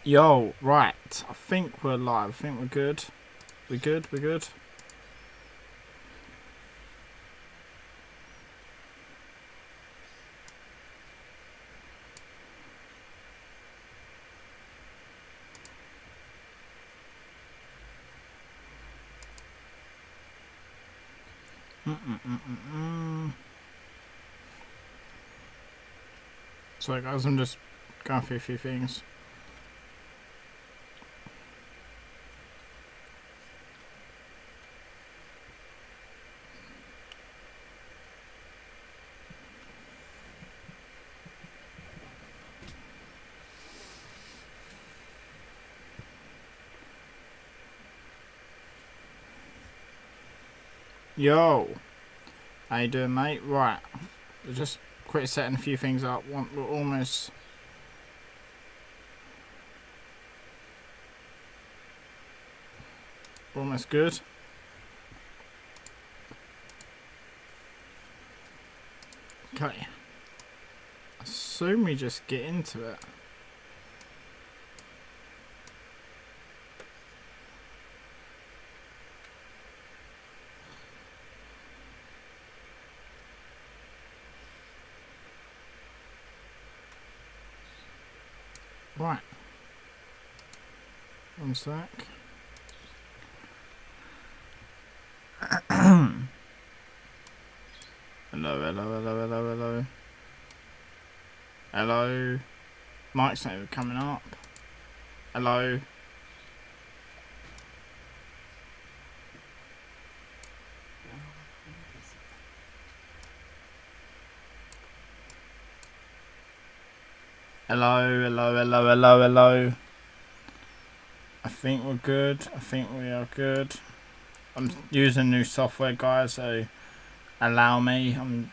Yo, right. I think we're live. I think we're good. We're good. We're good. Sorry guys, I'm just going through a few things. Yo, how you doing, mate? Right, just quick setting a few things up. We're almost good. Okay, assume we just get into it. Right, one sec. Hello. Mike's not even coming up. Hello. Hello. I think we're good. I think we are good. I'm using new software, guys, so allow me. I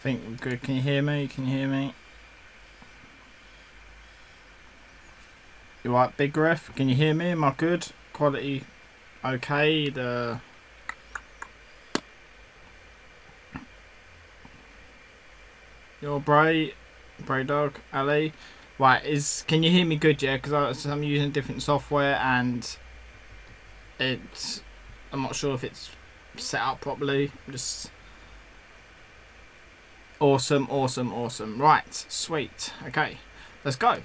think we're good. Can you hear me? You right, Big Ref? Can you hear me? Am I good? Quality okay? Your Bray Dog, Ali. Right, can you hear me good? Yeah, because I'm using different software and I'm not sure if it's set up properly. Just awesome. Right, sweet. Okay, let's go.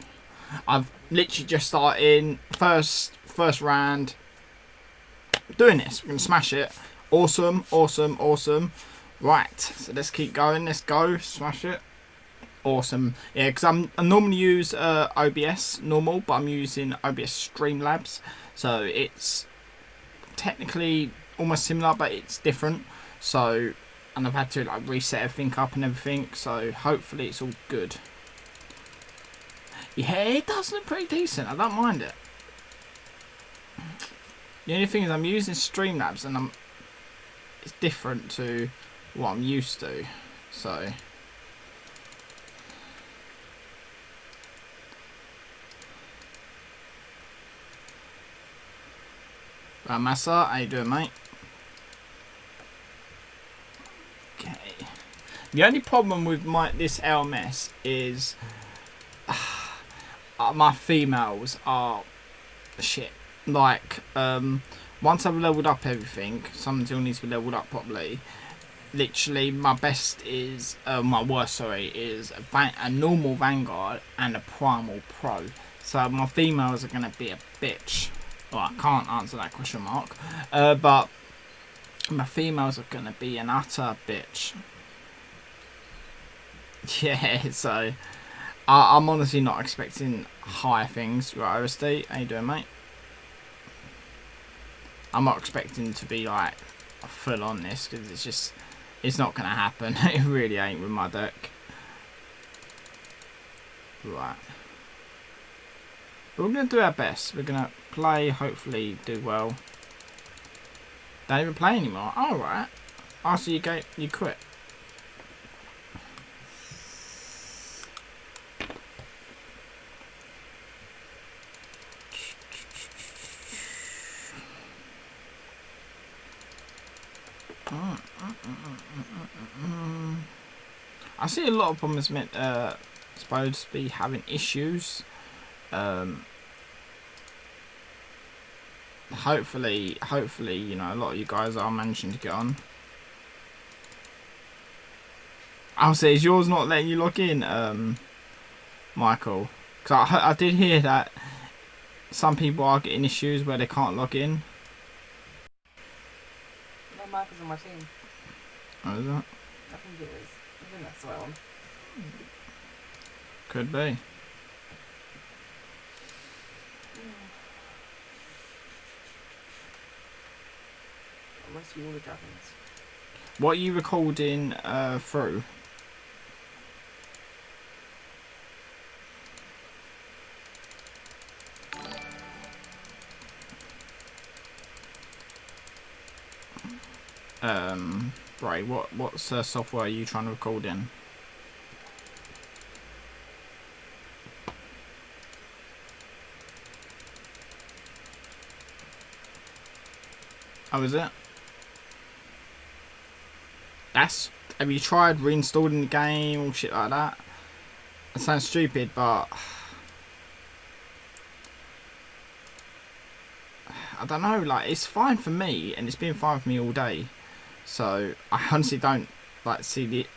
I've literally just started first round doing this. We're gonna smash it. Awesome. Right, so let's keep going. Let's go, smash it. Awesome. Yeah, because I normally use OBS normal, but I'm using OBS Streamlabs, so it's technically almost similar, but it's different. So, and I've had to like reset everything up and everything, so hopefully it's all good. Yeah, it does look pretty decent. I don't mind it. The only thing is I'm using Streamlabs and it's different to what I'm used to, so. Massa, how you doing, mate? Okay. The only problem with this LMS is my females are shit. Like, once I've leveled up everything, some still needs to be leveled up properly. Literally, my best is, my worst, sorry, is a normal Vanguard and a Primal Pro. So my females are gonna be a bitch. Well, I can't answer that question mark. But my females are gonna be an utter bitch. Yeah, so I'm honestly not expecting higher things. Right, OSD, how you doing, mate? I'm not expecting to be like full on this because it's not gonna happen. It really ain't with my deck. Right. But we're gonna do our best. We're gonna play, hopefully do well. Don't even play anymore. Alright. Oh, so you quit. I see a lot of problems, supposed to be having issues. Hopefully, you know, a lot of you guys are managing to get on. I'll say, is yours not letting you log in, Michael? Because I did hear that some people are getting issues where they can't log in. No, Michael's on my team. Oh, is that? I think it is. I think that's the right one. Could be. I'll rescue all the dragons. What are you recording through? Right, what's software are you trying to record in? Oh, is it? Have you tried reinstalling the game or shit like that? It sounds stupid, but I don't know, like, it's fine for me, and it's been fine for me all day. So I honestly don't like see the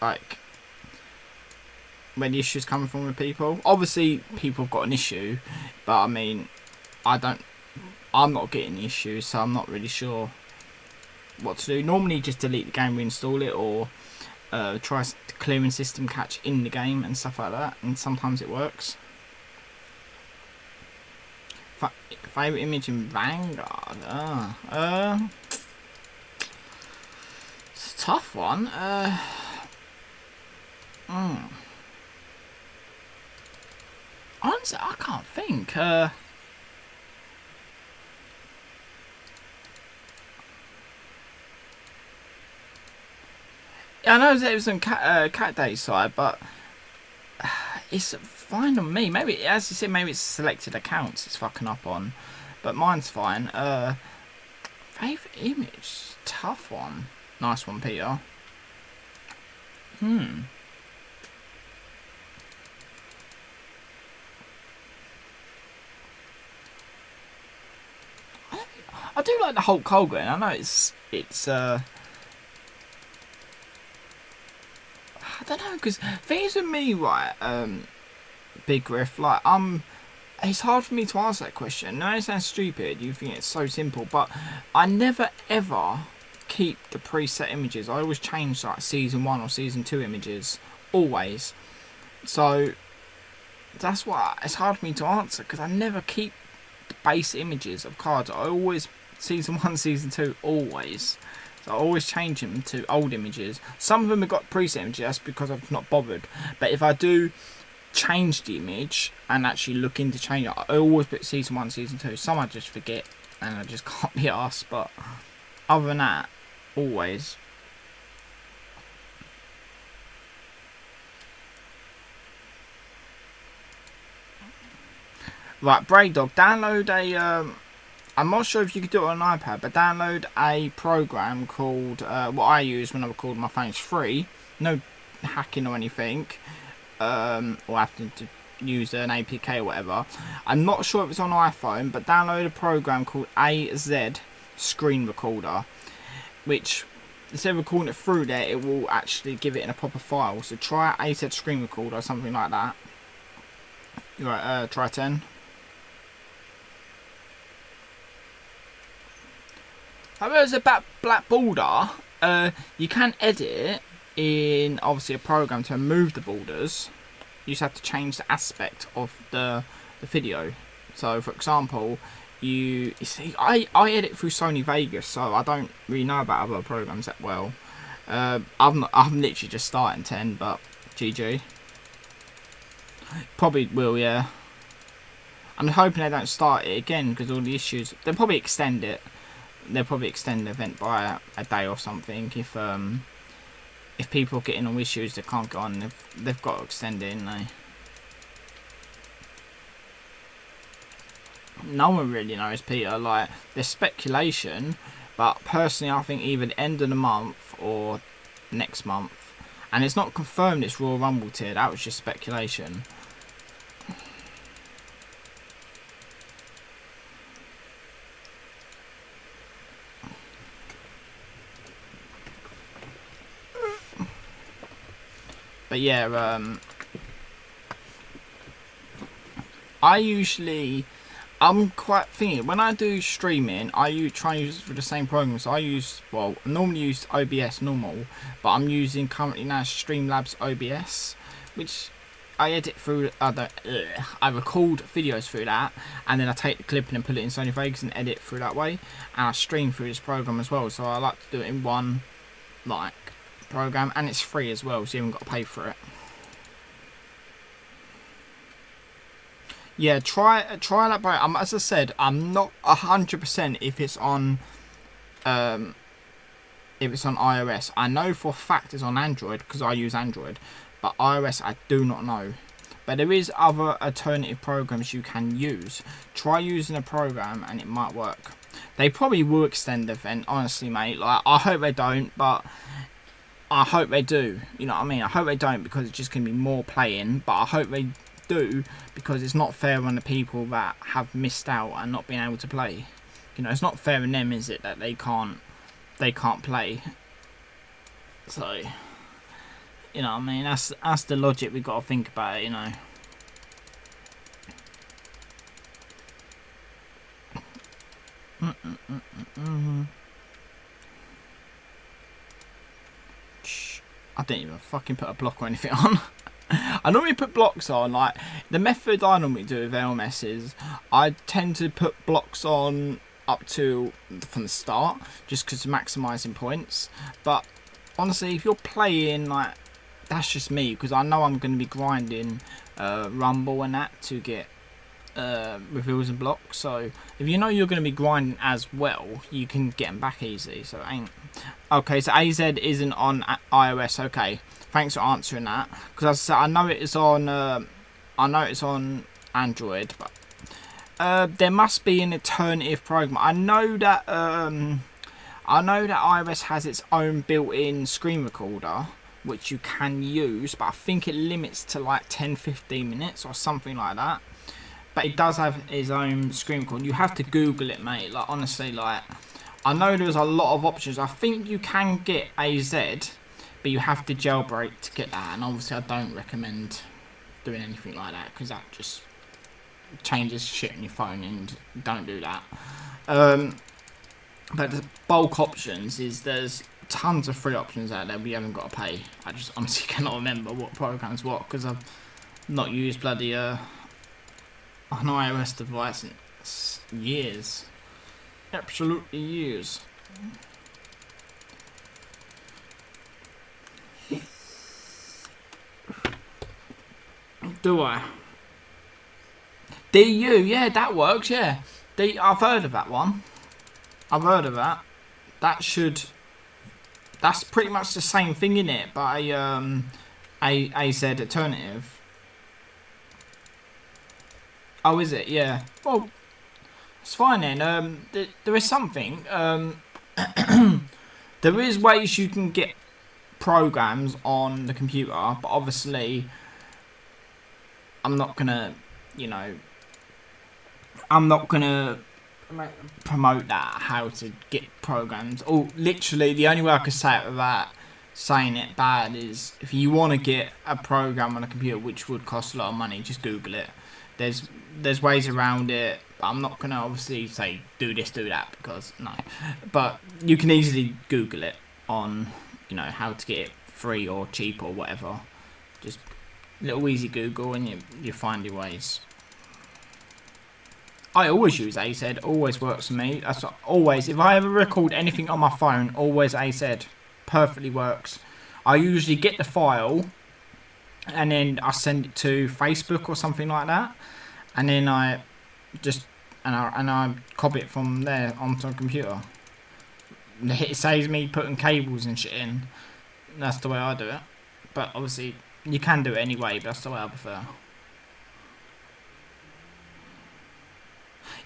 where the issue's coming from with people. Obviously people have got an issue, but I mean, I'm not getting the issue, so I'm not really sure what to do. Normally just delete the game, reinstall it, or try clearing system catch in the game and stuff like that, and sometimes it works. Favorite image in Vanguard? It's a tough one. Honestly, I can't think. Yeah, I know it was on Cat Day side, but it's fine on me. Maybe, as you said, maybe it's selected accounts it's fucking up on, but mine's fine. Favorite image? Tough one. Nice one, Peter. I do like the Hulk Hogan. I know it's I don't know, because things with me, right, Big Griff, like, it's hard for me to answer that question. No, it sounds stupid, you think it's so simple, but I never ever keep the preset images. I always change, like, season 1 or season 2 images, always. So that's why it's hard for me to answer, because I never keep the base images of cards. I always, season 1, season 2, always. So I always change them to old images. Some of them have got preset images, that's because I've not bothered. But if I do change the image and actually look into change it, I always put season 1, season 2. Some I just forget and I just can't be asked. But other than that, always. Right, Braid Dog, download a I'm not sure if you could do it on an iPad, but download a program called, what I use when I record my phone. It's free, no hacking or anything, or having to use an APK or whatever. I'm not sure if it's on iPhone, but download a program called AZ Screen Recorder, which instead of recording it through there, it will actually give it in a proper file. So try AZ Screen Recorder or something like that. Right, try 10. There's a black border. You can edit it in obviously a program to remove the borders. You just have to change the aspect of the video. So, for example, you see, I edit through Sony Vegas, so I don't really know about other programs that well. I'm literally just starting 10, but GG. Probably will, yeah. I'm hoping they don't start it again because all the issues. They'll probably extend it. They'll probably extend the event by a day or something. If people are getting all issues they can't go on, they've got to extend it, ain't they? No one really knows, Peter. Like, there's speculation, but personally I think either the end of the month or next month. And it's not confirmed it's Royal Rumble tier, that was just speculation. But yeah, I'm quite thinking when I do streaming, try and use it for the same program. So I normally use OBS normal, but I'm using currently now Streamlabs OBS, which I edit through. I record videos through that, and then I take the clip and put it in Sony Vegas and edit through that way, and I stream through this program as well. So I like to do it in one program, and it's free as well, so you haven't got to pay for it. Yeah, try that. But as I said, I'm not 100% if it's on iOS. I know for a fact it's on Android because I use Android, but iOS I do not know. But there is other alternative programs you can use. Try using a program and it might work. They probably will extend the event, honestly, mate. Like, I hope they don't, but I hope they do. You know what I mean? I hope they don't because it's just gonna be more playing. But I hope they do because it's not fair on the people that have missed out and not being able to play. You know, it's not fair on them, is it, that they can't play. So, you know what I mean, that's the logic we got to think about it, you know. I didn't even fucking put a block or anything on. I normally put blocks on, like, the method I normally do with LMS is I tend to put blocks on up to from the start, just because of maximising points. But honestly, if you're playing, like, that's just me, because I know I'm going to be grinding Rumble and that to get reveals and blocks. So if you know you're going to be grinding as well, you can get them back easy. So it ain't okay. So AZ isn't on iOS. Okay, thanks for answering that. Because as I said, I know it's on Android, but there must be an alternative program. I know that iOS has its own built-in screen recorder, which you can use, but I think it limits to like 10-15 minutes or something like that. But it does have its own screen recorder. You have to Google it, mate. Like, honestly, like, I know there's a lot of options. I think you can get AZ, but you have to jailbreak to get that. And obviously, I don't recommend doing anything like that because that just changes shit on your phone, and don't do that. But the bulk options is there's tons of free options out there we haven't got to pay. I just honestly cannot remember what programs what because I've not used bloody an iOS device in years. Absolutely years. Do I? DU, yeah, that works, yeah. I've heard of that one. I've heard of that. That's pretty much the same thing, in it, but a AZ alternative. Oh, is it? Yeah. Well, it's fine then. There is something. There is ways you can get programs on the computer, but obviously, I'm not gonna, promote that, how to get programs. Or literally, the only way I could say it without saying it bad is if you want to get a program on a computer which would cost a lot of money, just Google it. There's ways around it. I'm not gonna obviously say do this, do that, because no. But you can easily Google it on, how to get it free or cheap or whatever. Just little easy Google and you find your ways. I always use AZ, always works for me. That's always, if I ever record anything on my phone, always AZ. Perfectly works. I usually get the file and then I send it to Facebook or something like that, and then I copy it from there onto a computer. It saves me putting cables and shit in. That's the way I do it. But obviously you can do it anyway, but that's the way I prefer.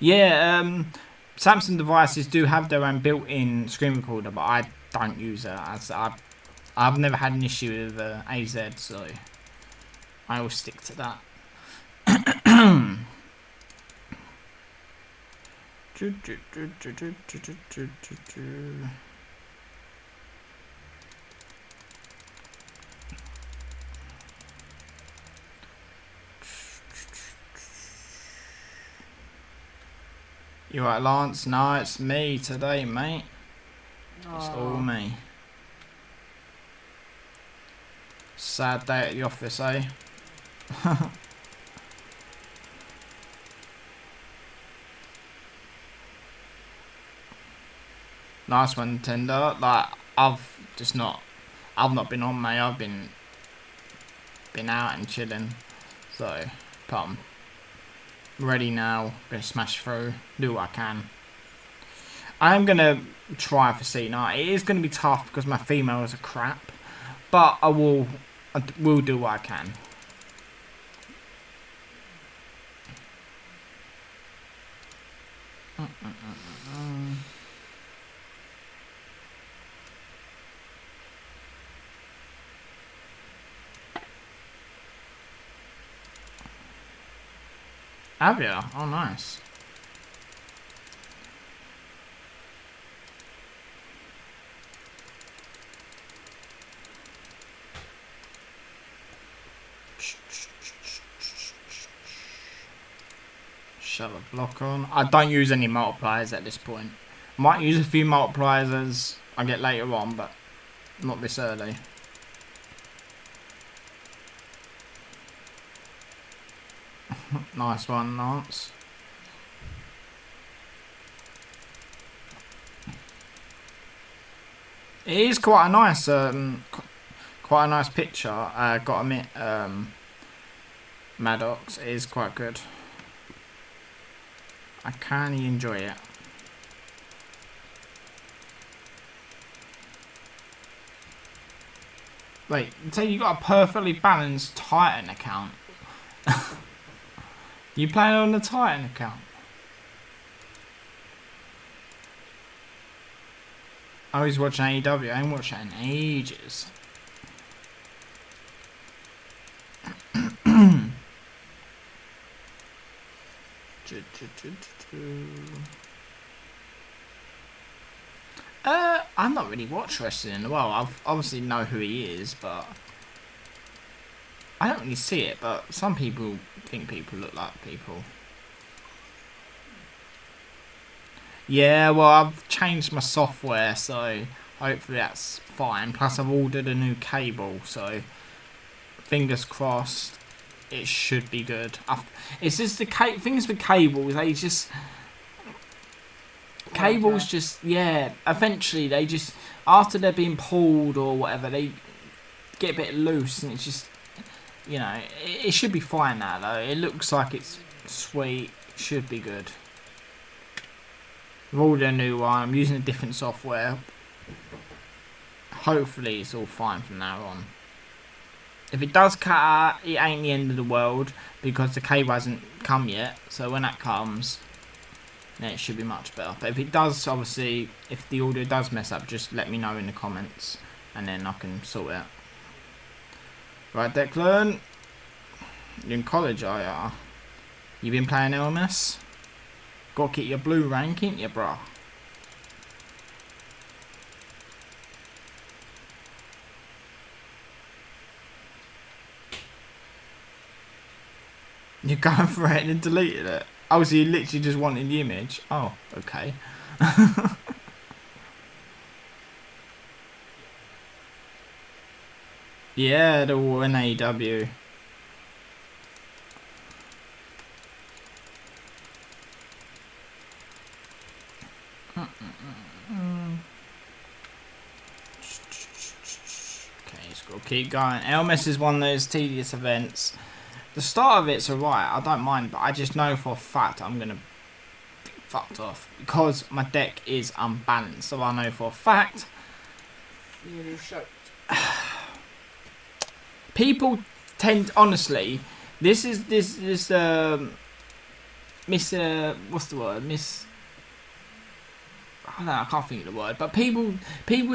Yeah, Samsung devices do have their own built-in screen recorder, but I don't use it. I've never had an issue with AZ, so I will stick to that. You right, Lance? No, it's me today, mate. It's all me. Sad day at the office, eh? Nice one, Nintendo. Like, I've not been on, mate. I've been out and chilling. So, but I'm ready now. Gonna smash through, do what I can. I am gonna try for CENA. It is gonna be tough because my females are crap, but I will do what I can. Have you? Oh, nice. Shut the block on. I don't use any multipliers at this point. Might use a few multipliers as I get later on, but not this early. Nice one, Lance. It is quite a nice picture. I gotta admit, Maddox is quite good. I can enjoy it. Wait, so you got a perfectly balanced Titan account? You playing on the Titan account? I was watching AEW. I ain't watched it in ages. I've not really watched wrestling in a while. I've obviously know who he is, but I don't really see it. But some people think people look like people. Yeah, well, I've changed my software, so hopefully that's fine. Plus, I've ordered a new cable, so fingers crossed, it should be good. It's just the things with cables, they just... Cables just, yeah, eventually they just, after they're being pulled or whatever, they get a bit loose and it's just, you know, it should be fine now though. It looks like it's sweet, should be good. I've ordered a new one, I'm using a different software. Hopefully it's all fine from now on. If it does cut out, it ain't the end of the world because the cable hasn't come yet, so when that comes, then it should be much better. But if it does, obviously, if the audio does mess up, just let me know in the comments and then I can sort it out. Right, Declan, you're in college, are ya? You been playing LMS? Gotta get your blue rank, ain't ya, bro? You're going for it and deleted it. Oh, so you literally just wanted the image? Oh, okay. Yeah, the war in AEW. Okay, let's go keep going. LMS is one of those tedious events. The start of it's alright, I don't mind, but I just know for a fact I'm gonna be fucked off because my deck is unbalanced. So I know for a fact. You're shocked. People tend, honestly, what's the word? I don't know, I can't think of the word, but people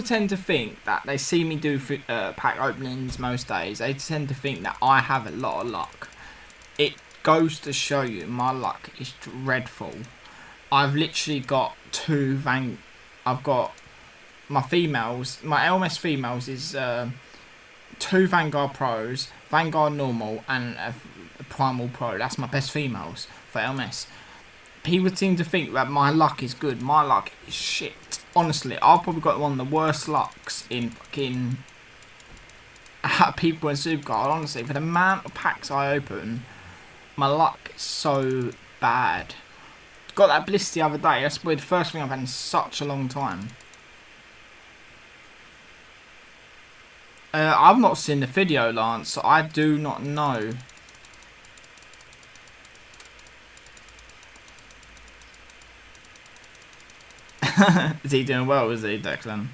tend to think that they see me do pack openings most days. They tend to think that I have a lot of luck. It goes to show you my luck is dreadful. I've literally got I've got my females. My LMS females is 2 Vanguard Pros, Vanguard Normal, and a Primal Pro. That's my best females for LMS. He would seem to think that my luck is good. My luck is shit. Honestly, I've probably got one of the worst lucks in fucking people in Supercard. Honestly, for the amount of packs I open, my luck is so bad. Got that bliss the other day. That's probably the first thing I've had in such a long time. I've not seen the video, Lance, so I do not know. Is he doing well, is he, Declan?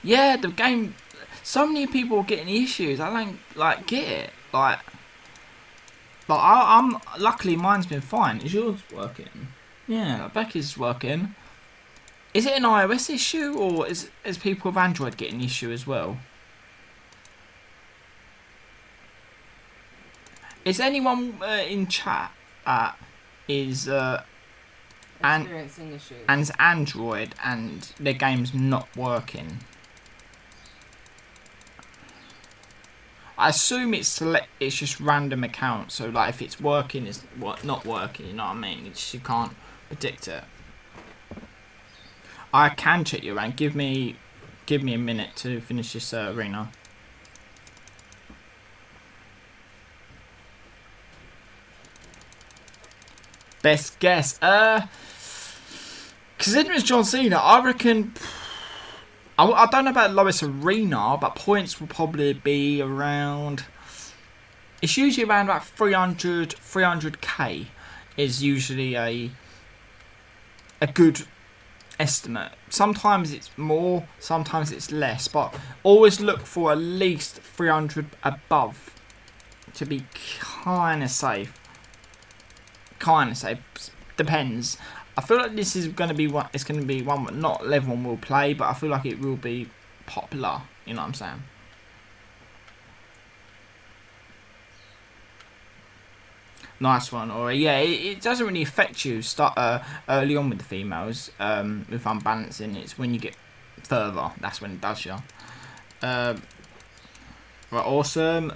Yeah, the game... So many people are getting issues. I don't, like, get it. Like I'm... Luckily, mine's been fine. Is yours working? Yeah, Becky's working. Is it an iOS issue, or is people with Android getting the issue as well? Is anyone in chat is experiencing issues and it's Android and their game's not working? I assume it's just random accounts. So like if it's working, it's not working. You know what I mean? You can't predict it. I can check your rank. Give me a minute to finish this arena. Best guess. Considering it's John Cena, I reckon. I don't know about lowest arena, but points will probably be around. It's usually around about 300k is usually a good estimate. Sometimes it's more, sometimes it's less, but always look for at least 300 above to be kind of safe. Kind of safe. Depends. I feel like this is going to be one. It's going to be one that not everyone will play, but I feel like it will be popular. You know what I'm saying? Nice one. Or yeah, it doesn't really affect you early on with the females with unbalancing. It's when you get further that's when it does you. Right, awesome.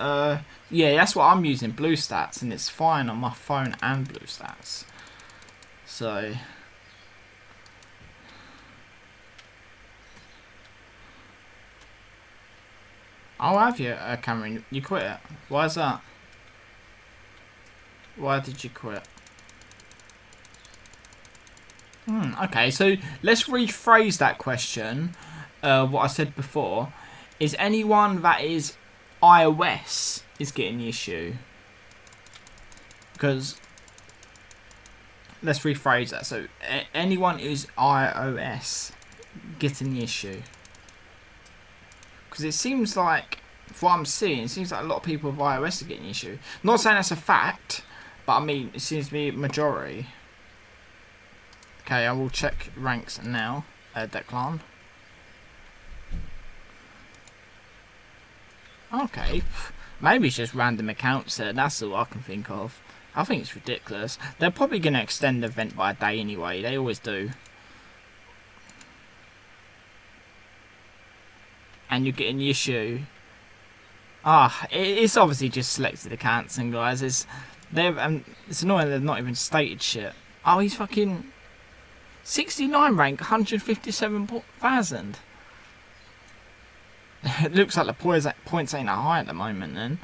Yeah, that's what I'm using, BlueStats, and it's fine on my phone and BlueStats. So I'll have you, Cameron. You quit it. Why is that? Why did you quit? Okay, so let's rephrase that question. What I said before is anyone that is iOS is getting the issue, because let's rephrase that. So anyone who's iOS getting the issue, because it seems like, from what I'm seeing, it seems like a lot of people with iOS are getting the issue. Not saying that's a fact, but I mean it seems to be a majority. Okay, I will check ranks now. Declan. Okay, maybe it's just random accounts there. That's all I can think of. I think it's ridiculous. They're probably going to extend the event by a day anyway. They always do. And you're getting the issue. It's obviously just selected accounts, and guys, it's annoying they've not even stated shit. Oh, he's fucking 69 rank, 157,000. It looks like the points ain't that high at the moment then.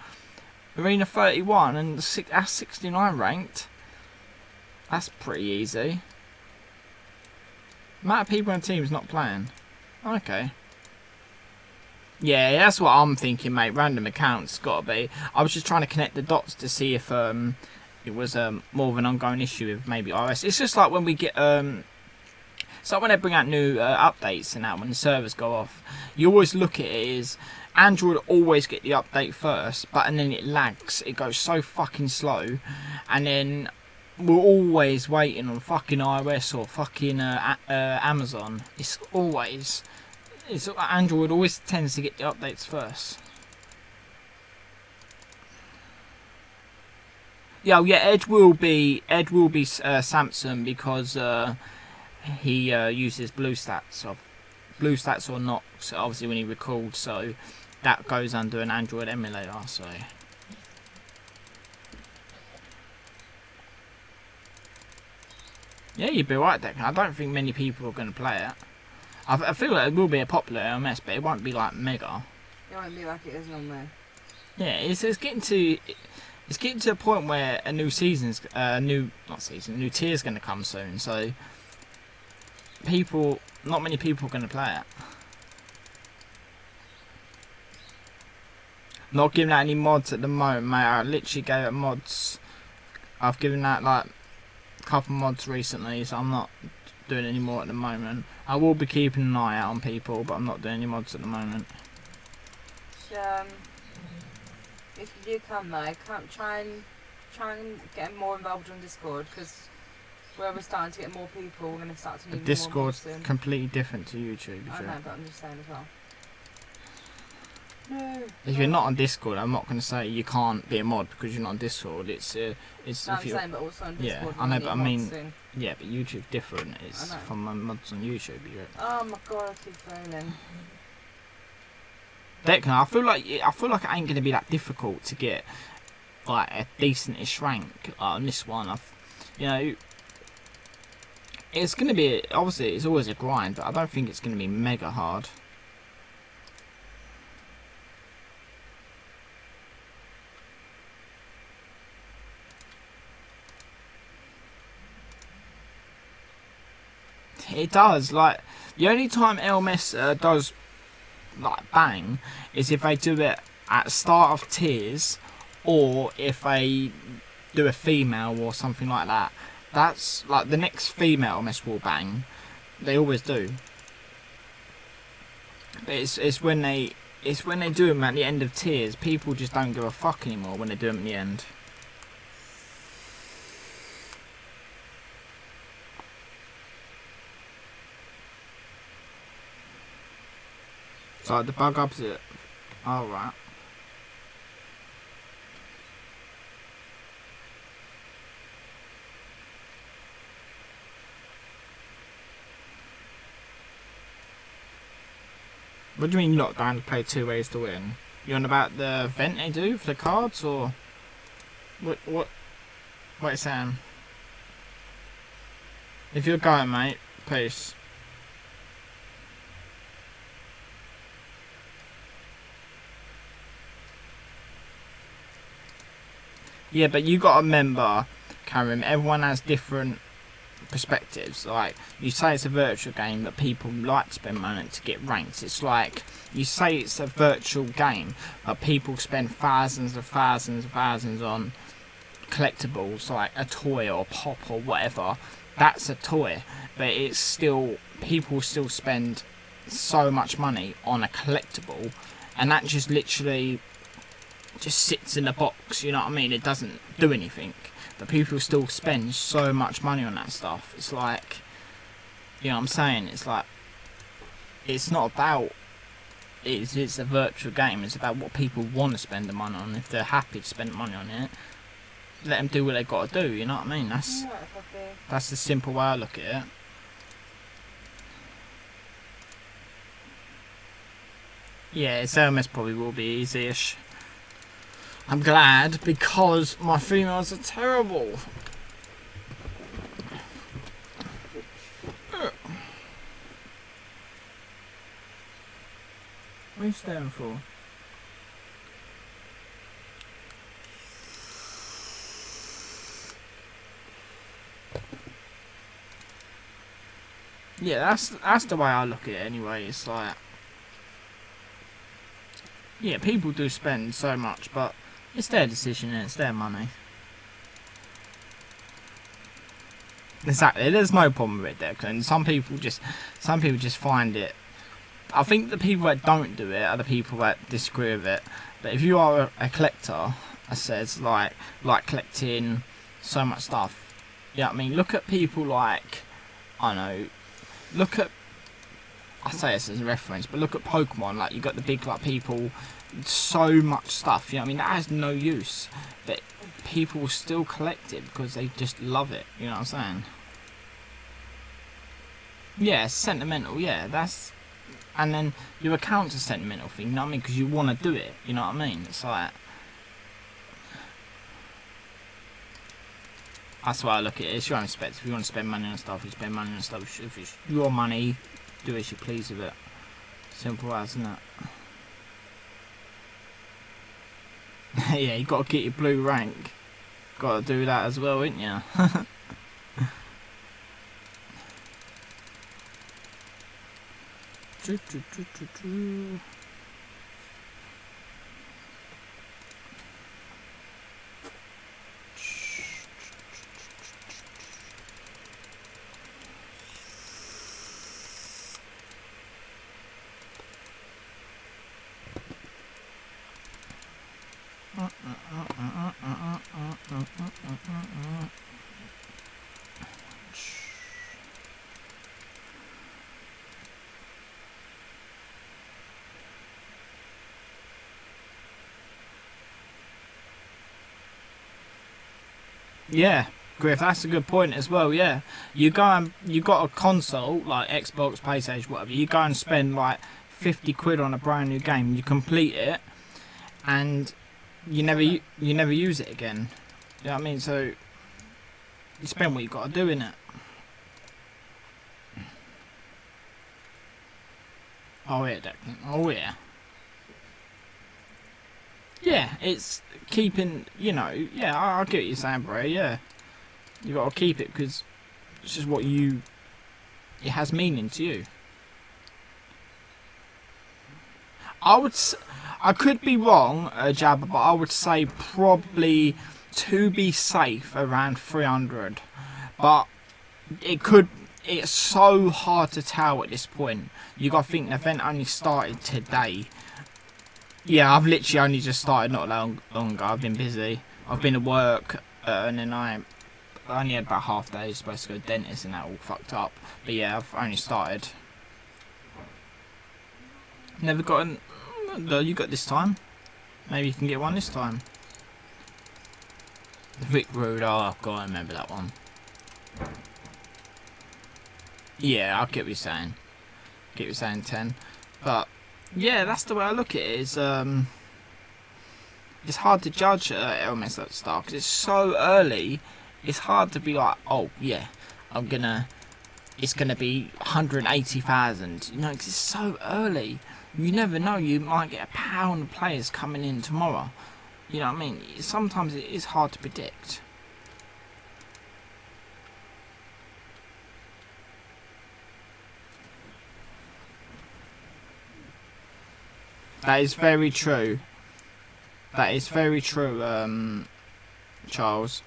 Arena 31 and that's 69 ranked. That's pretty easy. Amount of people on the team's not playing. Okay. Yeah, that's what I'm thinking, mate. Random accounts gotta be. I was just trying to connect the dots to see if it was more of an ongoing issue with maybe iOS. It's just like when we get so when they bring out new updates and that, when the servers go off, you always look at it as Android always get the update first, and then it lags. It goes so fucking slow, and then we're always waiting on fucking iOS or fucking Amazon. It's Android always tends to get the updates first. Yeah, Ed will be Samsung because he uses BlueStats or not. So obviously when he records, so that goes under an Android emulator. So Yeah, you'd be right, Declan. I don't think many people are going to play it. I feel like it will be a popular LMS, but it won't be like mega. It won't be like it is normally. Yeah, it's getting to a point where a new season's new tier's going to come soon. So not many people are going to play it. Not giving out any mods at the moment, mate. I literally gave it mods. I've given out like a couple mods recently, so I'm not doing any more at the moment. I will be keeping an eye out on people, but I'm not doing any mods at the moment. If you do come though, try and get more involved on Discord, because where we're starting to get more people, we're going to start to need Discord's more mods soon. completely different to YouTube. I know, but I'm just saying as well. No. If you're not on Discord, I'm not going to say you can't be a mod because you're not on Discord. It's No, if I'm you saying, but also on Discord. I know, but I mean, soon. yeah, but YouTube's different. It's from my mods on YouTube. Oh my god, I keep phoning. Declan, I feel like it ain't gonna be that difficult to get like a decentish rank on this one. It's gonna be, obviously it's always a grind, but I don't think it's gonna be mega hard. It does, like, the only time LMS does like bang is if they do it at the start of tiers, or if they do a female or something like that. That's like the next female LMS will bang. They always do. But it's when they do them at the end of tiers. People just don't give a fuck anymore when they do them at the end. So the bug opposite. Alright. What do you mean you're not going to play 2 ways to win? You on about the event they do for the cards, or what are you saying? If you're going, mate, peace. Yeah, but you got to remember, Karen, everyone has different perspectives. Like, you say it's a virtual game, but people like to spend money to get ranked. It's like, you say it's a virtual game, but people spend thousands and thousands and thousands on collectibles, like a toy or pop or whatever. That's a toy, but it's still, people still spend so much money on a collectible, and that just literally just sits in a box, you know what I mean? It doesn't do anything, but people still spend so much money on that stuff. It's like, you know what I'm saying? It's like, it's not about, it's a virtual game. It's about what people want to spend the money on. If they're happy to spend money on it, let them do what they've got to do, you know what I mean? That's the simple way I look at it. Yeah, LMS probably will be easy-ish. I'm glad, because my females are terrible. What are you staring for? Yeah, that's the way I look at it anyway. It's like, yeah, people do spend so much, but it's their decision and it's their money. Exactly, there's no problem with it, Declan. Some people just find it. I think the people that don't do it are the people that disagree with it. But if you are a collector, I says like collecting so much stuff, you know what I mean? Look at people like, I don't know, I say this as a reference, but look at Pokemon. Like, you got the big like people, so much stuff, you know what I mean? That has no use, but people will still collect it because they just love it, you know what I'm saying? Yeah, it's sentimental, yeah, that's, and then your account's a sentimental thing, you know what I mean? Because you want to do it, you know what I mean? It's like, That's why I look at it. It's your own respect. If you want to spend money on stuff, you spend money on stuff. If it's your money, do as you please with it. Simple as, isn't it? Yeah, you got to get your blue rank. Got to do that as well, ain't you? Yeah, Griff, that's a good point as well. Yeah, you got a console like Xbox, PlayStation, whatever. You go and spend like 50 quid on a brand new game. You complete it, and you never use it again. You know what I mean? So you spend what you got to do in it. Oh yeah, Declan. Oh yeah. Yeah, it's keeping, yeah, I get what you're saying, bro, yeah. You got to keep it because it's just it has meaning to you. I could be wrong, Jabba, but I would say probably, to be safe, around 300. But it's so hard to tell at this point. You got to think the event only started today. Yeah, I've literally only just started not long ago. I've been busy. I've been at work, and then I only had about half day. Supposed to go to the dentist, and that all fucked up. But yeah, I've only started. Never gotten. No, you got this time. Maybe you can get one this time. Rick Rude. Oh god, I remember that one. Yeah, I'll get what you're saying. Get what you're saying, 10. But yeah, that's the way I look at it. It's hard to judge elements at the start because it's so early. It's hard to be like, oh yeah, it's gonna be 180,000. You know, 'cause it's so early. You never know. You might get a pound of players coming in tomorrow. You know what I mean? Sometimes it is hard to predict. That is very true. That is very true, Charles.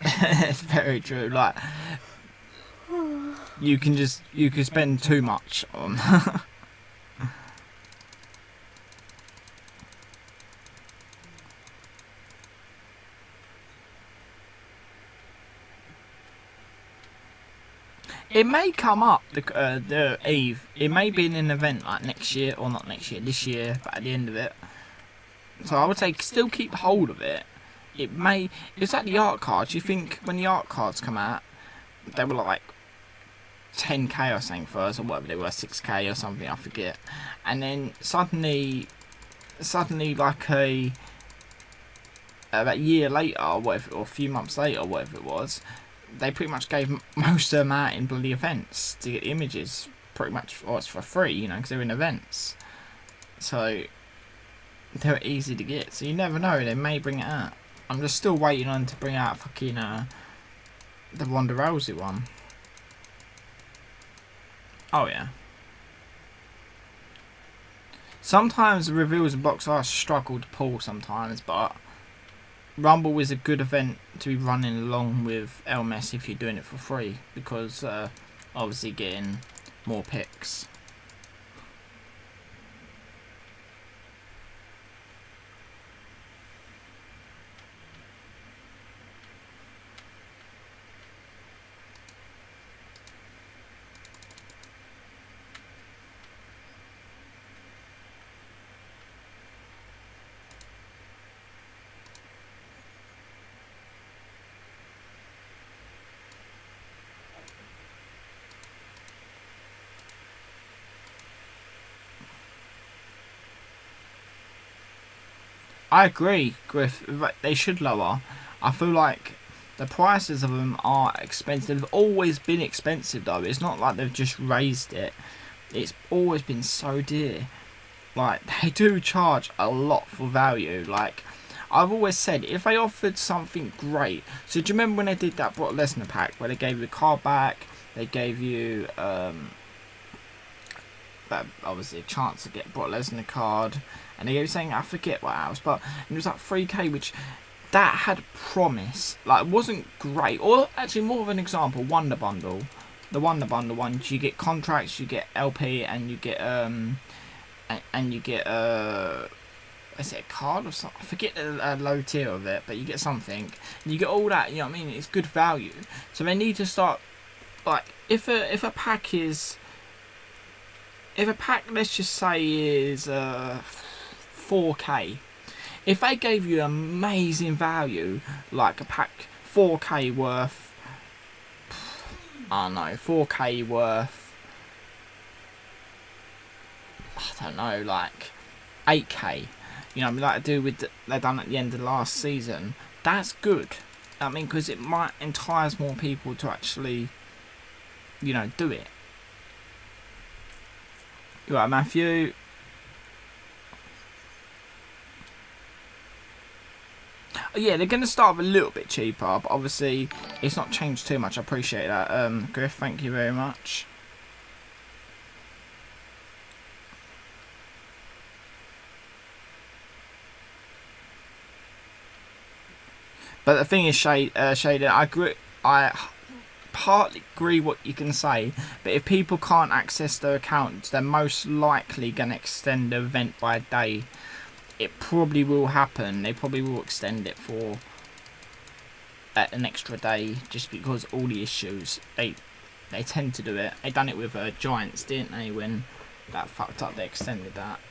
It's very true. Like, you can spend too much on. It may come up the Eve. It may be in an event like next year, or not next year, this year, but at the end of it. So I would say still keep hold of it. It's like the art cards. You think when the art cards come out, they were like 10k or something first, or whatever they were, 6k or something, I forget. And then suddenly like about a year later, or whatever, or a few months later, or whatever it was, they pretty much gave most of them out in bloody events to get the images. Pretty much, it's for free, because they're in events. So they're easy to get. So you never know, they may bring it out. I'm just still waiting on to bring out fucking the Ronda Rousey one. Oh yeah. Sometimes the reveals in box I struggle to pull sometimes, but Rumble is a good event to be running along with LMS if you're doing it for free, because obviously getting more picks. I agree, Griff. They should lower. I feel like the prices of them are expensive. They've always been expensive though. It's not like they've just raised it. It's always been so dear. Like, they do charge a lot for value. Like, I've always said, if they offered something great. So do you remember when they did that Brock Lesnar pack where they gave you the card back, they gave you obviously a chance to get Brock Lesnar card, and they gave you something, I forget what else, but it was like 3k, which that had promise. Like, it wasn't great. Or actually, more of an example, Wonder Bundle. The Wonder Bundle ones, you get contracts, you get LP, and you get is it a card or something? I forget the low tier of it, but you get something. And you get all that, you know what I mean? It's good value. So they need to start, like, if a pack, let's just say, is 4k. If they gave you amazing value, like a pack 4k worth, I don't know, 4k worth, I don't know, like 8k, you know, like I do with they done at the end of the last season. That's good. I mean, because it might entice more people to actually, you know, do it. You right, Matthew? Oh, yeah, they're going to start a little bit cheaper, but obviously it's not changed too much. I appreciate that. Griff, thank you very much. But the thing is, Shaden, I partly agree what you can say, but if people can't access their accounts, they're most likely going to extend the event by a day. It probably will happen. They probably will extend it for an extra day, just because all the issues, they tend to do it. They done it with Giants, didn't they? When that fucked up, they extended that.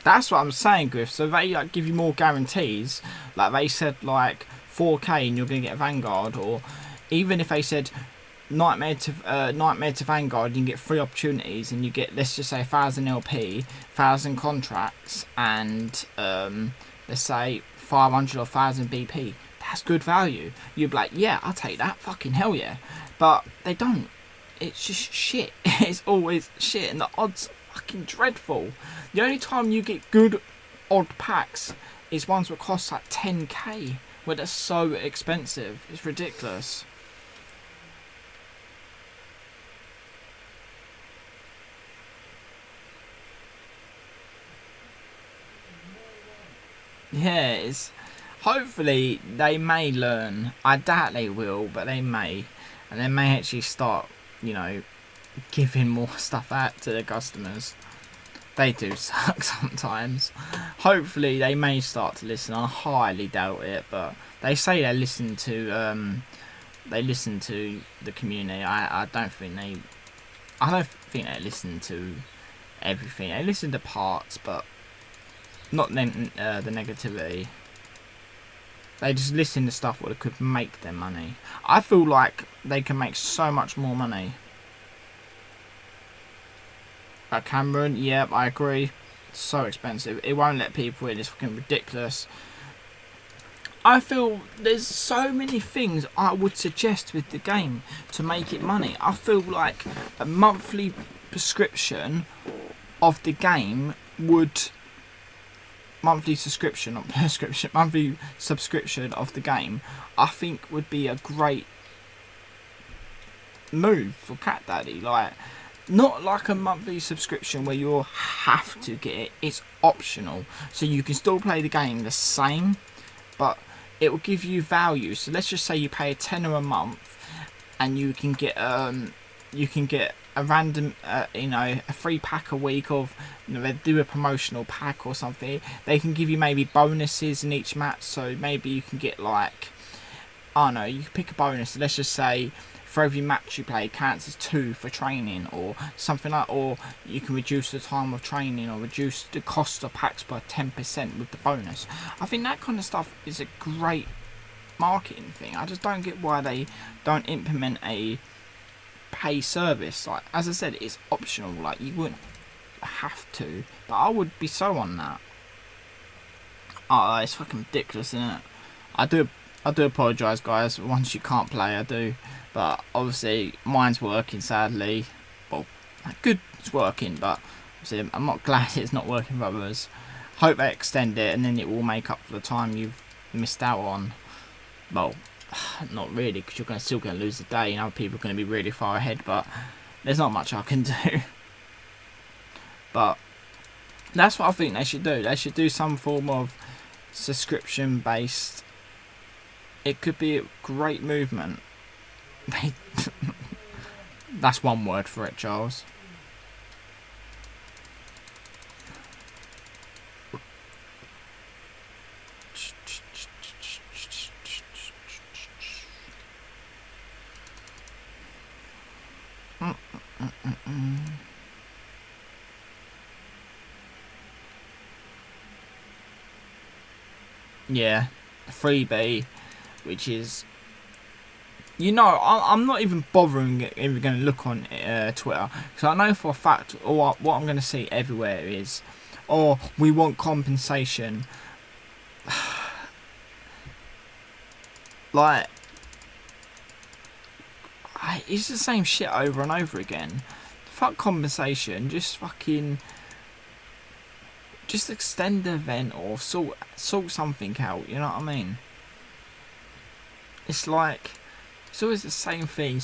That's what I'm saying, Griff. So they like give you more guarantees. Like they said, like 4k and you're gonna get a Vanguard, or even if they said Nightmare to Vanguard, you can get 3 opportunities and you get, let's just say, 1,000 LP, 1,000 contracts, and let's say 500 or 1,000 BP. That's good value. You'd be like, yeah, I'll take that. Fucking hell yeah. But they don't. It's just shit. It's always shit, and the odds are fucking dreadful. The only time you get good odd packs is ones that cost like 10k, where they're so expensive. It's ridiculous. Yeah, it's, hopefully they may learn. I doubt they will, but they may. And they may actually start, you know, giving more stuff out to their customers. They do suck sometimes. Hopefully they may start to listen. I highly doubt it, but they say they listen to the community. I don't think they listen to everything. They listen to parts, but not the negativity. They just listen to stuff that could make them money. I feel like they can make so much more money. Cameron, yeah, I agree. It's so expensive. It won't let people in. It's fucking ridiculous. I feel there's so many things I would suggest with the game to make it money. I feel like a monthly subscription of the game would... monthly subscription of the game, I think would be a great move for Cat Daddy. Like, not like a monthly subscription where you'll have to get it. It's optional, so you can still play the game the same, but it will give you value. So let's just say you pay a tenner a month, and you can get a random, a free pack a week of, they do a promotional pack or something. They can give you maybe bonuses in each match. So maybe you can get like, I don't know, you can pick a bonus. Let's just say for every match you play counts as 2 for training or something like, or you can reduce the time of training or reduce the cost of packs by 10% with the bonus. I think that kind of stuff is a great marketing thing. I just don't get why they don't implement a pay service. Like, as I said, it's optional. Like, you wouldn't have to, but I would be so on that. Oh, it's fucking ridiculous, isn't it? I do apologise, guys. Once you can't play, I do. But obviously, mine's working, sadly. Well, good, it's working, but obviously, I'm not glad it's not working for others. Hope they extend it, and then it will make up for the time you've missed out on. Well, not really, because you're still going to lose the day, and other people are going to be really far ahead, but there's not much I can do. But that's what I think they should do. They should do some form of subscription based. It could be a great movement. That's one word for it, Charles. Yeah, freebie, which is, you know, I'm not even bothering if we're going to look on Twitter, because I know for a fact, or what I'm going to see everywhere is, oh, we want compensation. Like, it's the same shit over and over again. Fuck compensation, just fucking, just extend the event or sort something out, you know what I mean? It's like, it's always the same thing.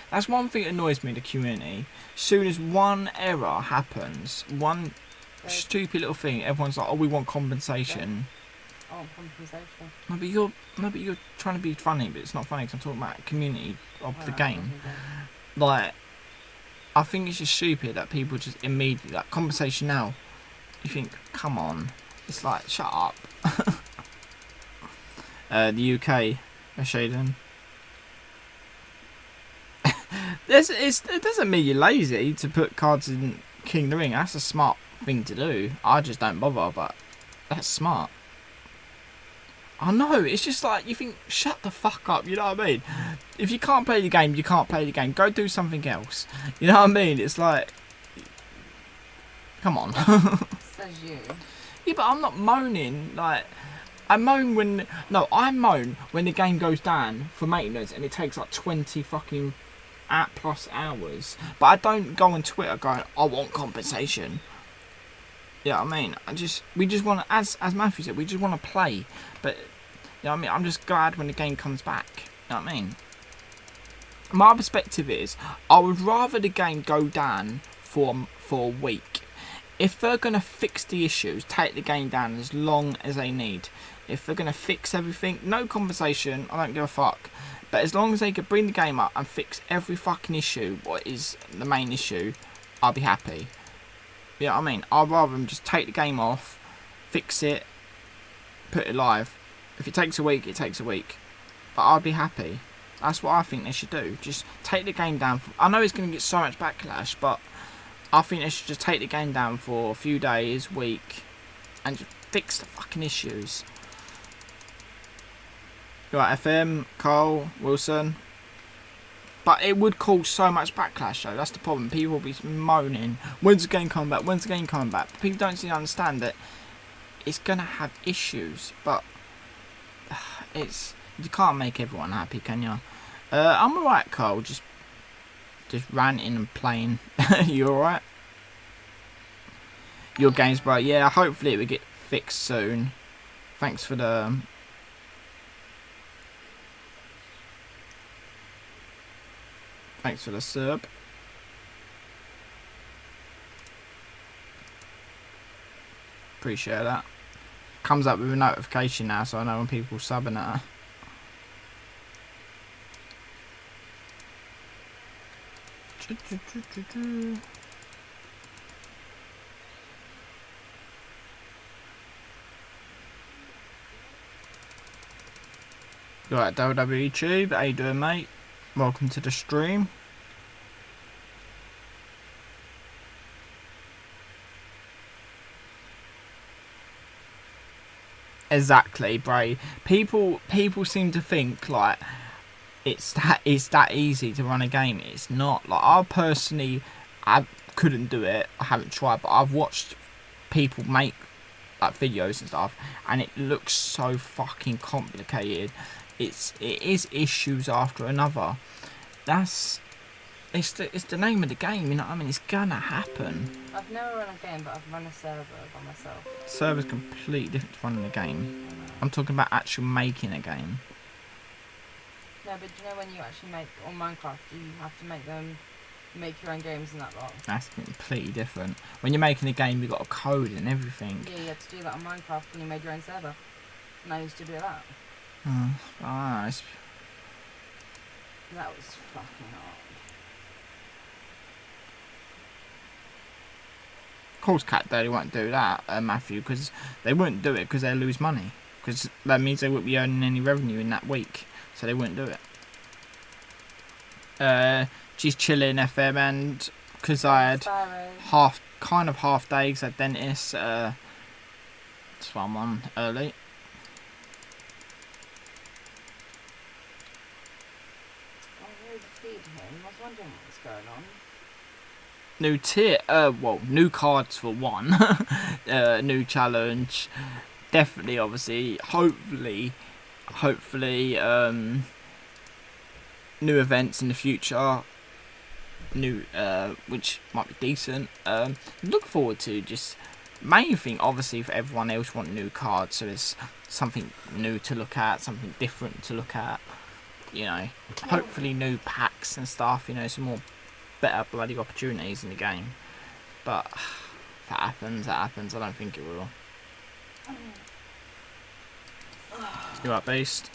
That's one thing that annoys me in the community. Soon as one error happens, one stupid little thing, everyone's like, oh, we want compensation. Oh, compensation. No, but you're trying to be funny, but it's not funny, because I'm talking about community of the game. Like, I think it's just stupid that people just immediately, like, compensation now. You think, come on. It's like, shut up. The UK, Shaden. It doesn't mean you're lazy to put cards in King of the Ring. That's a smart thing to do. I just don't bother, but that's smart. I know, it's just like, you think, shut the fuck up, you know what I mean? If you can't play the game, you can't play the game. Go do something else. You know what I mean? It's like, come on. Says you. Yeah, but I'm not moaning. Like, I moan when the game goes down for maintenance and it takes like 20 fucking plus hours. But I don't go on Twitter going, I want compensation. Yeah, I mean, we just want to, as Matthew said, we just want to play. But, you know what I mean, I'm just glad when the game comes back. You know what I mean? My perspective is, I would rather the game go down for a week. If they're going to fix the issues, take the game down as long as they need. If they're going to fix everything, no compensation, I don't give a fuck. But as long as they could bring the game up and fix every fucking issue, what is the main issue, I'll be happy. You know what I mean? I'd rather them just take the game off, fix it, put it live. If it takes a week, it takes a week. But I'd be happy. That's what I think they should do. Just take the game down. I know it's going to get so much backlash, but I think they should just take the game down for a few days, week, and just fix the fucking issues. Right, FM, Cole, Wilson. But it would cause so much backlash, though. That's the problem. People will be moaning, when's the game coming back? When's the game coming back? But people don't seem to understand that it's going to have issues. But you can't make everyone happy, can you? I'm alright, Cole. Just ranting and playing. You alright? Your game's bright. Yeah, hopefully it will get fixed soon. Thanks for the... Thanks for the sub. Appreciate that. Comes up with a notification now, so I know when people subbing at her. Right, WWE Tube, how you doing, mate? Welcome to the stream. Exactly, Bray. People seem to think like it's that easy to run a game. It's not like I couldn't do it. I haven't tried, but I've watched people make like videos and stuff, and it looks so fucking complicated. It is issues after another. It's the name of the game, you know what I mean? It's gonna happen. I've never run a game, but I've run a server by myself. Server's completely different to running a game. I'm talking about actually making a game. No, but do you know when you actually make on Minecraft, you have to make your own games and that lot. That's completely different. When you're making a game, you've got a code and everything. Yeah, you had to do that on Minecraft when you made your own server. And I used to do that. Nice. That was fucking hard. Of course, Cat Daddy won't do that, Matthew, because they wouldn't do it because they lose money. Because that means they wouldn't be earning any revenue in that week, so they wouldn't do it. She's chilling FM, and because I had half days at dentist, that's why I'm on early. I was wondering what's going on. New tier, new cards for one. New challenge. Definitely, obviously, hopefully, new events in the future. Which might be decent. Look forward to just main thing, obviously, for everyone else want new cards, so it's something new to look at, something different to look at. You know, hopefully new packs and stuff. You know, some more better bloody opportunities in the game. But if that happens. I don't think it will. You up, Beast?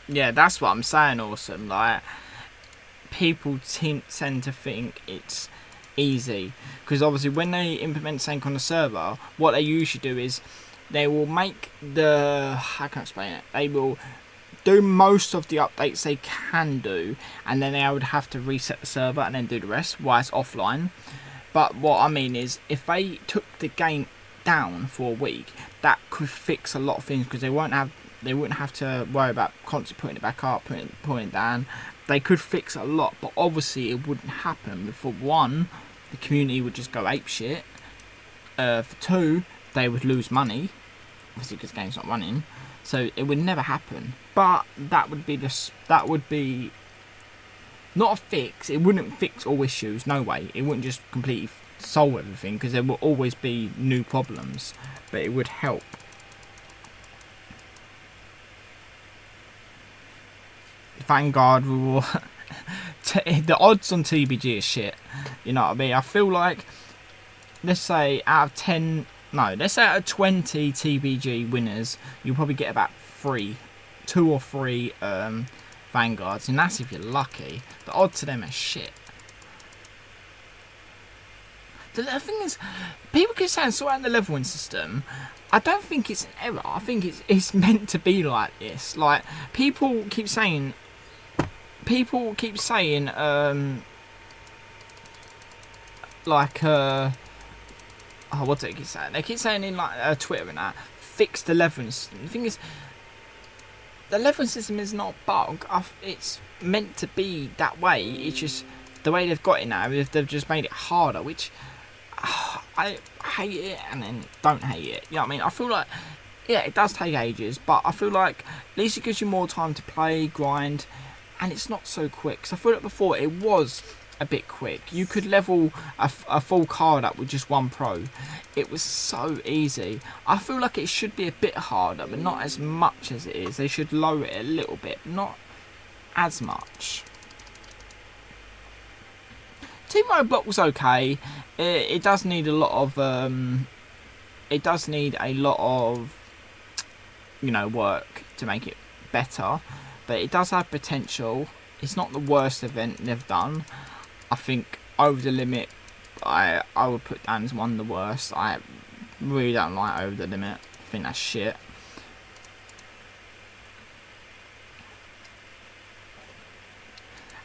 Yeah, that's what I'm saying. Awesome. Like, people tend to think it's easy because obviously when they implement something on the server, what they usually do is they will make how can I explain it? They will do most of the updates they can do, and then they would have to reset the server and then do the rest while it's offline. But what I mean is, if they took the game down for a week, that could fix a lot of things because they wouldn't have to worry about constantly putting it back up, putting it down. They could fix a lot, but obviously it wouldn't happen. For one, the community would just go apeshit. For two, they would lose money, obviously because the game's not running. So it would never happen. But that would be not a fix. It wouldn't fix all issues. No way. It wouldn't just completely solve everything because there will always be new problems. But it would help. Vanguard will. The odds on TBG is shit. You know what I mean? I feel like, let's say out of 20 TBG winners, you'll probably get about 2 or 3 Vanguards, and that's if you're lucky. The odds to them are shit. The thing is, people keep saying sort out the leveling system. I don't think it's an error. I think it's meant to be like this. Like, people keep saying, what do they keep saying? They keep saying in like Twitter and that, fix the leveling system. The thing is, the leveling system is not a bug. It's meant to be that way. It's just the way they've got it now. They've just made it harder, which I hate it and then don't hate it. You know what I mean? I feel like, yeah, it does take ages, but I feel like at least it gives you more time to play, grind, and it's not so quick. Because I feel like before it was a bit quick. You could level a full card up with just 1 pro. It was so easy. I feel like it should be a bit harder, but not as much as it is. They should lower it a little bit, not as much. Team Roblox was okay. It does need a lot of work to make it better, but it does have potential. It's not the worst event they've done. I think Over the Limit, I would put down as one of the worst. I really don't like Over the Limit. I think that's shit.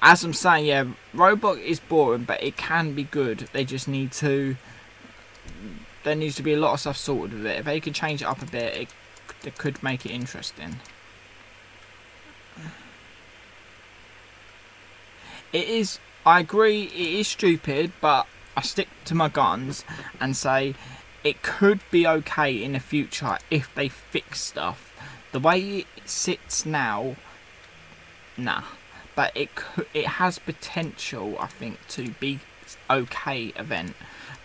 As I'm saying, yeah, Roblox is boring, but it can be good. They just need to. There needs to be a lot of stuff sorted with it. If they could change it up a bit, it that could make it interesting. It is. I agree. It is stupid, but I stick to my guns and say it could be okay in the future if they fix stuff. The way it sits now, nah. But it has potential, I think, to be okay event,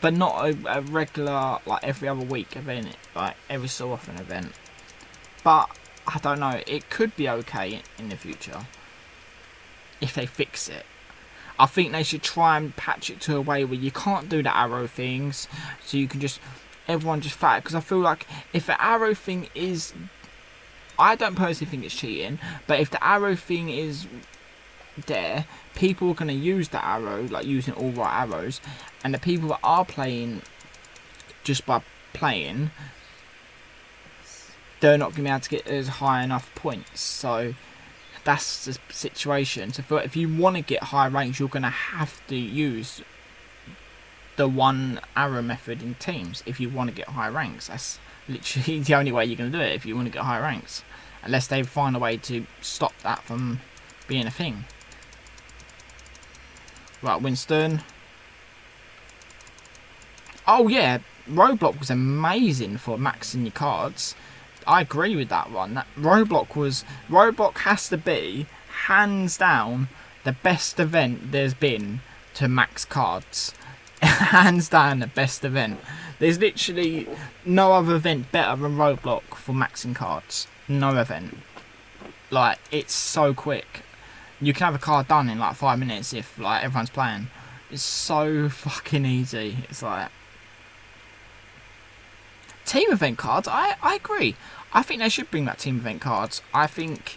but not a regular, like every other week event, like every so often event. But I don't know. It could be okay in the future if they fix it. I think they should try and patch it to a way where you can't do the arrow things, so you can just everyone just fight. Because I feel like if the arrow thing is, I don't personally think it's cheating, but if the arrow thing is there, people are going to use the arrow, like using all right arrows, and the people that are playing just by playing, they're not going to be able to get as high enough points. So that's the situation. So if you want to get high ranks, you're going to have to use the one arrow method in teams if you want to get high ranks. That's literally the only way you're going to do it if you want to get high ranks, unless they find a way to stop that from being a thing. Right, Winston. Oh yeah, Roadblock was amazing for maxing your cards. I agree with that one. That Roadblock has to be hands down the best event there's been to max cards. Hands down the best event. There's literally no other event better than Roadblock for maxing cards. No event. Like, it's so quick. You can have a card done in like 5 minutes if like everyone's playing. It's so fucking easy. It's like team event cards. I agree. I think they should bring back team event cards. I think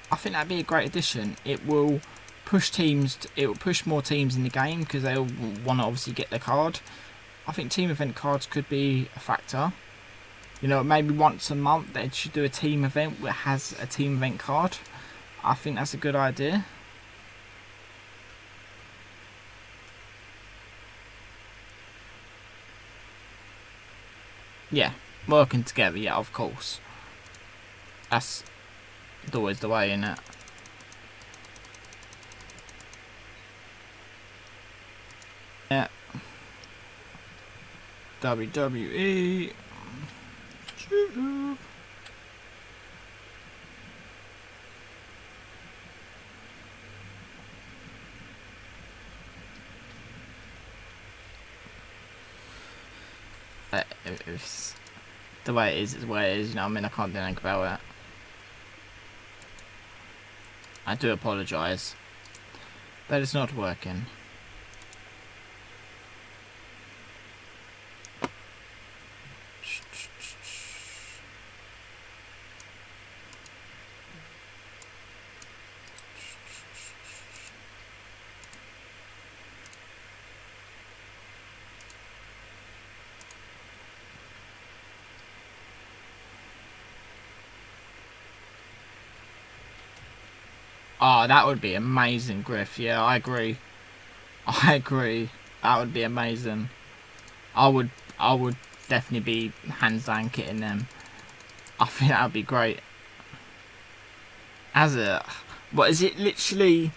that'd be a great addition. It will push teams. It will push more teams in the game because they'll want to obviously get their card. I think team event cards could be a factor. You know, maybe once a month they should do a team event that has a team event card. I think that's a good idea. Yeah, working together, yeah, of course. That's always the way, innit? Yeah. WWE. It's the way it is the way it is, you know what I mean? I can't do anything about it. I do apologise, but it's not working. Oh, that would be amazing, Griff. Yeah, I agree. I agree. That would be amazing. I would definitely be hands down kitting them. I think that would be great. What is it? Literally,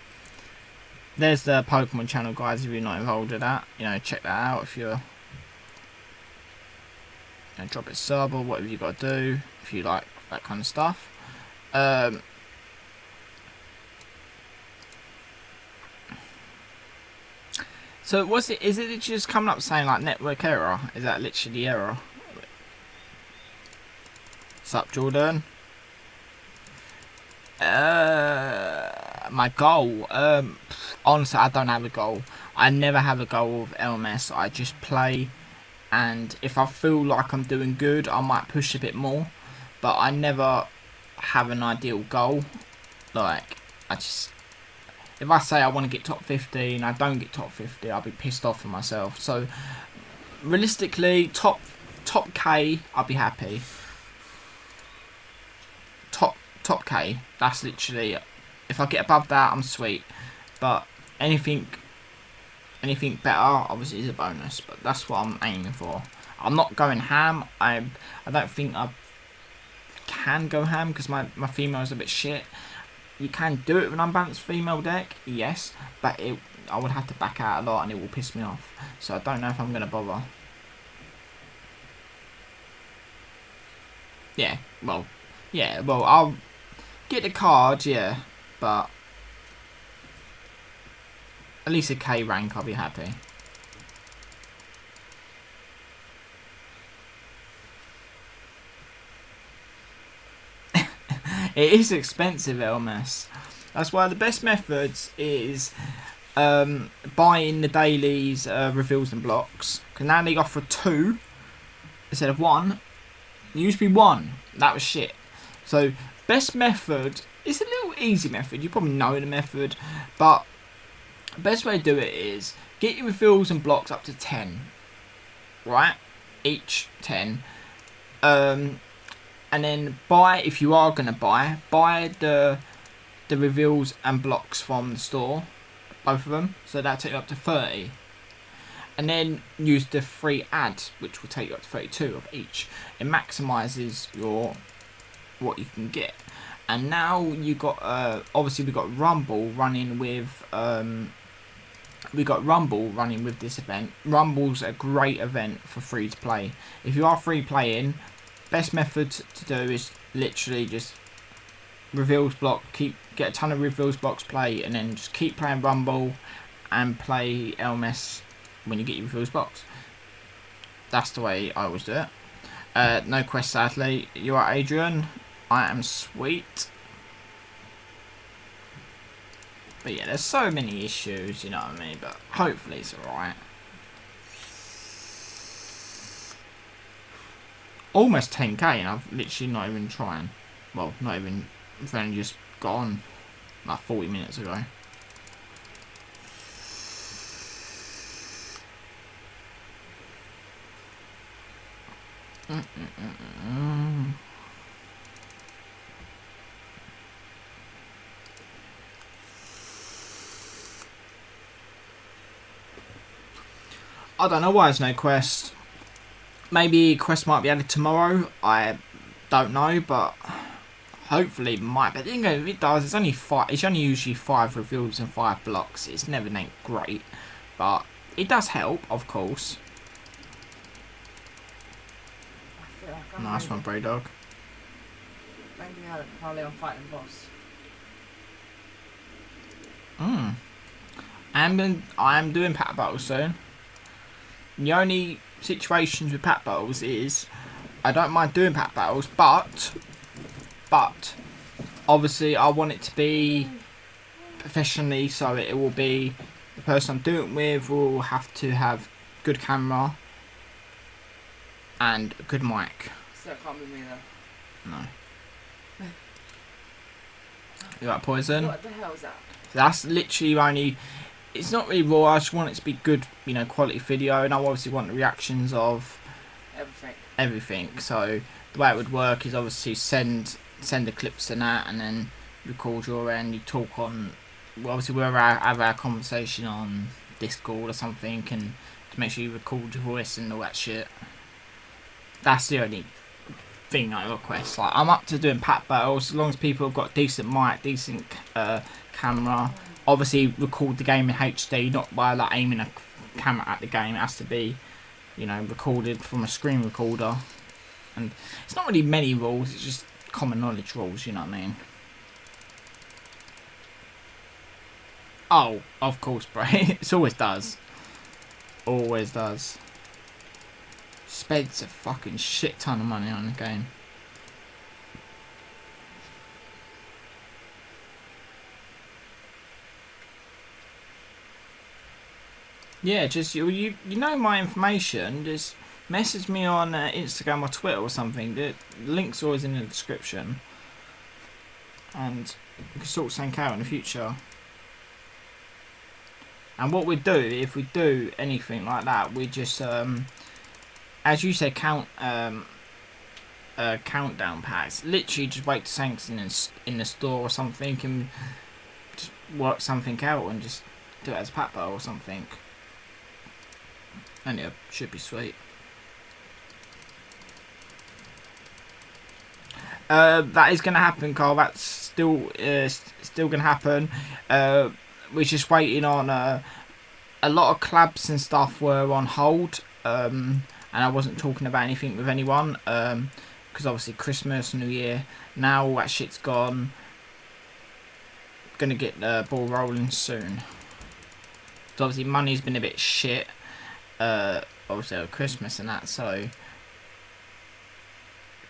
there's the Pokemon channel, guys. If you're not involved with that, you know, check that out. If you're, you know, drop it sub or whatever you got to do if you like that kind of stuff. So is it just coming up saying like network error? Is that literally the error? What's up, Jordan? My goal. Honestly, I don't have a goal. I never have a goal with LMS. I just play, and if I feel like I'm doing good, I might push a bit more. But I never have an ideal goal. Like, if I say I want to get top 50 and I don't get top 50, I'll be pissed off with myself. So, realistically, top K, I'll be happy. Top K, that's literally it. If I get above that, I'm sweet. But anything better, obviously, is a bonus. But that's what I'm aiming for. I'm not going ham. I don't think can go ham because my female is a bit shit. You can do it with an unbalanced female deck, yes, but I would have to back out a lot and it will piss me off. So I don't know if I'm going to bother. Yeah, well, I'll get the card, yeah, but at least a K rank, I'll be happy. It is expensive, LMS. That's why the best methods is buying the dailies, reveals and blocks. Because now they offer 2 instead of 1. It used to be 1. That was shit. So best method is a little easy method. You probably know the method, but the best way to do it is get your reveals and blocks up to 10. Right? Each 10. And then buy, if you are going to buy the reveals and blocks from the store, both of them, so that'll take you up to 30. And then use the free ad, which will take you up to 32 of each. It maximises what you can get. And now you got obviously we got Rumble running with this event. Rumble's a great event for free to play. If you are free playing, best method to do is literally just reveals block, get a ton of reveals blocks play, and then just keep playing Rumble and play LMS when you get your reveals blocks. That's the way I always do it. No quest sadly. You are Adrian. I am sweet. But yeah, there's so many issues, you know what I mean, but hopefully it's alright. Almost 10k and I've literally not even trying. Well, not even, I've only just got on like 40 minutes ago. I don't know why there's no quest. Maybe quest might be added tomorrow. I don't know, but hopefully it might. But you know, if it does, it's only 5. It's only usually 5 reveals and 5 blocks. It's never that great, but it does help, of course. Nice one, Bray Dog. Maybe I had a parlay on fighting boss. I'm doing pack battles soon. The only situations with pack battles is I don't mind doing pack battles, but obviously I want it to be professionally, so it will be the person I'm doing it with will have to have good camera and a good mic. So it can't be me though. No. You like Poison? What the hell is that? That's literally only. It's not really raw. I just want it to be good, you know, quality video, and I obviously want the reactions of everything. So the way it would work is obviously send the clips and that, and then record your end. You talk on. Well, obviously we'll have our conversation on Discord or something, and to make sure you record your voice and all that shit. That's the only thing I request. Like, I'm up to doing pack battles as long as people have got decent mic, decent camera. Obviously record the game in HD, not by like aiming a camera at the game. It has to be, you know, recorded from a screen recorder. And it's not really many rules, it's just common knowledge rules, you know what I mean? Oh, of course, bro. It always does. Always does. Spends a fucking shit ton of money on the game. Yeah, just you know my information. Just message me on Instagram or Twitter or something. The link's always in the description, and we can sort something out in the future. And what we do if we do anything like that, we just as you said, countdown packs. Literally, just wait to sanction in the store or something, and just work something out and just do it as a pack battle or something. And yeah, should be sweet. That is going to happen, Carl. That's still going to happen. We're just waiting on a lot of clubs and stuff were on hold, and I wasn't talking about anything with anyone because obviously Christmas, New Year. Now all that shit's gone. Gonna get the ball rolling soon. So obviously money's been a bit shit. Obviously over Christmas and that, so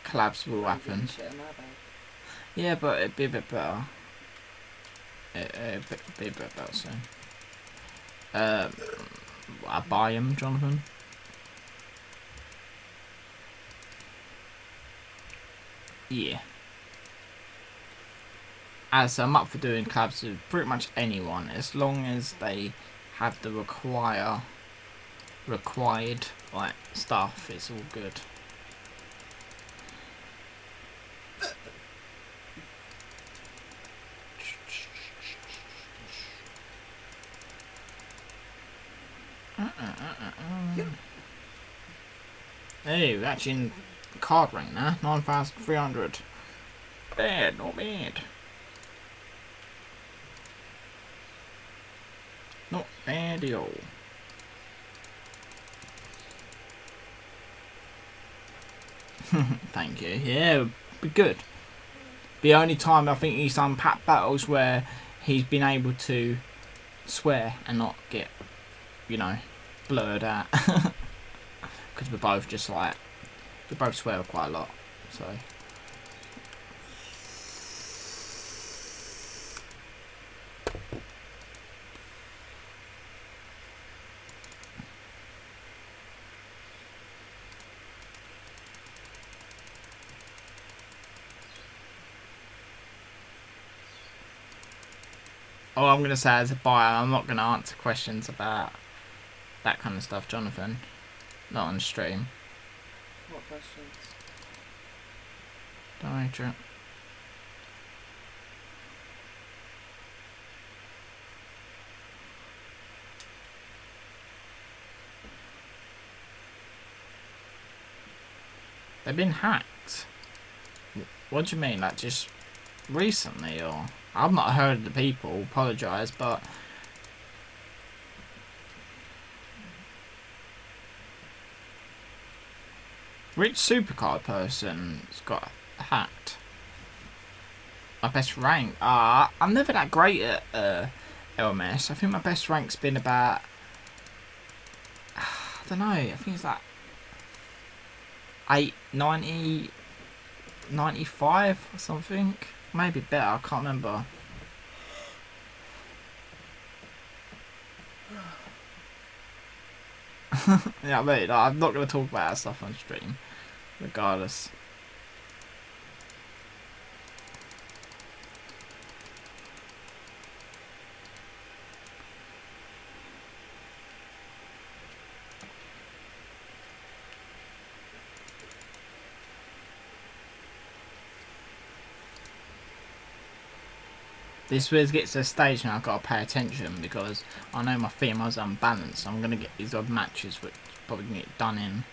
collabs will happen. Yeah, but it'd be a bit better. It'd be a bit better soon. I buy him, Jonathan. Yeah. As I'm up for doing collabs with pretty much anyone, as long as they have the required like stuff, it's all good. Hey, we're actually in card rank now, 9,300. Bad, not bad. Not bad at all. Thank you. Yeah, be good. The only time I think he's done pat battles where he's been able to swear and not get, you know, blurred out. Because we're both just like, we both swear quite a lot, so. All I'm going to say as a buyer, I'm not going to answer questions about that kind of stuff, Jonathan. Not on stream. What questions? Don't answer it. They've been hacked. What do you mean? Like just recently, or I've not heard of the people. Apologise, but which supercard person's got hacked? My best rank? I'm never that great at LMS. I think my best rank's been about, I don't know, I think it's like 890, 95 or something. Maybe better, I can't remember. Yeah, I mean, I'm not going to talk about that stuff on stream, regardless. This gets to a stage now I've got to pay attention because I know my female's unbalanced. I'm going to get these odd matches which probably can get done in.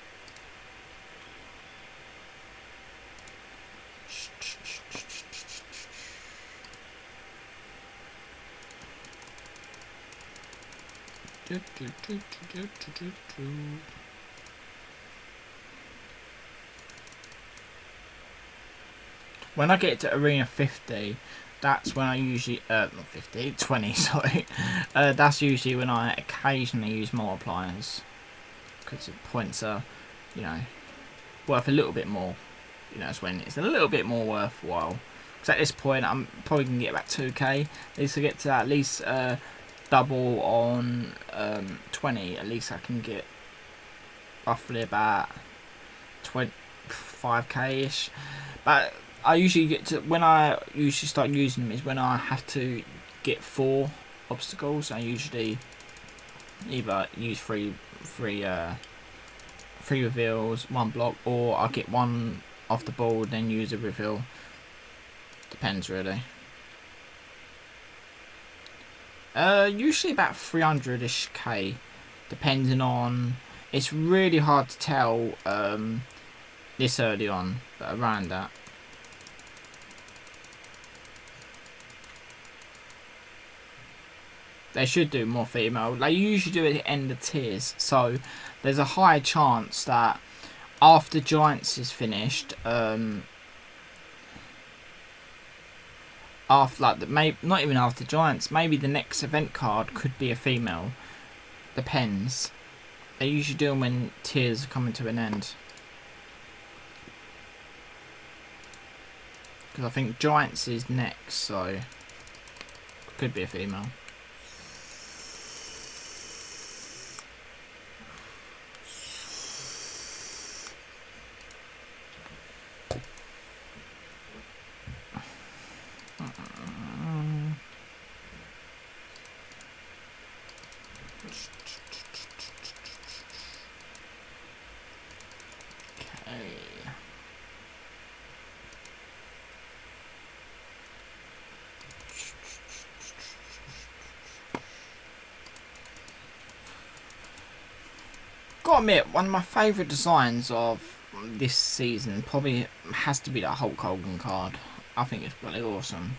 When I get to Arena 50, that's when I usually, not 50, 20, sorry. That's usually when I occasionally use multipliers. Because the points are, you know, worth a little bit more. You know, it's when it's a little bit more worthwhile. Because at this point, I'm probably going to get about 2k. At least to get to at least double on 20. At least I can get roughly about 25k-ish. But I usually get to, when I usually start using them is when I have to get 4 obstacles. I usually either use three reveals, 1 block, or I get 1 off the board then use a reveal. Depends really. Usually about 300-ish K, depending on. It's really hard to tell this early on, but around that. They should do more female. They usually do it at the end of tiers, so there's a high chance that after Giants is finished, after like not even after Giants, maybe the next event card could be a female. Depends. They usually do them when tiers are coming to an end. Because I think Giants is next, so could be a female. Gotta admit, one of my favourite designs of this season probably has to be that Hulk Hogan card. I think it's bloody awesome.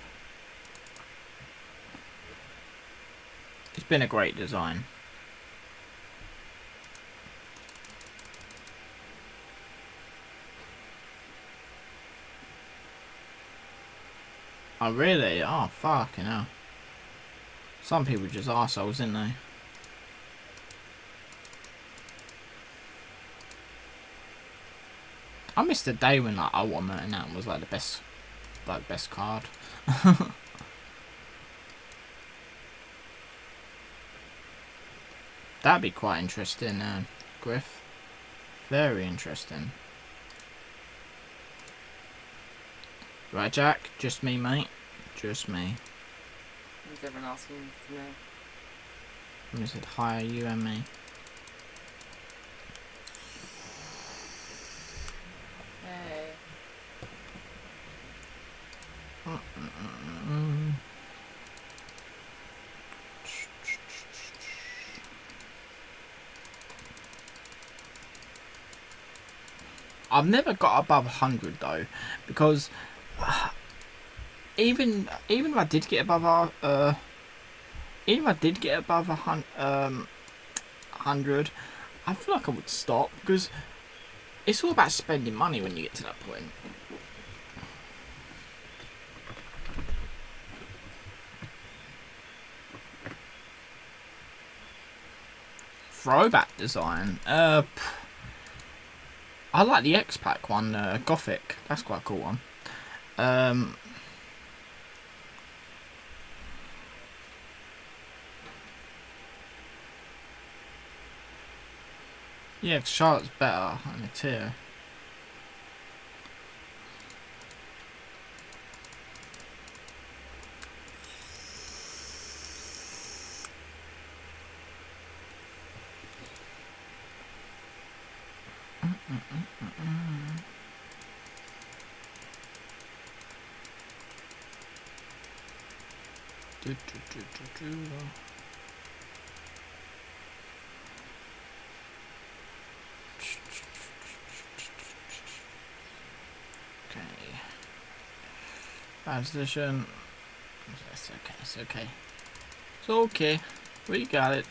It's been a great design. Oh really? Oh fucking hell. Some people just arseholes, didn't they? I missed the day when like Ultimate and that was like the best card. That'd be quite interesting, Griff. Very interesting. Right, Jack? Just me, mate. Just me. Is everyone asking to know? When is it higher, you and me? Hey. I've never got above 100 though, because even if I did get above 100, I feel like I would stop, because it's all about spending money when you get to that point. Throwback design. I like the X-Pac one, Gothic. That's quite a cool one. Yeah, Charlotte's better on the tier. Okay. Position. It's okay. It's okay. It's okay. We got it.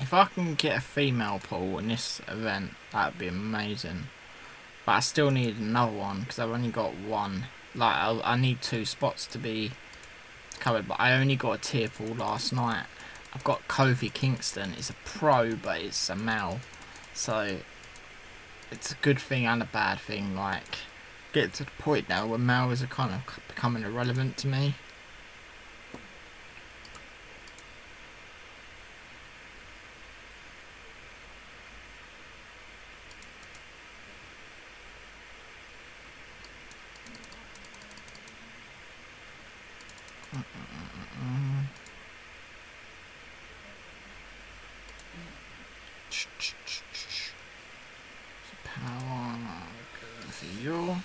If I can get a female pool in this event, that'd be amazing. But I still need another one because I've only got one. Like I need 2 spots to be covered, but I only got a tier pool last night. I've got Kofi Kingston. It's a pro, but it's a male, so it's a good thing and a bad thing. Like, get to the point now where males are kind of becoming irrelevant to me. Power for you.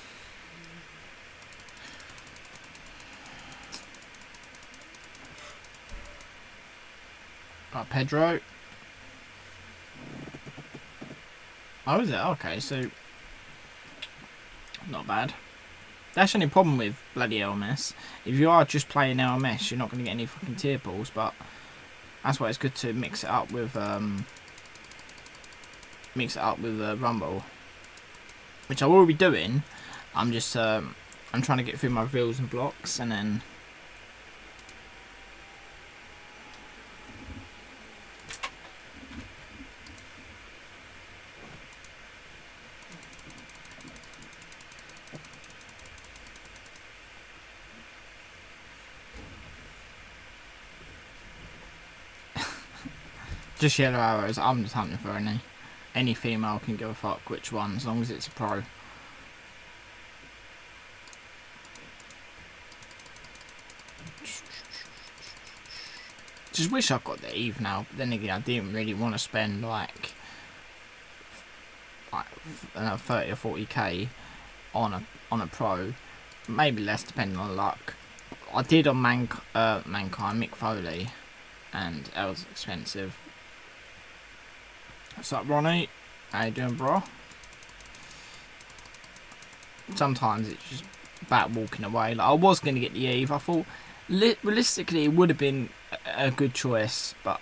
Right, Pedro. Oh, is it? Okay, so not bad. That's the only problem with bloody LMS. If you are just playing LMS, you're not going to get any fucking tier pools, but that's why it's good to mix it up with Rumble, which I will be doing. I'm just I'm trying to get through my reels and blocks, and then just yellow arrows. I'm just hunting for any female can give a fuck which one, as long as it's a pro. Just wish I got the Eve now, but then again, I didn't really want to spend like 30 or 40k on a pro, maybe less depending on luck. I did on Mankind, Mick Foley, and that was expensive. What's up, Ronnie? How you doing, bro? Sometimes it's just about walking away. Like, I was going to get the Eve. I thought realistically it would have been a good choice, but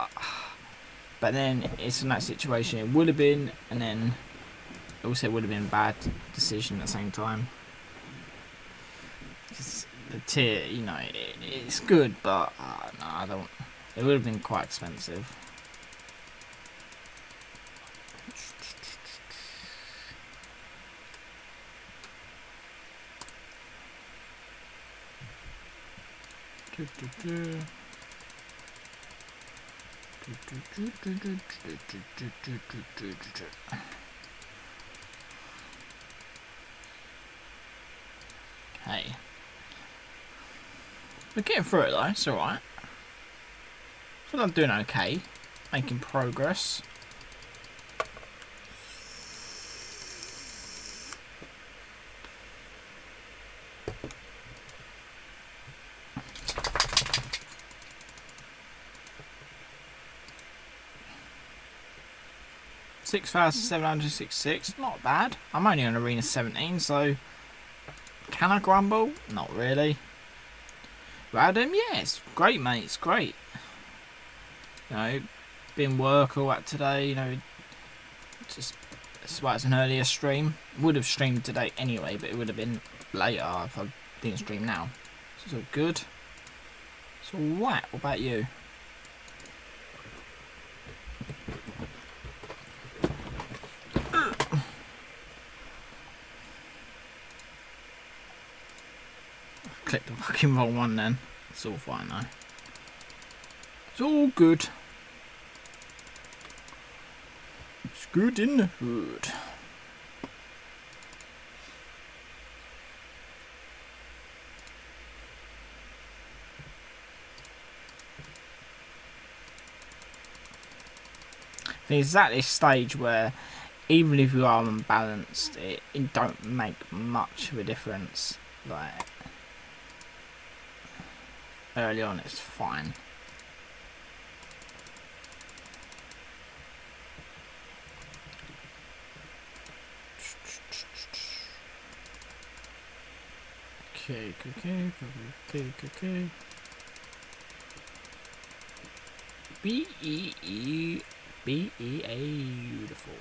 then it's in that situation. It would have been, and then also it would have been a bad decision at the same time. Because the tier, you know, it's good, but no, I don't. It would have been quite expensive. Hey, we're getting through it though, it's alright. I feel like I'm doing okay, making progress. $6,766, not bad. I'm only on Arena 17, so can I grumble? Not really. Radham, yes, great mate, it's great. You know, been work all that today, you know, just that's why it's an earlier stream. Would have streamed today anyway, but it would have been later if I didn't stream now. So it's all good. It's alright, what about you? Click the fucking wrong one then. It's all fine though. It's all good. It's good in the hood. It's at this stage where even if you are unbalanced, it don't make much of a difference. Like, early on it's fine. Okay. B-E-E, beautiful.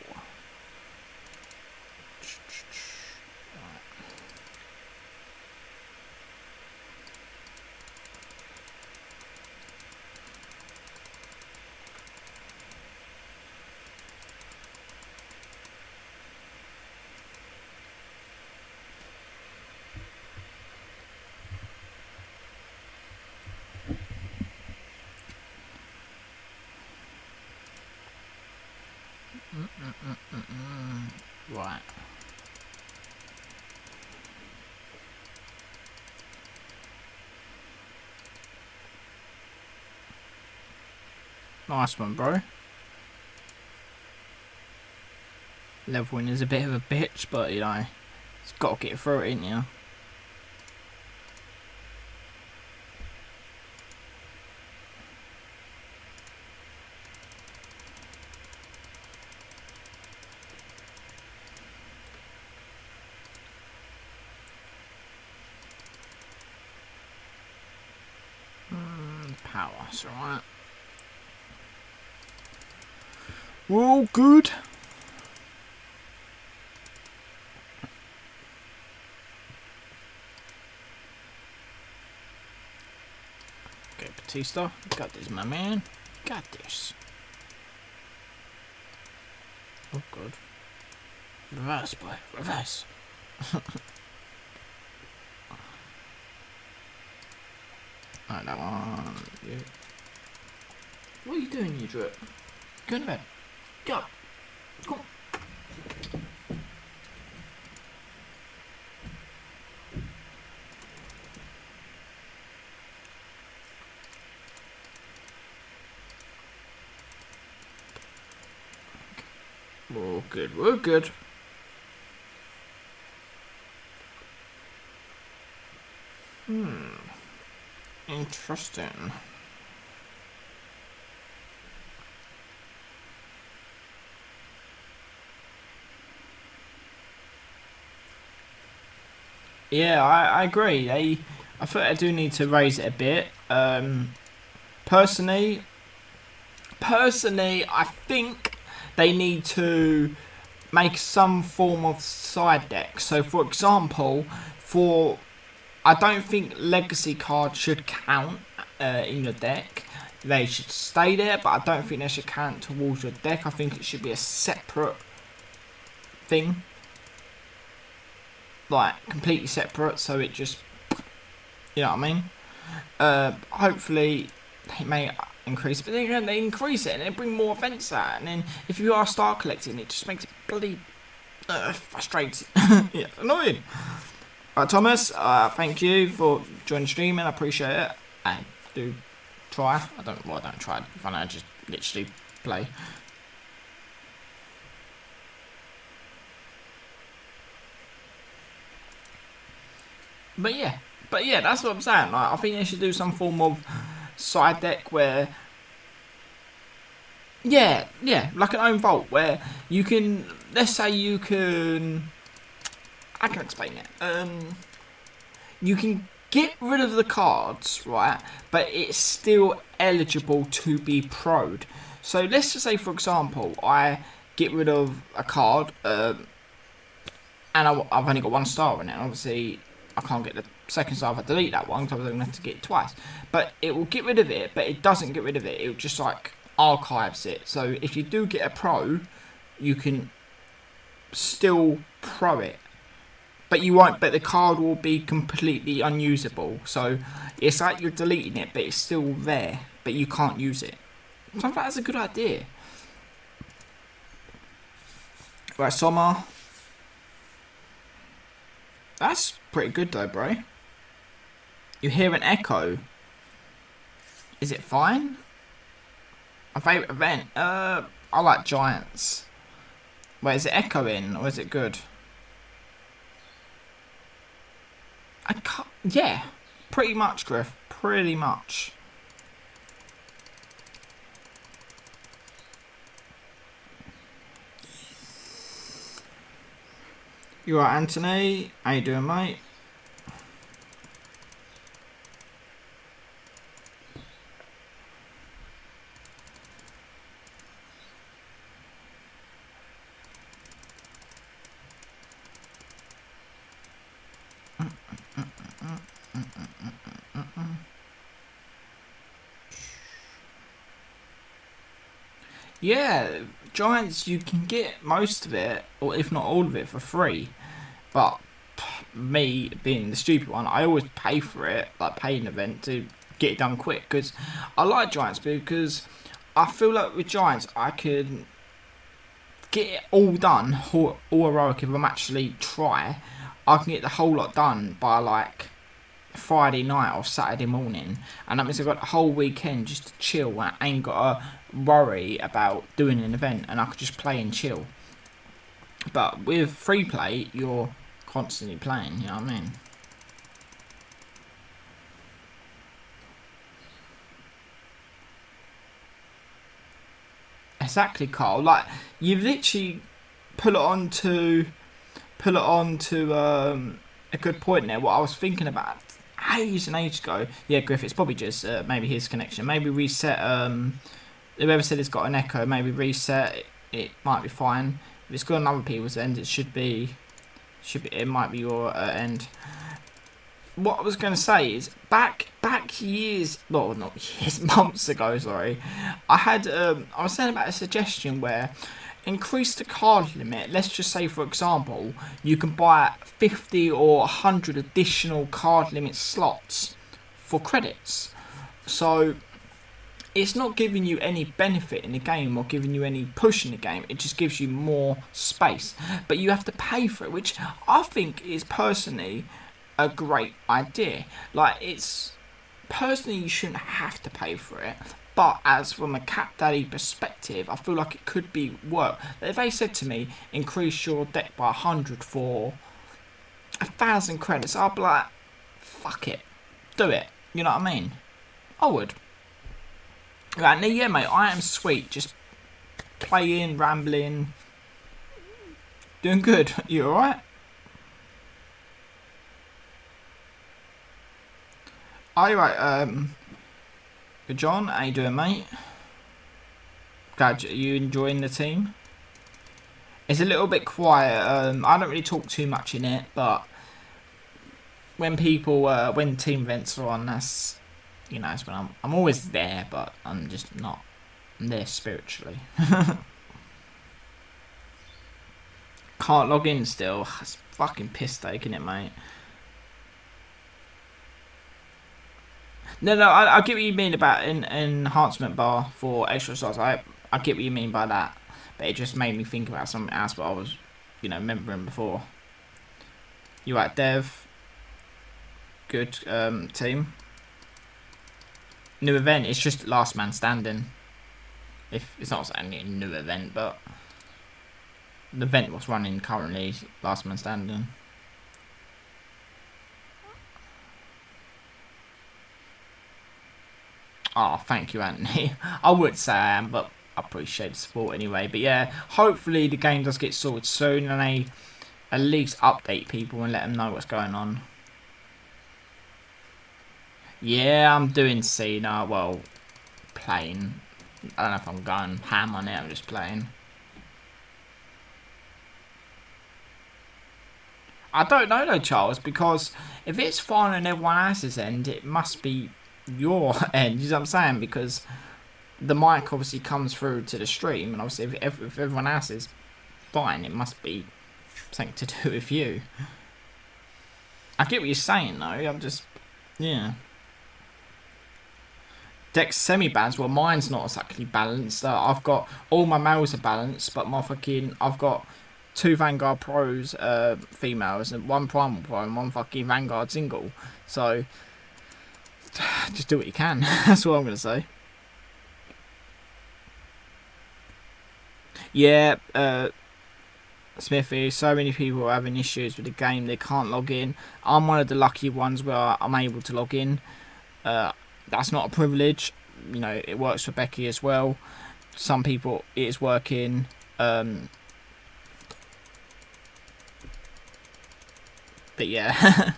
Right. Nice one, bro. Leveling is a bit of a bitch, but you know, it's got to get through it, ain't you? power. That's alright. We're all good. Okay, Batista. Got this, my man. Got this. Oh, good. Reverse, boy. Reverse. Alright, that one. Yeah. What are you doing, you drip? Go in bed. Go. Go on. We're good. We're good. Interesting. Yeah, I agree. I think I do need to raise it a bit. Personally, I think they need to make some form of side deck. So, for example, I don't think legacy cards should count in your deck. They should stay there, but I don't think they should count towards your deck. I think it should be a separate thing. Like, completely separate, so it just, you know what I mean? Hopefully, they may increase it, but then they increase it, and they bring more events out, and then if you are star collecting, it just makes it bloody frustrating. Yeah, annoying. Right, Thomas, thank you for joining the stream, and I appreciate it. I do try. I don't try. I just literally play. But yeah, that's what I'm saying. Like, I think they should do some form of side deck where, yeah, like an own vault where you can, let's say you can, I can explain it. You can get rid of the cards, right? But it's still eligible to be pro'd. So let's just say, for example, I get rid of a card, and I've only got 1 star in it. Obviously, I can't get the second star if I delete that one, because I'm going to have to get it twice. But it will get rid of it, but it doesn't get rid of it. It will just, like, archives it. So if you do get a pro, you can still pro it. But you won't, but the card will be completely unusable. So it's like you're deleting it, but it's still there, but you can't use it. So I think that's a good idea. Right, Sommer. That's pretty good though, bro. You hear an echo. Is it fine? My favourite event? I like Giants. Wait, is it echoing or is it good? I can't, yeah, pretty much, Griff. Pretty much. You alright, Anthony? How you doing, mate? Yeah, Giants, you can get most of it, or if not all of it, for free. But me being the stupid one, I always pay for it, like pay an event to get it done quick. Because I like Giants because I feel like with Giants, I can get it all done, all heroic if I'm actually try. I can get the whole lot done by like Friday night or Saturday morning, and that means I've got the whole weekend just to chill and I ain't got to worry about doing an event, and I could just play and chill. But with free play, you're constantly playing, you know what I mean? Exactly, Carl. Like, you've literally put it on to a good point there. What I was thinking about, ages and ages ago. Yeah, Griff, it's probably just maybe his connection. Maybe reset. Whoever said it's got an echo, maybe reset. It might be fine. If it's got on other people's end, it should be. It might be your end. What I was going to say is back years, well, not years, months ago. Sorry, I was saying about a suggestion where increase the card limit. Let's just say, for example, you can buy 50 or 100 additional card limit slots for credits. So it's not giving you any benefit in the game or giving you any push in the game. It just gives you more space, but you have to pay for it, which I think is personally a great idea. Like, it's personally, you shouldn't have to pay for it, but as from a Cat Daddy perspective, I feel like it could be work. If they said to me, increase your deck by 100 for 1,000 credits, I'd be like, fuck it, do it. You know what I mean? I would. Right, now, yeah, mate, I am sweet. Just playing, rambling, doing good. You alright? Alright, good John, how you doing, mate? Glad you enjoying the team. It's a little bit quiet. I don't really talk too much in it, but when people, when team events are on, that's, you know, it's when I'm always there, but I'm just not. I'm there spiritually. Can't log in still. It's fucking piss take, isn't it, mate? No, I get what you mean about an enhancement bar for extra slots. I get what you mean by that, but it just made me think about something else what I was, you know, remembering before. You right, Dev? Good team. New event. It's just last man standing. If it's not a new event, but the event was running currently last man standing. Oh, thank you, Anthony. I would say I am, but I appreciate the support anyway. But yeah, hopefully the game does get sorted soon and they at least update people and let them know what's going on. Yeah, I'm doing CENA. Well, playing. I don't know if I'm going ham on it. I'm just playing. I don't know though, Charles, because if it's fine on everyone else's end, it must be your end, you know what I'm saying? Because the mic obviously comes through to the stream, and obviously if everyone else is fine, it must be something to do with you. I get what you're saying though. I'm just, yeah. Deck's semi-balanced. Well, mine's not exactly balanced. I've got all my males are balanced, but I've got 2 Vanguard Pros, females, and 1 Primal Pro and 1 fucking Vanguard single. So just do what you can. That's what I'm gonna say. Yeah, Smithy. So many people are having issues with the game. They can't log in. I'm one of the lucky ones where I'm able to log in. That's not a privilege. You know, it works for Becky as well. Some people it is working. But yeah.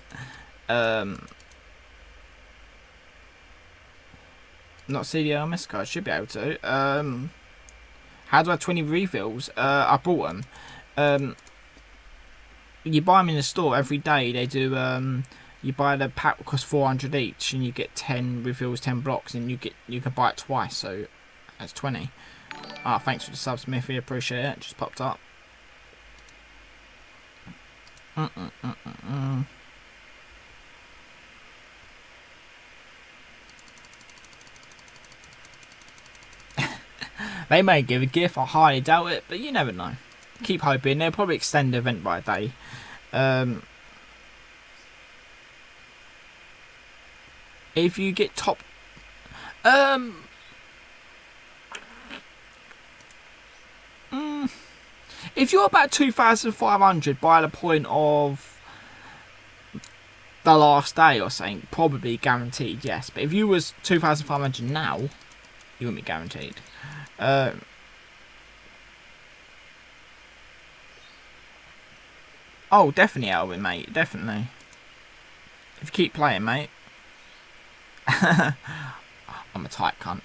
Not see the LMS card. Should be able to. How do I have 20 refills? I bought them. You buy them in the store every day. They do. You buy the pack cost 400 each, and you get 10 refills, 10 blocks, and you can buy it twice. So that's 20. Ah, thanks for the sub, Smithy. Appreciate it. Just popped up. They may give a gift, I highly doubt it, but you never know. Keep hoping. They'll probably extend the event by a day. If you get top... if you're about 2,500 by the point of the last day or something, probably guaranteed, yes. But if you was 2,500 now, you wouldn't be guaranteed. Oh, definitely, Alvin, mate. Definitely. If you keep playing, mate. I'm a tight cunt.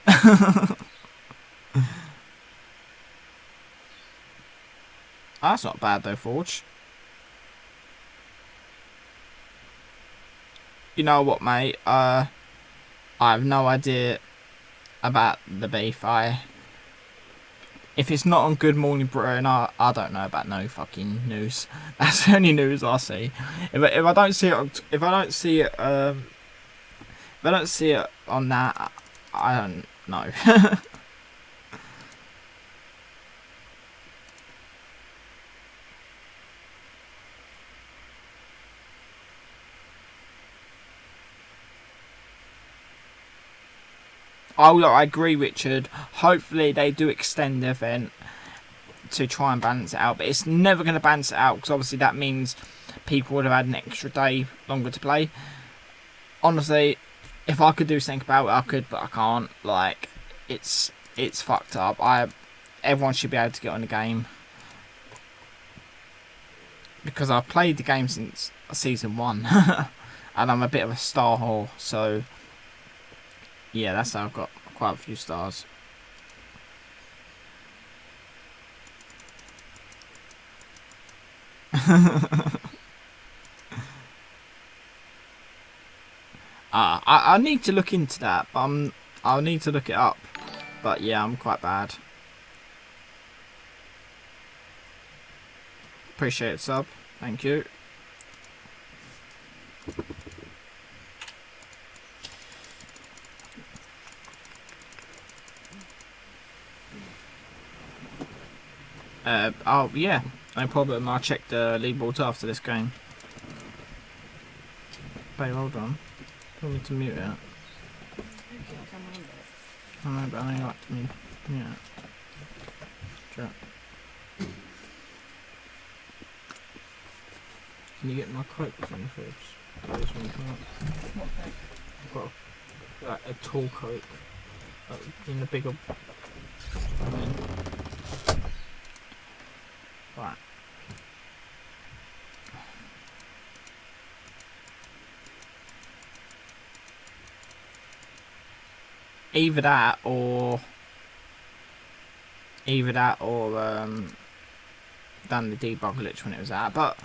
That's not bad though, Forge. You know what, mate? I have no idea about the beef. If it's not on Good Morning Britain, I don't know about no fucking news. That's the only news I see. If I don't see it, if I don't see it on that, I don't know. Oh, I agree, Richard. Hopefully they do extend the event to try and balance it out, but it's never going to balance it out because obviously that means people would have had an extra day longer to play. Honestly, if I could do something about it, I could, but I can't. Like, it's fucked up. Everyone should be able to get on the game because I've played the game since season 1, and I'm a bit of a star whore, so. Yeah, that's how I've got quite a few stars. I need to look into that, but I'll need to look it up. But yeah, I'm quite bad. Appreciate it, sub. Thank you. Oh yeah, no problem. I'll check the leaderboard after this game. Wait, hold on. Tell me to mute it. I know, but I don't like to mute it. Chat. Can you get my Cokes in the fridge? This one can't. I've got like a tall Coke, like in the bigger. Right. Either that or done the debug glitch when it was out. But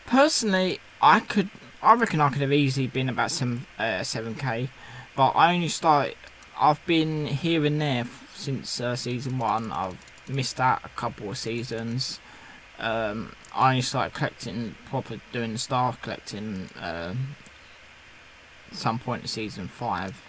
personally, I reckon I could have easily been about 7k. But I've been here and there since season 1. I've missed out a couple of seasons. I only started collecting, doing the star collecting some point in season 5.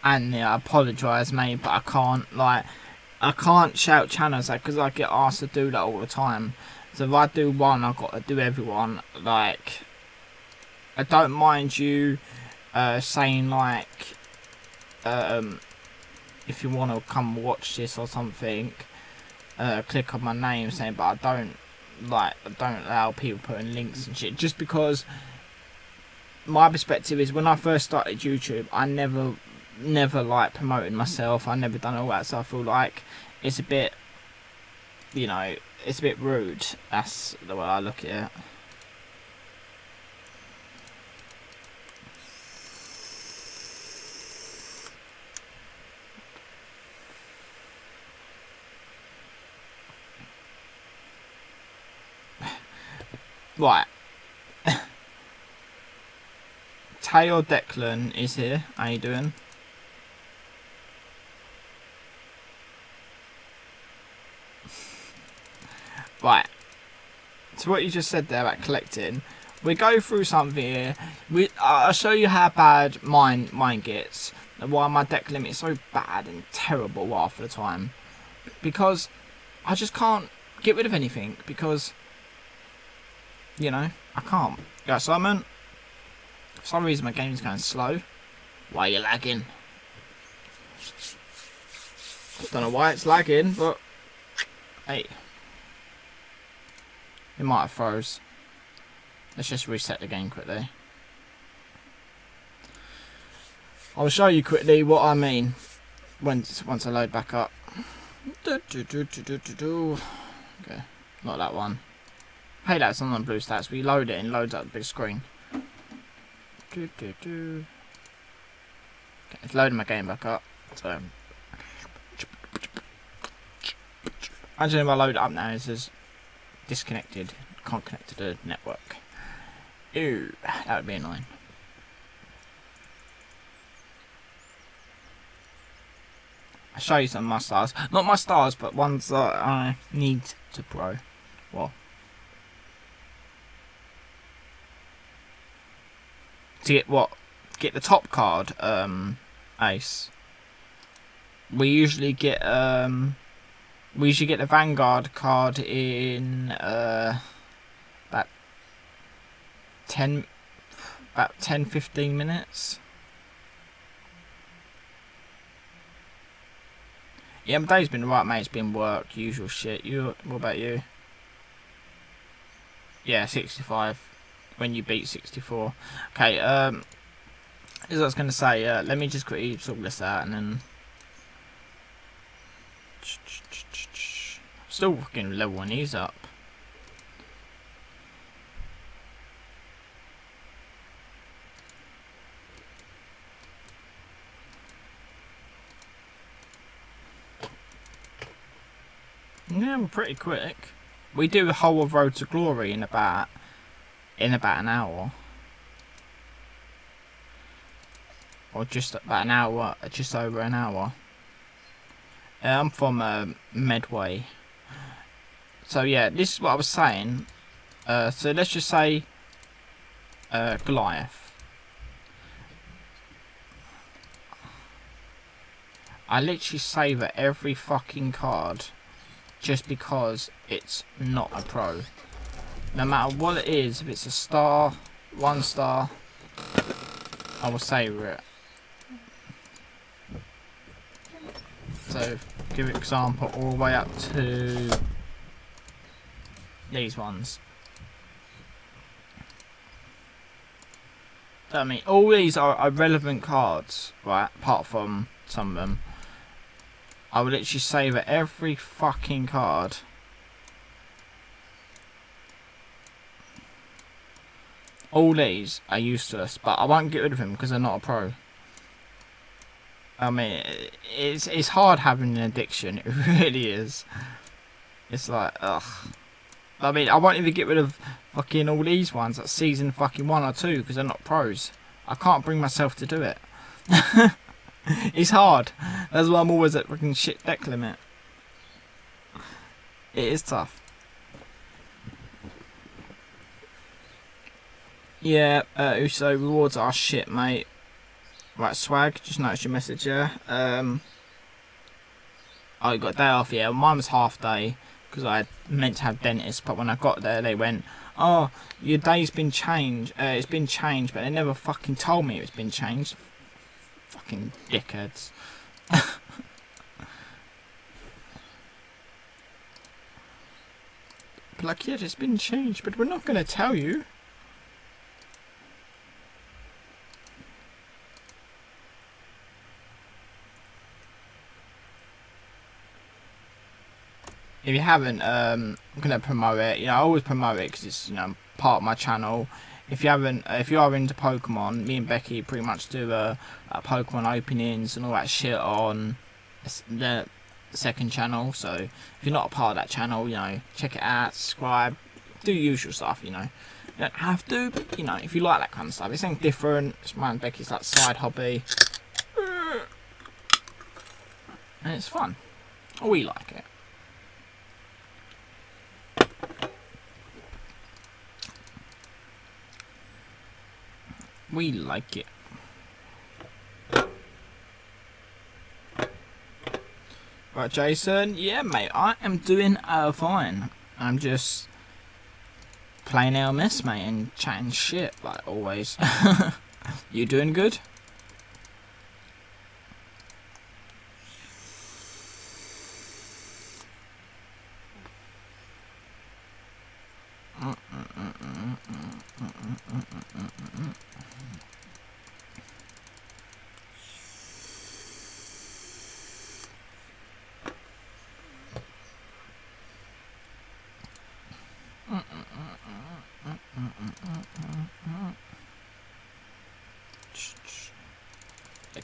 And yeah, I apologise, mate, but I can't shout channels because I get asked to do that all the time. So if I do one, I've got to do everyone. Like, I don't mind you saying like, if you want to come watch this or something, click on my name saying, but I don't allow people putting links and shit, just because my perspective is when I first started YouTube, I never like promoting myself. I never done all that, so I feel like it's a bit, it's a bit rude. That's the way I look at it. Right. Tayo Declan is here. How you doing? Right. So what you just said there about collecting, we go through something here. I'll show you how bad mine gets, and why my deck limit is so bad and terrible half of the time. Because I just can't get rid of anything, because I can't. Yeah, Simon. For some reason my game's going slow. Why are you lagging? Don't know why it's lagging, but hey. It might have froze. Let's just reset the game quickly. I'll show you quickly what I mean once I load back up. Okay, not that one. Hey, that's on the blue stats. We load it and loads up the big screen. Okay, it's loading my game back up. So imagine if I load it up now, it says disconnected, can't connect to the network. Ew, that would be annoying. I'll show you some of my stars. Not my stars, but ones that I need to pro. Well, to get the top card, ace. We usually get the Vanguard card in about 10-15 minutes. Yeah, my day's been right, mate. It's been work, usual shit. What about you? Yeah, 65. When you beat 64. Okay, as I was going to say, let me just quickly sort this out and then... Still fucking leveling these up. Yeah, we're pretty quick. We do the whole of Road to Glory in about an hour. Or just about an hour, just over an hour. I'm from Medway. So yeah, this is what I was saying. So let's just say Goliath. I literally savour every fucking card just because it's not a pro. No matter what it is, if it's a star, 1 star, I will savour it. So, give an example, all the way up to these ones. I mean, all these are irrelevant cards, right? Apart from some of them. I would literally savour every fucking card. All these are useless, but I won't get rid of them because they're not a pro. I mean, it's hard having an addiction. It really is. It's like, ugh. I mean, I won't even get rid of fucking all these ones at season fucking 1 or 2 because they're not pros. I can't bring myself to do it. It's hard. That's why I'm always at fucking shit deck limit. It is tough. Yeah, Uso, rewards are shit, mate. Right, Swag, just noticed your message here. Oh, you got a day off, yeah. Mine was half day because I meant to have dentist, but when I got there, they went, "Oh, your day's been changed. It's been changed," but they never fucking told me it's been changed. Fucking dickheads. But like, yeah, it's been changed, but we're not gonna tell you. If you haven't, I'm gonna promote it. You know, I always promote it because it's, you know, part of my channel. If you haven't, if you are into Pokemon, me and Becky pretty much do Pokemon openings and all that shit on the second channel. So if you're not a part of that channel, you know, check it out, subscribe, do usual stuff. You know, you don't have to, but, you know, if you like that kind of stuff, it's something different. It's mine and Becky's like side hobby, and it's fun. We like it. We like it. Right, Jason. Yeah, mate. I am doing fine. I'm just playing LMS, mate, and chatting shit like always. You doing good?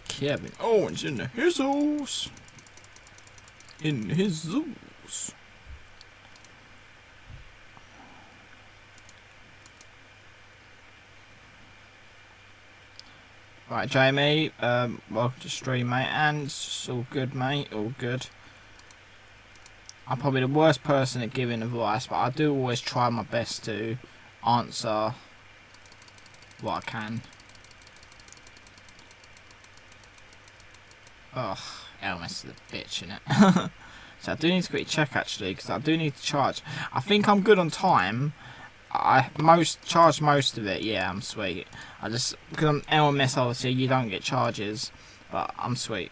Kevin Owens in the hizzles. In his zoos. Right, Jamie, welcome to stream, mate, and it's all good, mate, all good. I'm probably the worst person at giving advice, but I do always try my best to answer what I can. Ugh, Elmas is a bitch, innit? So I do need to quickly check, actually, because I do need to charge. I think I'm good on time. I charged most of it. Yeah, I'm sweet. I just, because I'm LMS, obviously you don't get charges, but I'm sweet.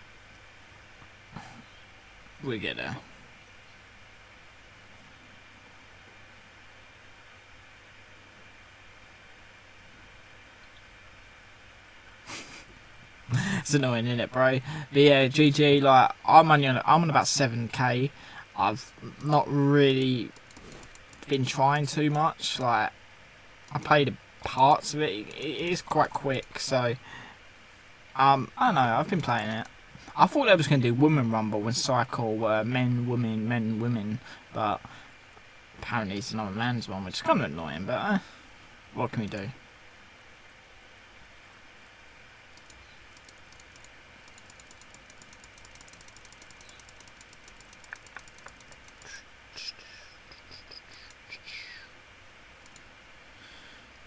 We get there. It's annoying, isn't it, bro? But yeah, GG. Like I'm on about 7k. I've not really been trying too much. Like I played parts of it. It is quite quick, so I don't know. I've been playing it. I thought they was gonna do Women Rumble and cycle men, women, but apparently it's another man's one, which is kind of annoying. But what can we do?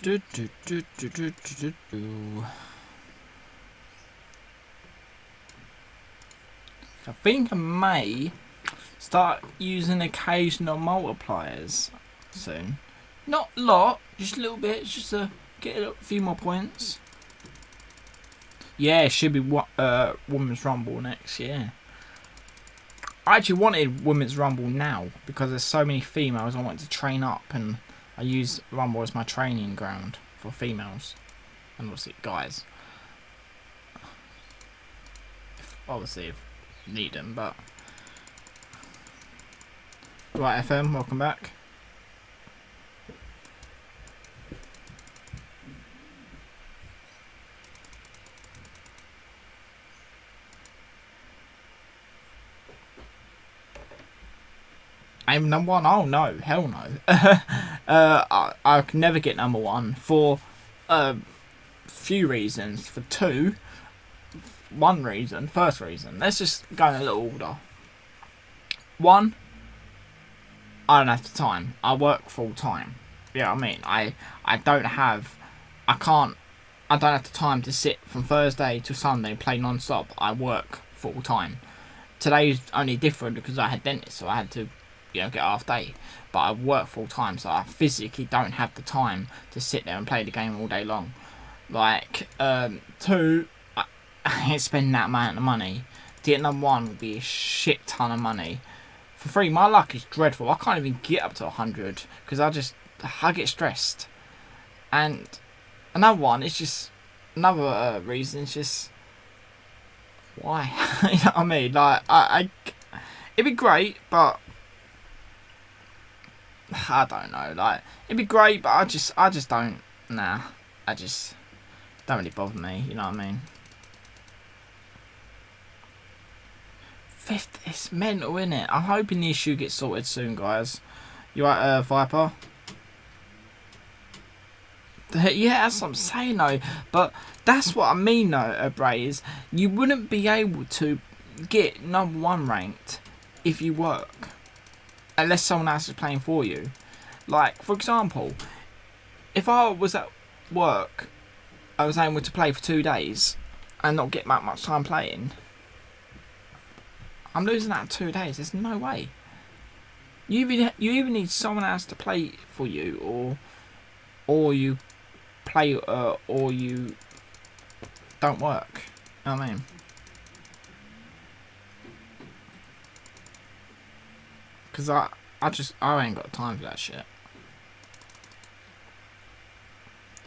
I think I may start using occasional multipliers soon. Not a lot, just a little bit, just to get a few more points. Yeah, it should be Women's Rumble next year. I actually wanted Women's Rumble now because there's so many females I wanted to train up, and I use Rumble as my training ground for females and obviously guys. Obviously, if need them, but right, FM, welcome back. I'm number one? Oh no, hell no. I can never get number one for a few reasons. For two, first reason, let's just go in a little order. One, I don't have the time. I work full time. Yeah, I mean, I don't have the time to sit from Thursday to Sunday and play non-stop. I work full time. Today's only different because I had dentist, so I had to get half day, but I work full time, so I physically don't have the time to sit there and play the game all day long. Like, two, I ain't spending that amount of money. To get number one would be a shit ton of money. For free, my luck is dreadful. I can't even get up to 100 because I get stressed. And another one, it's just another reason. It's just why? You know what I mean? Like, it'd be great, but I don't know, like, it'd be great, but I just don't, I just don't really bother me, you know what I mean? Fifth, it's mental, innit? I'm hoping the issue gets sorted soon, guys. You right, Viper? Yeah, that's what I'm saying, though, but that's what I mean, though, Bray, is you wouldn't be able to get number one ranked if you work. Unless someone else is playing for you. Like, for example, if I was at work, I was able to play for 2 days and not get that much time playing, I'm losing that in 2 days. There's no way. You either need someone else to play for you, or you play, or you don't work. You know what I mean? Because I ain't got time for that shit.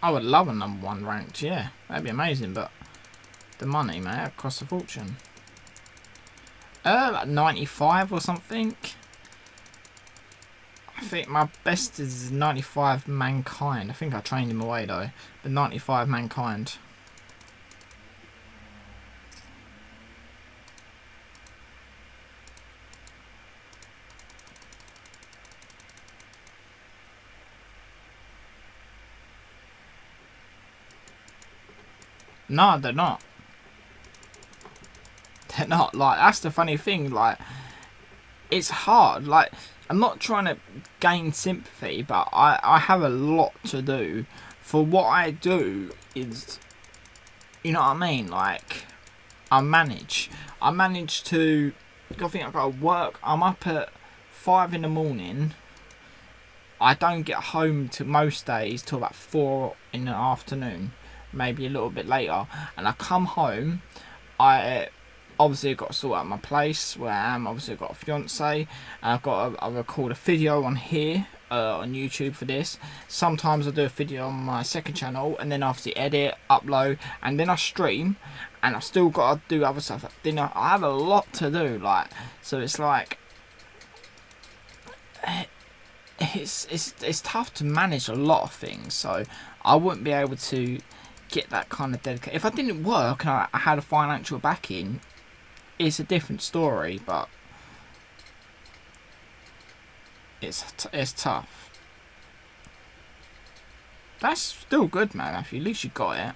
I would love a number one ranked, yeah. That'd be amazing, but the money, mate, it costs a fortune. Like 95 or something. I think my best is 95 Mankind. I think I trained him away though. But 95 Mankind. No, they're not. They're not. Like, that's the funny thing. Like, it's hard. Like, I'm not trying to gain sympathy, but I have a lot to do. For what I do is, you know what I mean? Like, I manage to, I think I've got to work. I'm up at 5 in the morning. I don't get home to most days till about 4 in the afternoon. Maybe a little bit later. And I come home. I obviously got to sort out my place where I am. Obviously I've got a fiance, and I record a video on here on YouTube for this. Sometimes I do a video on my second channel, and then obviously edit, upload, and then I stream. And I've still got to do other stuff. Then I have a lot to do, like, so it's like it's tough to manage a lot of things. So I wouldn't be able to get that kind of dedication if I didn't work and I had a financial backing. It's a different story, but it's tough. That's still good, man. Matthew. At least you got it.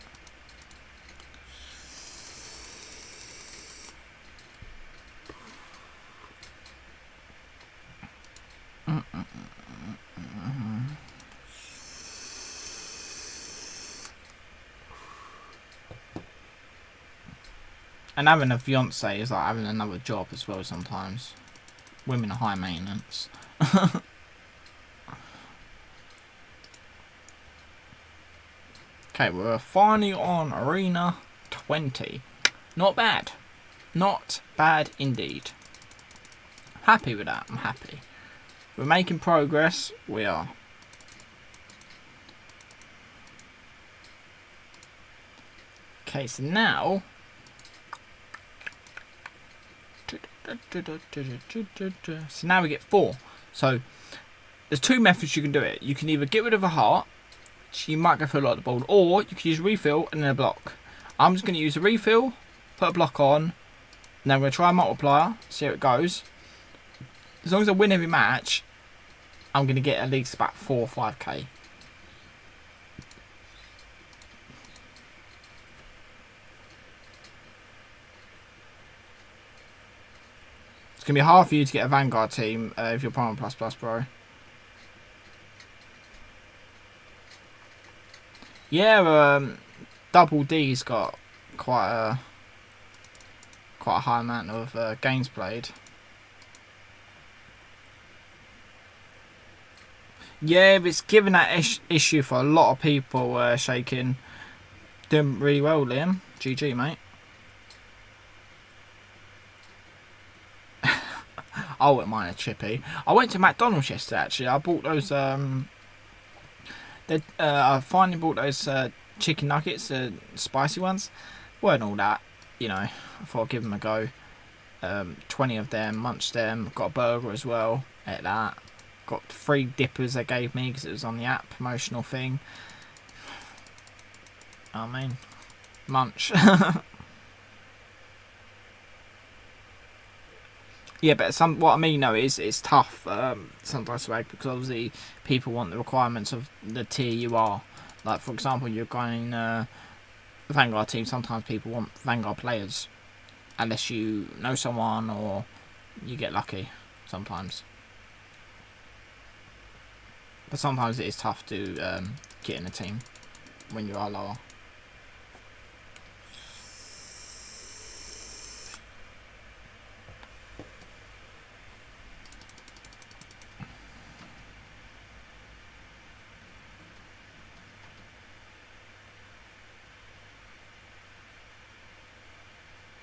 And having a fiance is like having another job as well sometimes. Women are high maintenance. Okay, we're finally on Arena 20. Not bad. Not bad indeed. Happy with that. I'm happy. We're making progress. We are. Okay, so now... So now we get 4. So there's 2 methods you can do it. You can either get rid of a heart, which you might go for a lot of the board, or you can use refill and then a block. I'm just going to use a refill, put a block on, and then I'm going to try a multiplier, see how it goes. As long as I win every match, I'm going to get at least about 4 or 5k. It's going to be hard for you to get a Vanguard team if you're Prime Plus Plus, bro. Yeah, Double D's got quite a high amount of games played. Yeah, it's given that issue for a lot of people. Shaking, doing really well, Liam. GG, mate. I wouldn't mind a chippy. I went to McDonald's yesterday, actually. I bought those. I finally bought those chicken nuggets, spicy ones. Weren't all that, you know. I thought I'd give them a go. 20 of them, munched them. Got a burger as well. Ate that. Got 3 dippers they gave me because it was on the app promotional thing. I mean, munch. Yeah, but what I mean though is it's tough sometimes to make, because obviously people want the requirements of the tier you are. Like, for example, you're going Vanguard team. Sometimes people want Vanguard players, unless you know someone or you get lucky. Sometimes, but sometimes it is tough to get in a team when you are lower.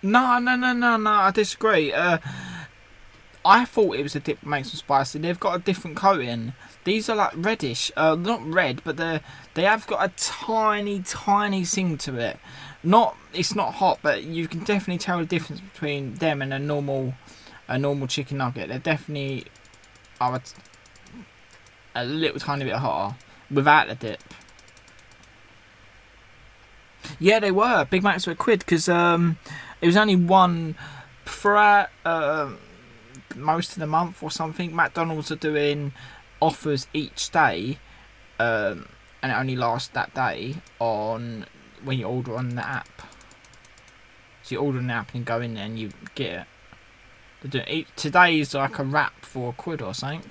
No, I disagree. I thought it was a dip that makes them spicy. They've got a different coating. These are like reddish. Not red, but they have got a tiny thing to it. It's not hot, but you can definitely tell the difference between them and a normal chicken nugget. They definitely are a little tiny bit hotter without the dip. Yeah, they were. Big Macs were £1 because it was only one throughout most of the month or something. McDonald's are doing offers each day, and it only lasts that day on when you order on the app. So you order an app and go in there and you get it. Today is like a wrap for £1 or something.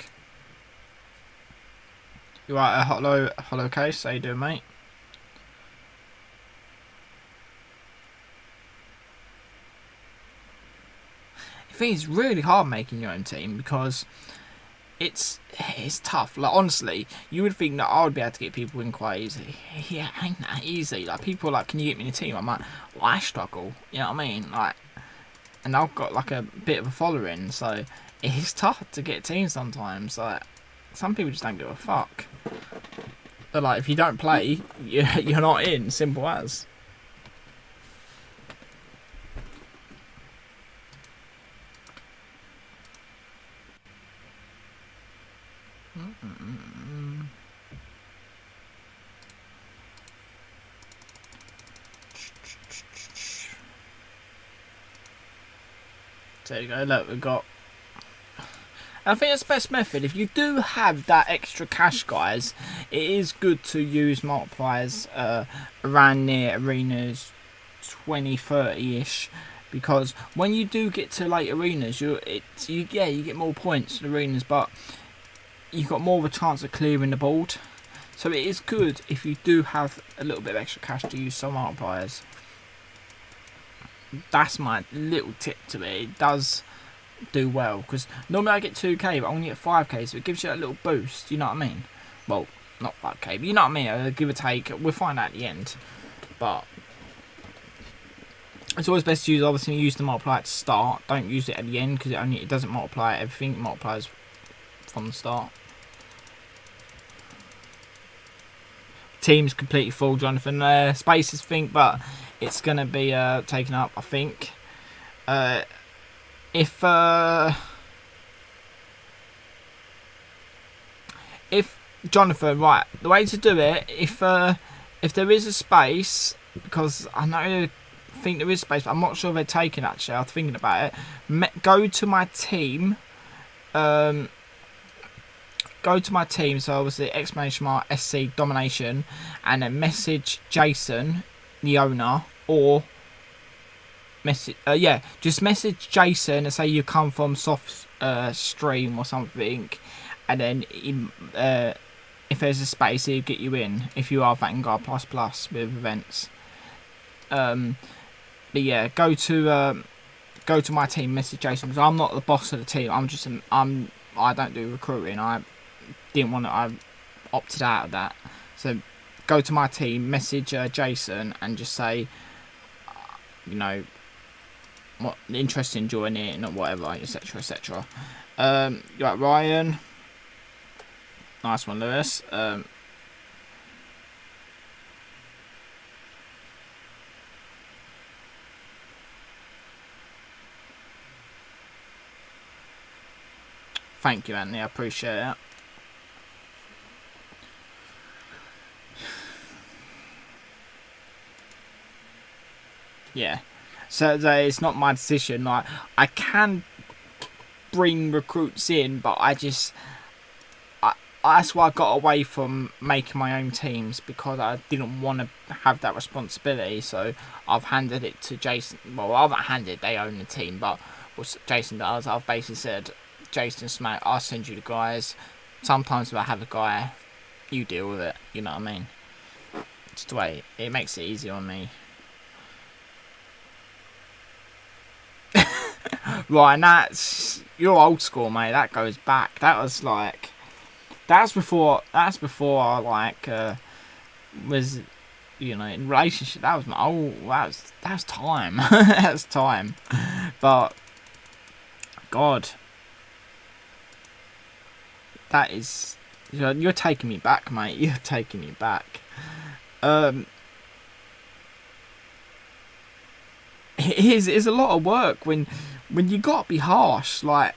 You right? Hello, Case. How you doing, mate? I think it's really hard making your own team because it's tough. Like, honestly, you would think that I would be able to get people in quite easy. Yeah, ain't that easy. Like, people are like, can you get me in a team? I'm like, well, I struggle. You know what I mean? Like, and I've got like a bit of a following, so it's tough to get teams sometimes. Like, some people just don't give a fuck. But like, if you don't play, you're not in. Simple as. There you go. Look, we've got. I think that's the best method. If you do have that extra cash, guys, it is good to use multipliers around near arenas 20, 30-ish, because when you do get to late arenas, you get more points in arenas, but you've got more of a chance of clearing the board. So it is good if you do have a little bit of extra cash to use some multipliers. That's my little tip to it. It does do well, because normally I get 2k, but I only get 5k, so it gives you that little boost. You know what I mean? Well, not 5k, but you know what I mean. Give or take, we'll find out at the end. But it's always best to use the multiplier at the start. Don't use it at the end, because it doesn't multiply everything. It multiplies from the start. Team's completely full, Jonathan. Spaces think, but it's gonna be taken up, I think. If Jonathan, right, the way to do it, if there is a space, because I think there is space, but I'm not sure if they're taken actually. I was thinking about it. Go to my team. Go to my team. So obviously ! SC domination, and then message Jason, the owner, or just message Jason and say you come from Sawft stream or something, and then if there's a space, he'll get you in if you are Vanguard plus with events. But yeah, go to my team, message Jason, because I'm not the boss of the team. I don't do recruiting. I opted out of that. So go to my team, message Jason, and just say, what interest in joining or whatever, etc, etc. You right, Ryan? Nice one, Lewis. Thank you, Anthony. I appreciate it. Yeah. So it's not my decision. Like, I can bring recruits in, but that's why I got away from making my own teams, because I didn't want to have that responsibility. So I've handed it to Jason. Well, I haven't handed. They own the team, but what Jason does, I've basically said, Jason, Smack, I'll send you the guys. Sometimes if I have a guy, you deal with it. You know what I mean? Just the way it makes it easy on me. Right, and you're old school, mate. That goes back. That's before I was in relationship. That was time. That's time. But God, that is, you're taking me back, mate. You're taking me back. It's a lot of work when you gotta be harsh. Like,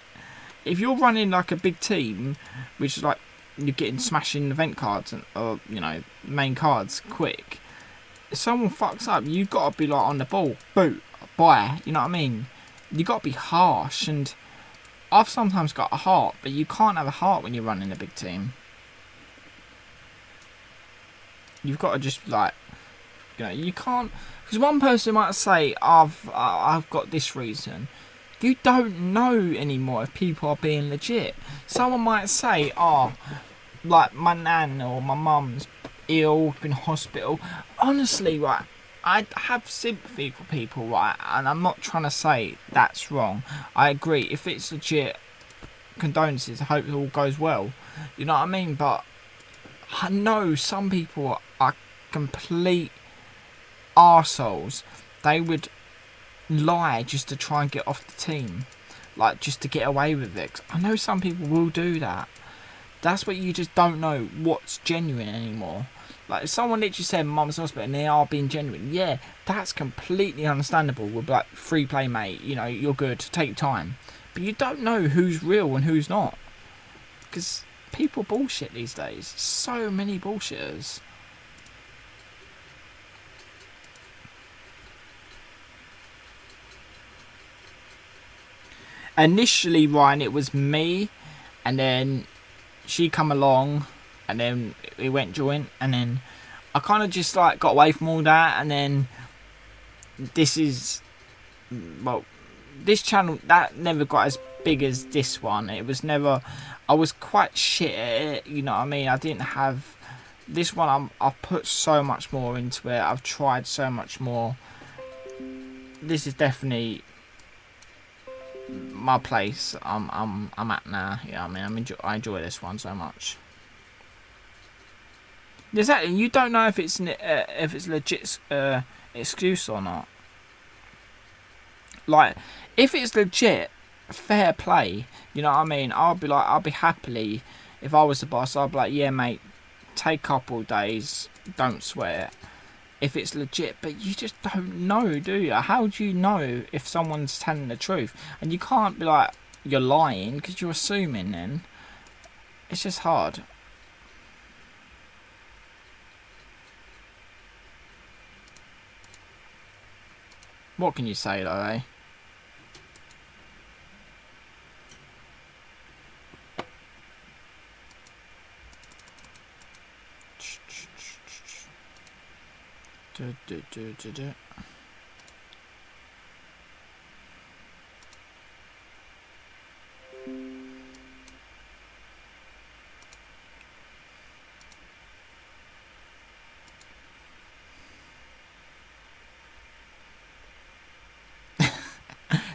if you're running like a big team, which is like you're getting smashing event cards and or you know main cards quick. If someone fucks up, you gotta be like on the ball, boot, buy. You know what I mean? You gotta be harsh, and I've sometimes got a heart, but you can't have a heart when you're running a big team. You've got to just like, you know, you can't. Because one person might say, I've got this reason. You don't know anymore if people are being legit. Someone might say, oh, like my nan or my mum's ill, been in hospital. Honestly, right, I have sympathy for people, right, and I'm not trying to say that's wrong. I agree. If it's legit, condolences. I hope it all goes well. You know what I mean? But I know some people are complete arseholes. They would lie just to try and get off the team, like just to get away with it. I know some people will do that. That's what you just don't know what's genuine anymore. Like if someone literally said mum's hospital and they are being genuine, yeah, that's completely understandable. With like free play, mate, you know, you're good, take your time. But you don't know who's real and who's not, because people bullshit these days. So many bullshitters. Initially, Ryan, it was me, and then she come along, and then we went joint, and then I kind of just like got away from all that, and then this is, well, this channel that never got as big as this one. It was never. I was quite shit at it, you know what I mean. I didn't have this one. I've put so much more into it. I've tried so much more. This is definitely my place. I'm at now. Yeah, I mean, I enjoy this one so much. Exactly. You don't know if it's legit excuse or not. Like, if it's legit, fair play. You know what I mean? I'll be happily, if I was the boss, I'd be like, yeah, mate, take a couple of days, don't sweat. If it's legit, but you just don't know, do you? How do you know if someone's telling the truth? And you can't be like, you're lying, because you're assuming then. It's just hard. What can you say though, eh?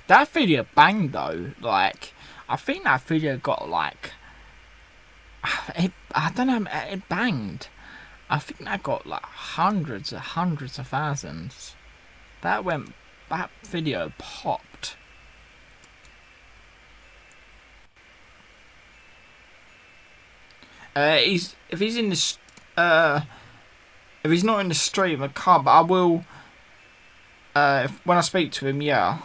That video banged though. Like, I think that video got like, I don't know, it banged. I think that got like hundreds of thousands. That video popped. If he's in the if he's not in the stream, I can't. But I will. When I speak to him, yeah.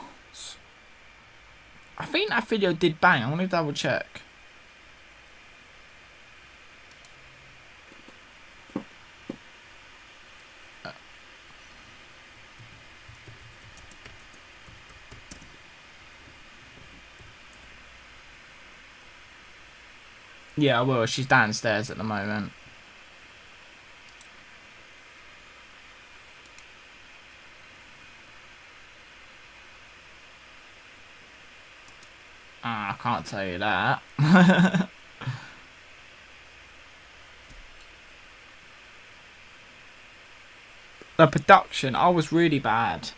I think that video did bang. I want to double check. Yeah, I will. She's downstairs at the moment. I can't tell you that. The production, I was really bad.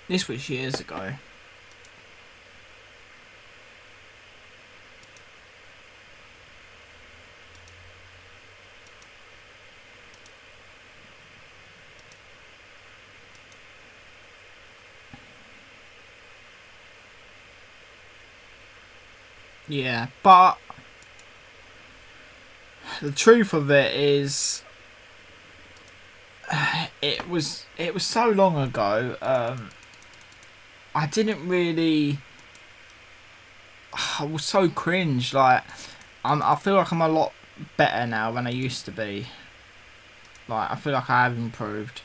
This was years ago. Yeah, but the truth of it is, it was so long ago. I didn't really. I was so cringe. Like, I feel like I'm a lot better now than I used to be. Like, I feel like I have improved.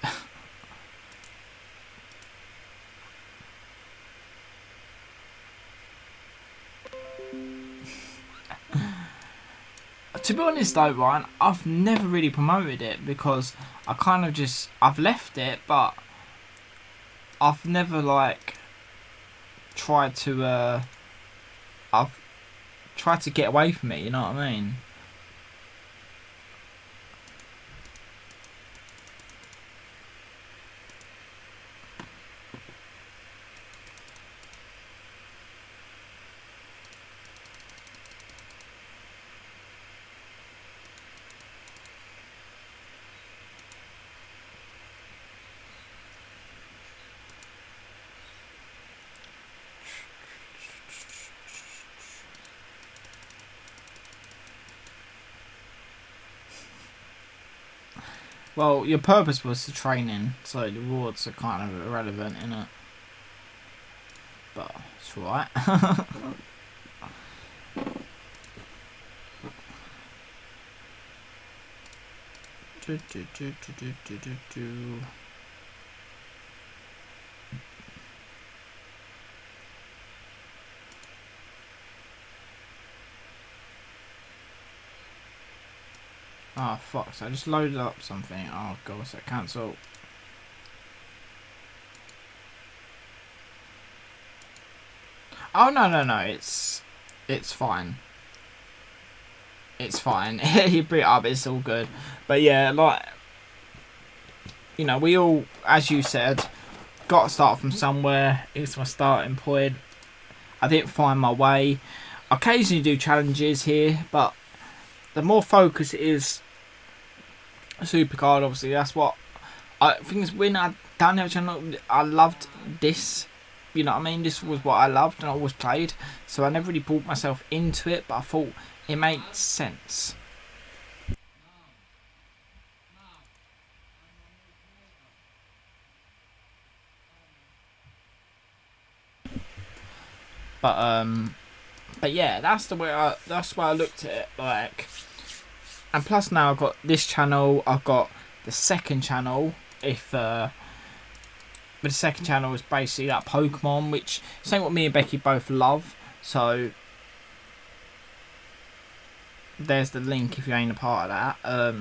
To be honest though, Ryan, I've never really promoted it because I kind of just, I've left it, but I've never like tried to, I've tried to get away from it, you know what I mean? Well, your purpose was to training, so the rewards are kind of irrelevant, innit? But it's alright. Oh fuck, so I just loaded up something. Oh god, what's that? Cancel. Oh no, it's fine. It's fine. You put it up, it's all good. But yeah, like, you know, we all, as you said, got to start from somewhere. It's my starting point. I didn't find my way. I occasionally do challenges here, but the more focus it is SuperCard, obviously, that's what I think is when I done the channel, I loved this. You know what I mean? This was what I loved and I always played. So I never really brought myself into it, but I thought it made sense. But yeah, that's the way I looked at it, like. And plus now I've got this channel, I've got the second channel, but the second channel is basically that Pokemon, which is what me and Becky both love. So there's the link if you ain't a part of that.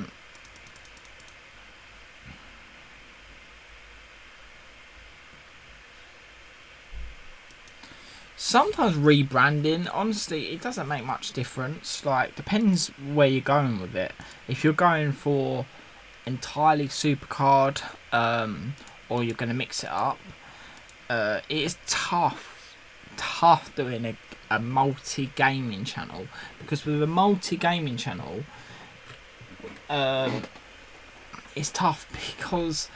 Sometimes rebranding, honestly, it doesn't make much difference. Like, depends where you're going with it. If you're going for entirely SuperCard, or you're going to mix it up, it is tough doing a multi-gaming channel, because with a multi-gaming channel, it's tough because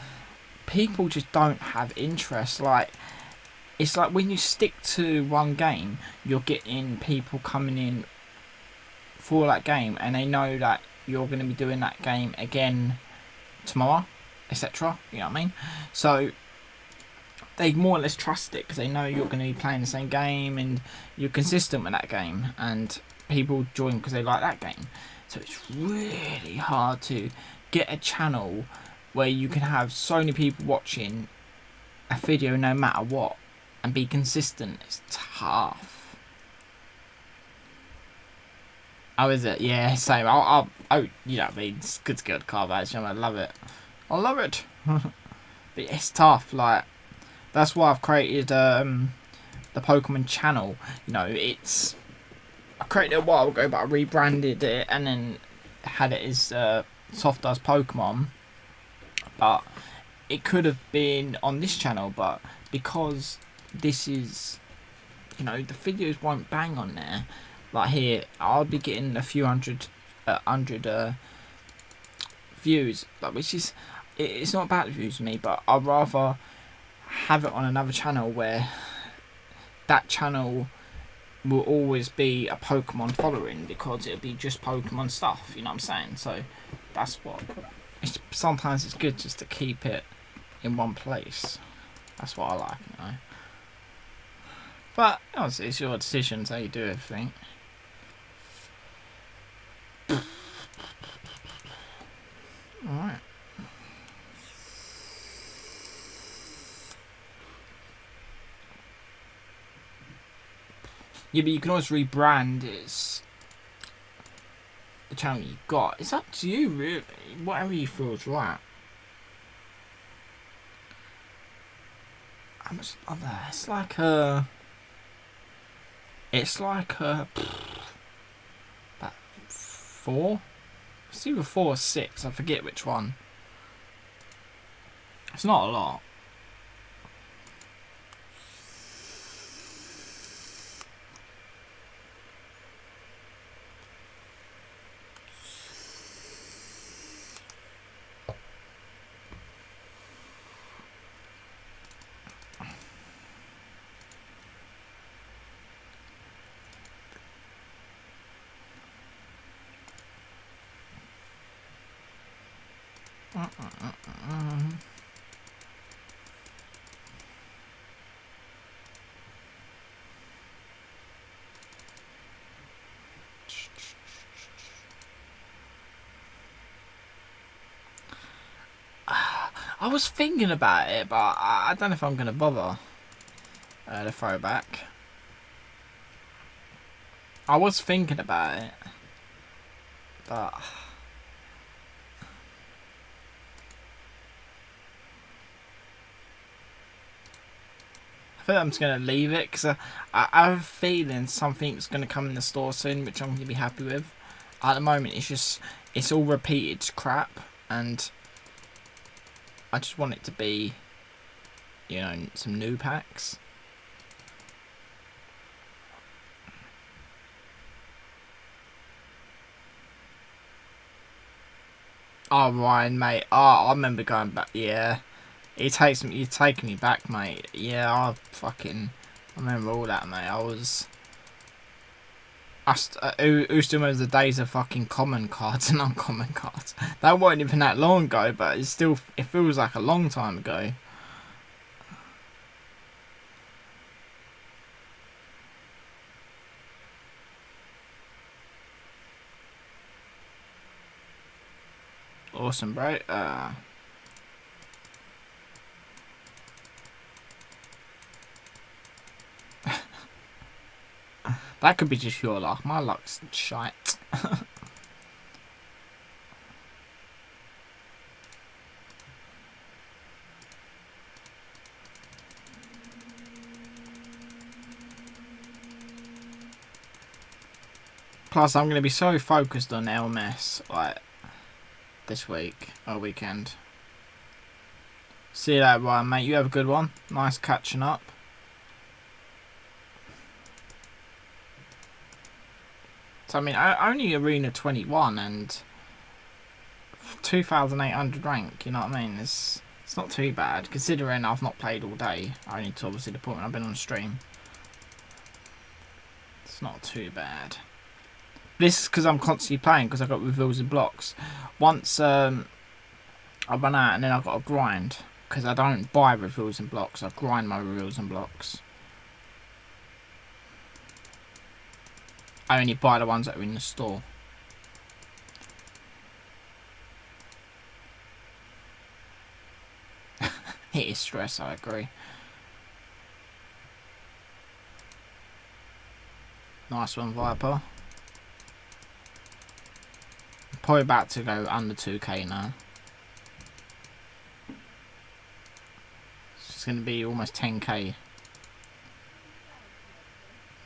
people just don't have interest. Like, it's like when you stick to one game, you're getting people coming in for that game, and they know that you're going to be doing that game again tomorrow, etc. You know what I mean? So they more or less trust it because they know you're going to be playing the same game and you're consistent with that game, and people join because they like that game. So it's really hard to get a channel where you can have so many people watching a video no matter what and be consistent. It's tough. Oh, is it? Yeah, same. Oh, you know what I mean? It's good to get a car badge. I love it. I love it. But it's tough. Like, that's why I've created the Pokemon channel. You know, I created it a while ago, but I rebranded it and then had it as Sawft Does Pokemon. But it could have been on this channel, but because this is, you know, the videos won't bang on there. Like here, I'll be getting a few hundred views, like, which is, it's not about the views for me, but I'd rather have it on another channel where that channel will always be a Pokemon following, because it'll be just Pokemon stuff, you know what I'm saying? So that's what, sometimes it's good just to keep it in one place. That's what I like, you know. But obviously it's your decisions how you do everything. Alright. Yeah, but you can always rebrand the channel you got. It's up to you, really. Whatever you feel's right. How much of that? It's like a. About 4. It's either 4 or 6. I forget which one. It's not a lot. I was thinking about it, but I don't know if I'm going to bother the throwback. I was thinking about it, but I think I'm just going to leave it because I have a feeling something's going to come in the store soon, which I'm going to be happy with. At the moment, it's all repeated crap, and I just want it to be, you know, some new packs. Oh, Ryan, mate. Oh, I remember going back. Yeah, you're taking me back, mate. Yeah, I remember all that, mate. Who still remembers the days of fucking common cards and uncommon cards? That wasn't even that long ago, but it feels like a long time ago. Awesome, bro. That could be just your luck. My luck's shite. Plus, I'm going to be so focused on LMS like this week or weekend. See you later, Ryan, mate. You have a good one. Nice catching up. So, I mean, only Arena 21 and 2,800 rank, you know what I mean? It's not too bad, considering I've not played all day. Only to obviously the point when I've been on stream. It's not too bad. This is because I'm constantly playing, because I got reveals and blocks. Once I run out, and then I've got to grind, because I don't buy reveals and blocks. I grind my reveals and blocks. I only buy the ones that are in the store. It is stress, I agree. Nice one, Viper. Probably about to go under 2k now. It's going to be almost 10k.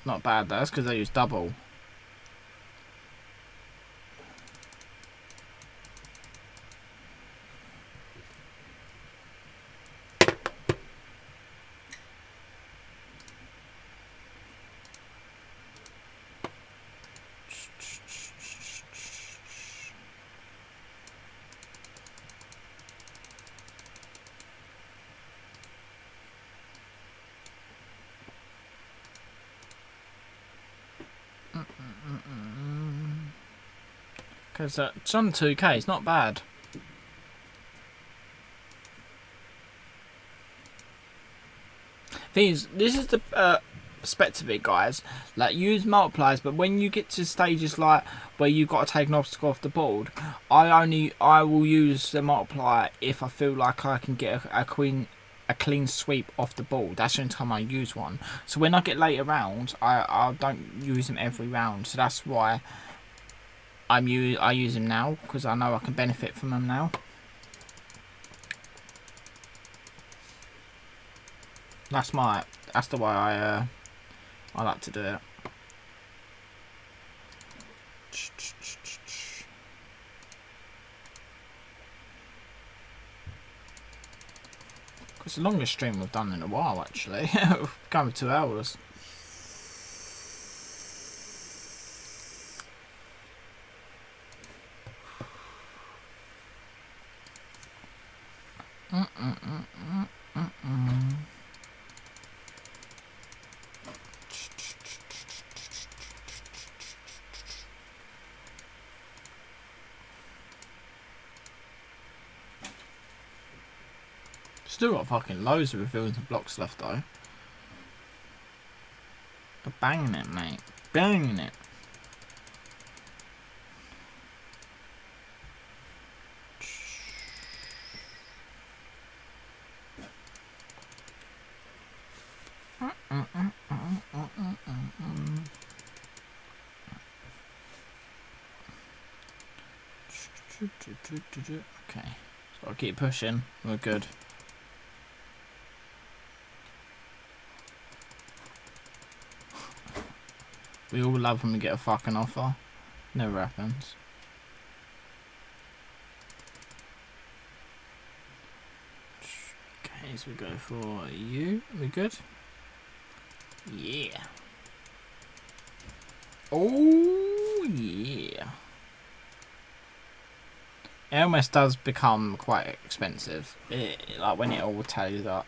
Not bad though, that's because I use double. Because it's on 2k, it's not bad. Thing is, this is the perspective of it, guys, like use multipliers, but when you get to stages like where you've got to take an obstacle off the board, I will use the multiplier if I feel like I can get a clean sweep off the board. That's the only time I use one. So when I get later rounds, I don't use them every round. So that's why I use them now, because I know I can benefit from them now. That's the way I like to do it. It's the longest stream we've done in a while, actually. We've gone for 2 hours. Still got fucking loads of reveals and blocks left though. We're banging it, mate. Banging it. Okay, so I'll keep pushing. We're good. We all love when we get a fucking offer. Never happens. Okay, so we go for you. We good? Yeah. Oh yeah. It almost does become quite expensive. Like when it all tallies up.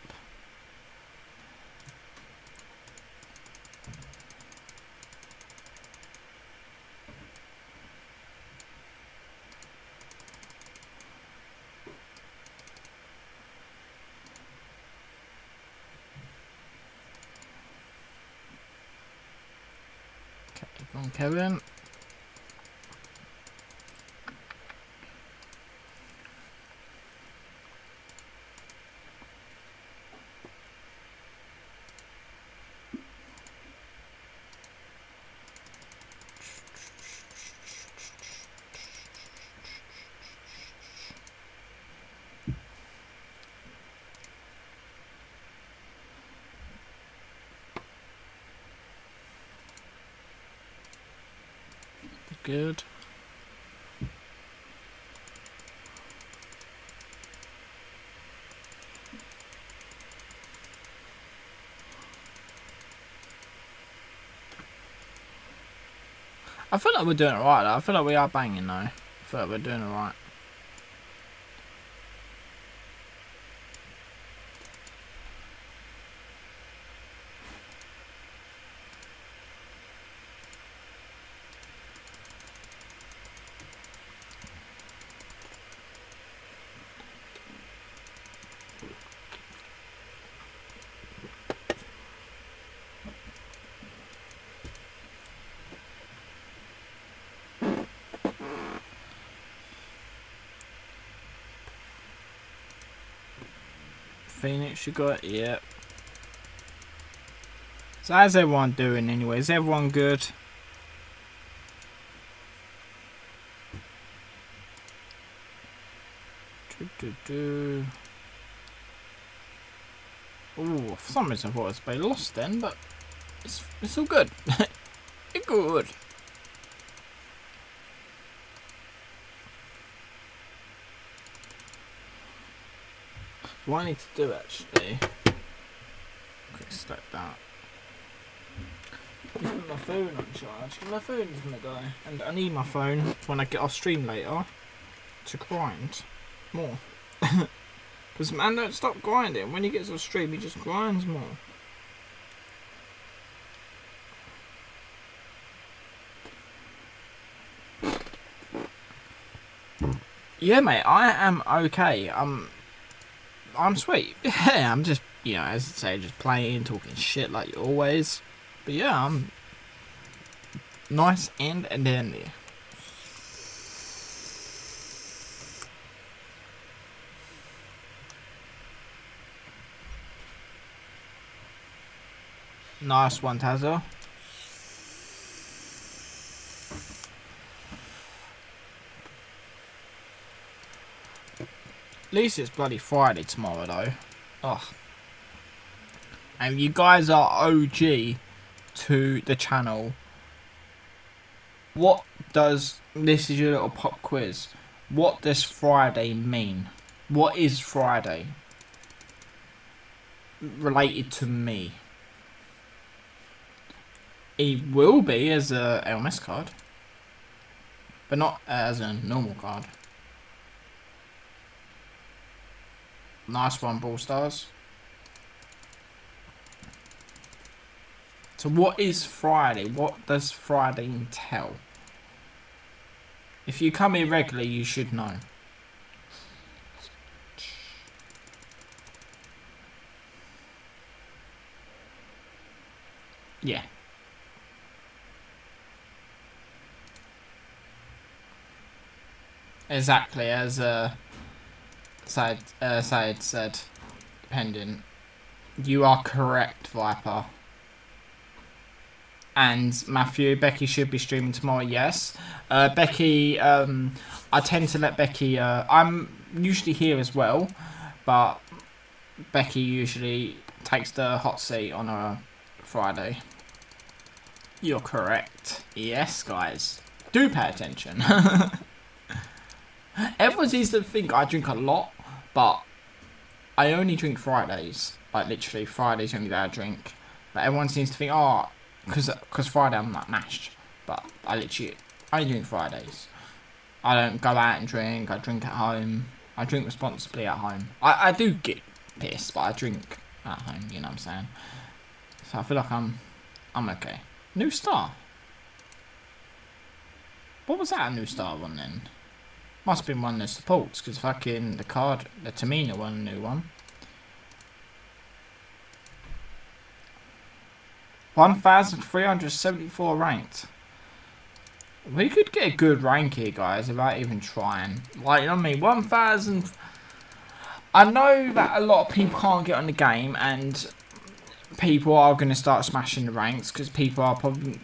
Come on, Kevin. Good. I feel like we're doing it right though. I feel like we are banging though. I feel like we're doing it right. Phoenix, you got it? Yep. So how's everyone doing anyway? Is everyone good? Oh, for some reason I thought it was lost then, but it's all good. It's good. What I need to do actually, quick step that. Put my phone on charge because my phone's gonna die, and I need my phone when I get off stream later to grind more. Because man don't stop grinding. When he gets off stream, he just grinds more. Yeah, mate, I am okay. I'm sweet. Yeah, I'm just, you know, as I say, just playing, talking shit like you always. But yeah, I'm nice and dandy. Nice one, Tazo. At least it's bloody Friday tomorrow, though. Ugh. And you guys are OG to the channel. What does... This is your little pop quiz. What does Friday mean? What is Friday? Related to me. It will be as a LMS card. But not as a normal card. Nice one, Ball Stars. So what is Friday? What does Friday entail? If you come here regularly, you should know. Yeah. Exactly, as Said said, dependent. You are correct, Viper. And Matthew, Becky should be streaming tomorrow, yes. Becky, I tend to let Becky, I'm usually here as well, but Becky usually takes the hot seat on a Friday. You're correct. Yes, guys. Do pay attention. Everyone seems to think I drink a lot, but I only drink Fridays. Like, literally, Friday's the only day I drink. But everyone seems to think, oh, because Friday I'm not mashed. But I literally only drink Fridays. I don't go out and drink. I drink at home. I drink responsibly at home. I do get pissed, but I drink at home, you know what I'm saying? So I feel like I'm okay. New star. What was that a new star one then? Must have been one that supports, because fucking the card, the Tamina one, a new one. 1,374 ranked. We could get a good rank here, guys, without even trying. Like, you know what I mean? 1,000... I know that a lot of people can't get on the game, and people are going to start smashing the ranks, because people are probably...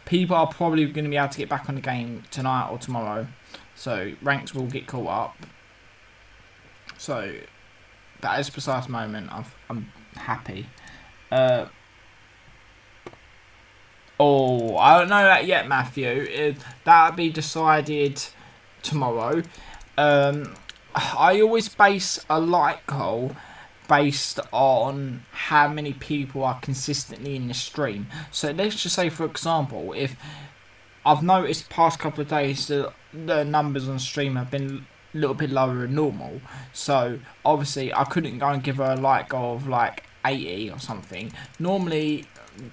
People are probably going to be able to get back on the game tonight or tomorrow. So, ranks will get caught up. So, at this precise moment, I'm happy. Oh, I don't know that yet, Matthew. That'll be decided tomorrow. I always base a like goal based on how many people are consistently in the stream. So let's just say, for example, if I've noticed past couple of days that the numbers on stream have been a little bit lower than normal, so obviously I couldn't go and give her a like goal of like 80 or something. Normally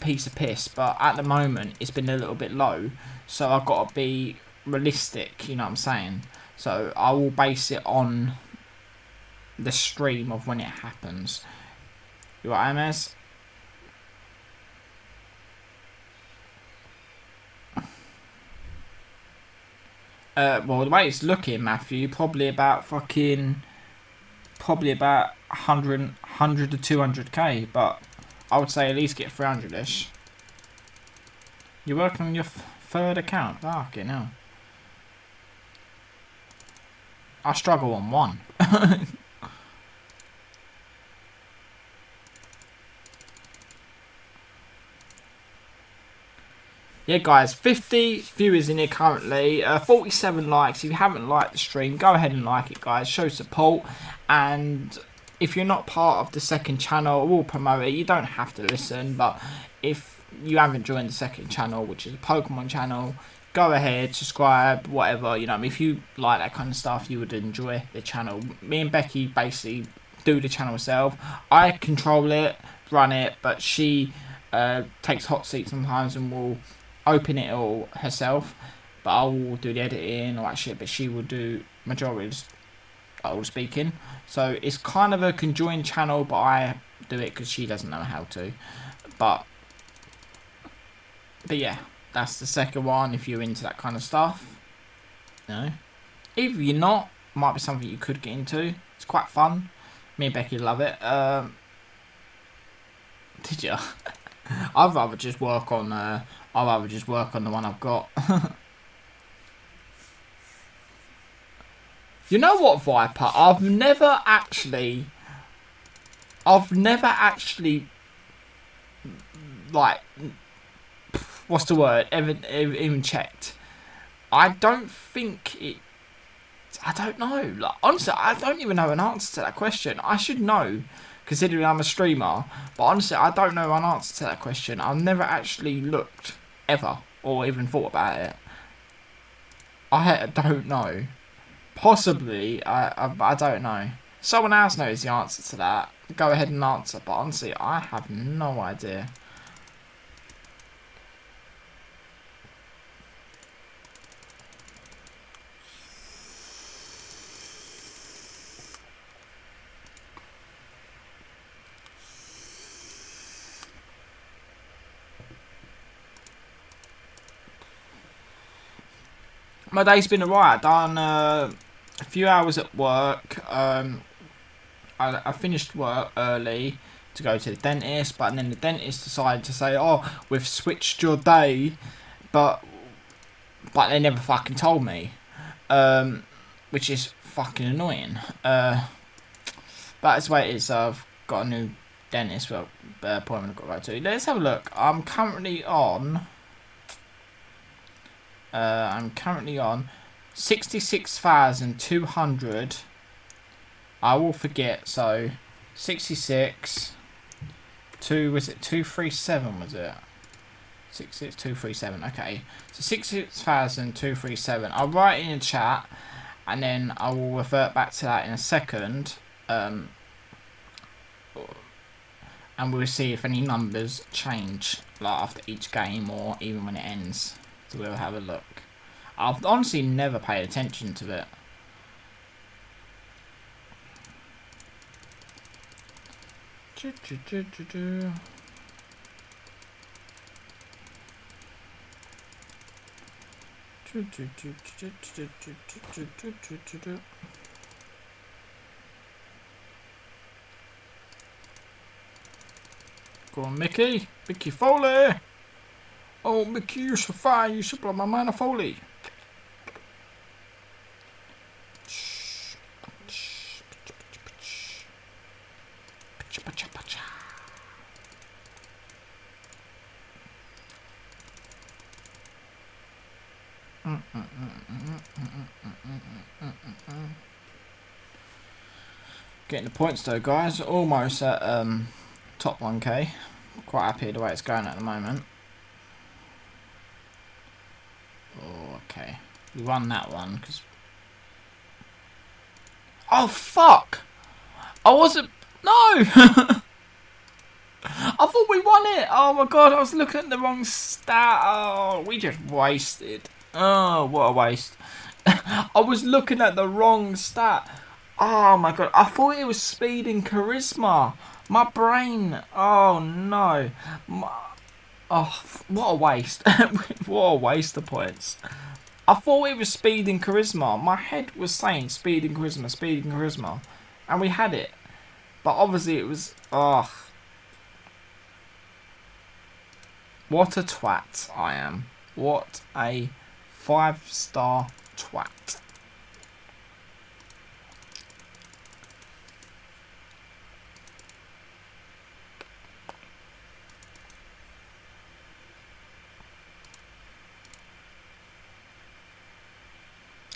piece of piss, but at the moment it's been a little bit low, so I've got to be realistic, you know what I'm saying? So I will base it on the stream of when it happens. You right, MS? Well, the way it's looking, Matthew, probably about 100 to 200k, but I would say at least get 300ish. You're working on your third account. Fucking hell. I struggle on one. Yeah, guys, 50 viewers in here currently, 47 likes. If you haven't liked the stream, go ahead and like it, guys. Show support. And if you're not part of the second channel, we'll promote it. You don't have to listen, but if you haven't joined the second channel, which is a Pokemon channel, go ahead, subscribe, whatever. You know, if you like that kind of stuff, you would enjoy the channel. Me and Becky basically do the channel herself. I control it, run it, but she takes hot seat sometimes and will open it all herself, but I will do the editing or that shit, but she will do majority of all speaking. So it's kind of a conjoined channel, but I do it because she doesn't know how to. But But yeah, that's the second one if you're into that kind of stuff. You know, if you're not, might be something you could get into. It's quite fun. Me and Becky love it. Did you? I'd rather just work on. I'd rather just work on the one I've got. You know what, Viper? I've never actually, like, what's the word? Even checked. I don't think it. I don't know. Like, honestly, I don't even know an answer to that question. I should know, considering I'm a streamer. But honestly, I don't know an answer to that question. I've never actually looked, ever, or even thought about it. I don't know. Possibly, I don't know. Someone else knows the answer to that. Go ahead and answer. But honestly, I have no idea. My day's been alright. I've done a few hours at work. I finished work early to go to the dentist, but then the dentist decided to say, "Oh, we've switched your day," but they never fucking told me, which is fucking annoying. But that's the way it is. I've got a new dentist appointment I've got to go to. Let's have a look. I'm currently on 66,200. I will forget. So 66. Was it 237? Was it 66237? Okay, so 66,237. I'll write in the chat, and then I will revert back to that in a second. And we'll see if any numbers change, like after each game or even when it ends. So we'll have a look. I've honestly never paid attention to it. Go on, Mickey. Mickey Foley. Oh, Mickey, you're so fine. You should blow my mind of Foley. Getting the points though, guys. Almost at top 1k. Quite happy the way it's going at the moment. Oh, okay. We won that one because. Oh fuck! I wasn't. No. I thought we won it. Oh my god! I was looking at the wrong stat. Oh, we just wasted. Oh, what a waste! I was looking at the wrong stat. Oh my god! I thought it was speed and charisma. My brain. Oh no. Oh, what a waste. What a waste of points. I thought it was speed and charisma. My head was saying speed and charisma. And we had it. But obviously it was... Oh. What a twat I am. What a 5-star twat.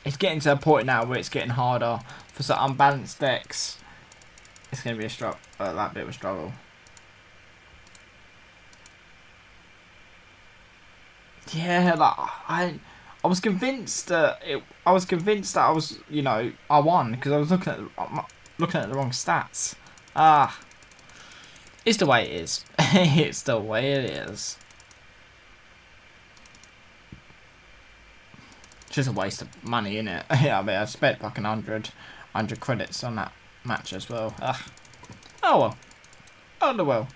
It's getting to a point now where it's getting harder for some unbalanced decks. It's going to be a struggle, that bit of a struggle. Yeah, like I was convinced that I was, you know, I won because I was looking at the wrong stats. It's the way it is. It's the way it is. It's just a waste of money, innit? Yeah, I mean, I spent fucking 100 credits on that match as well. Ugh. Oh well. Oh well.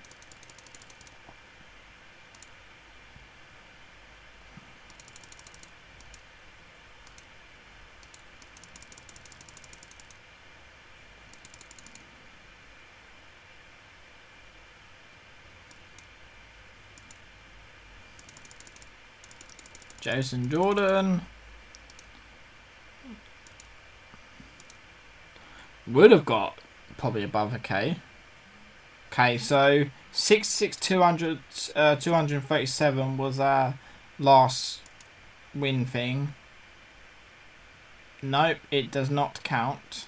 Jason Jordan. Would have got probably above a K. Okay, so 200, 237 was our last win thing. Nope, it does not count.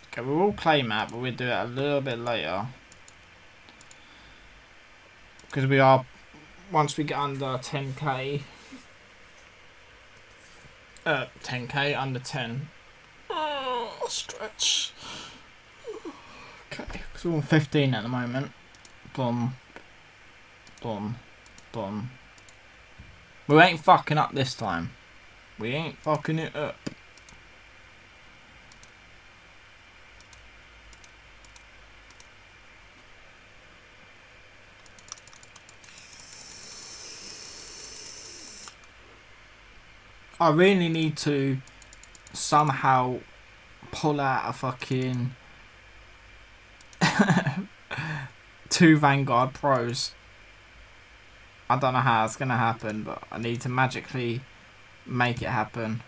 Okay, we will claim that, but we'll do it a little bit later. Because we are, once we get under 10k, 10k, under 10. Oh, stretch. Okay, because we're on 15 at the moment. Boom. Boom. Boom. We ain't fucking up this time. We ain't fucking it up. I really need to somehow pull out a fucking 2 Vanguard Pros. I don't know how it's gonna happen, but I need to magically make it happen.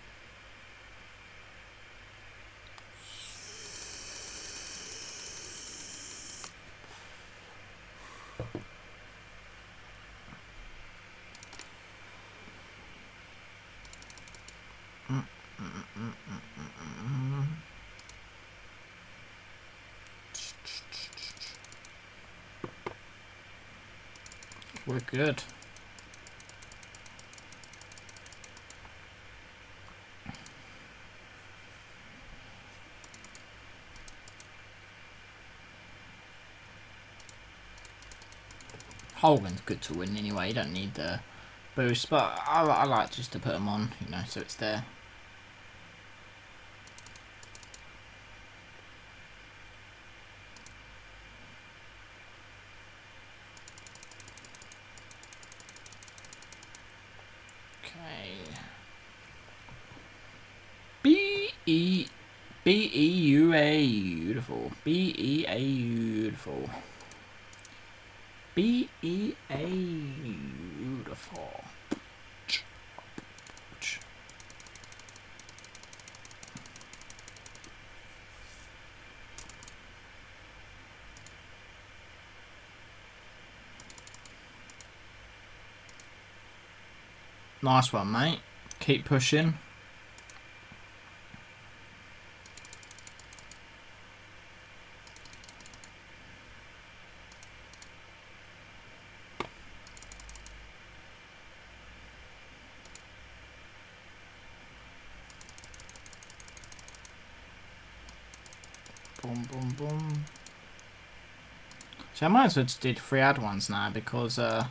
We're good. Hogan's good to win anyway, you don't need the boost, but I like just to put them on, you know, so it's there. B-E-U-A, beautiful. B-E-A, beautiful. B-E-A, beautiful. Nice one, mate. Keep pushing. Boom, boom, boom. So I might as well just do 3 ad ones now because I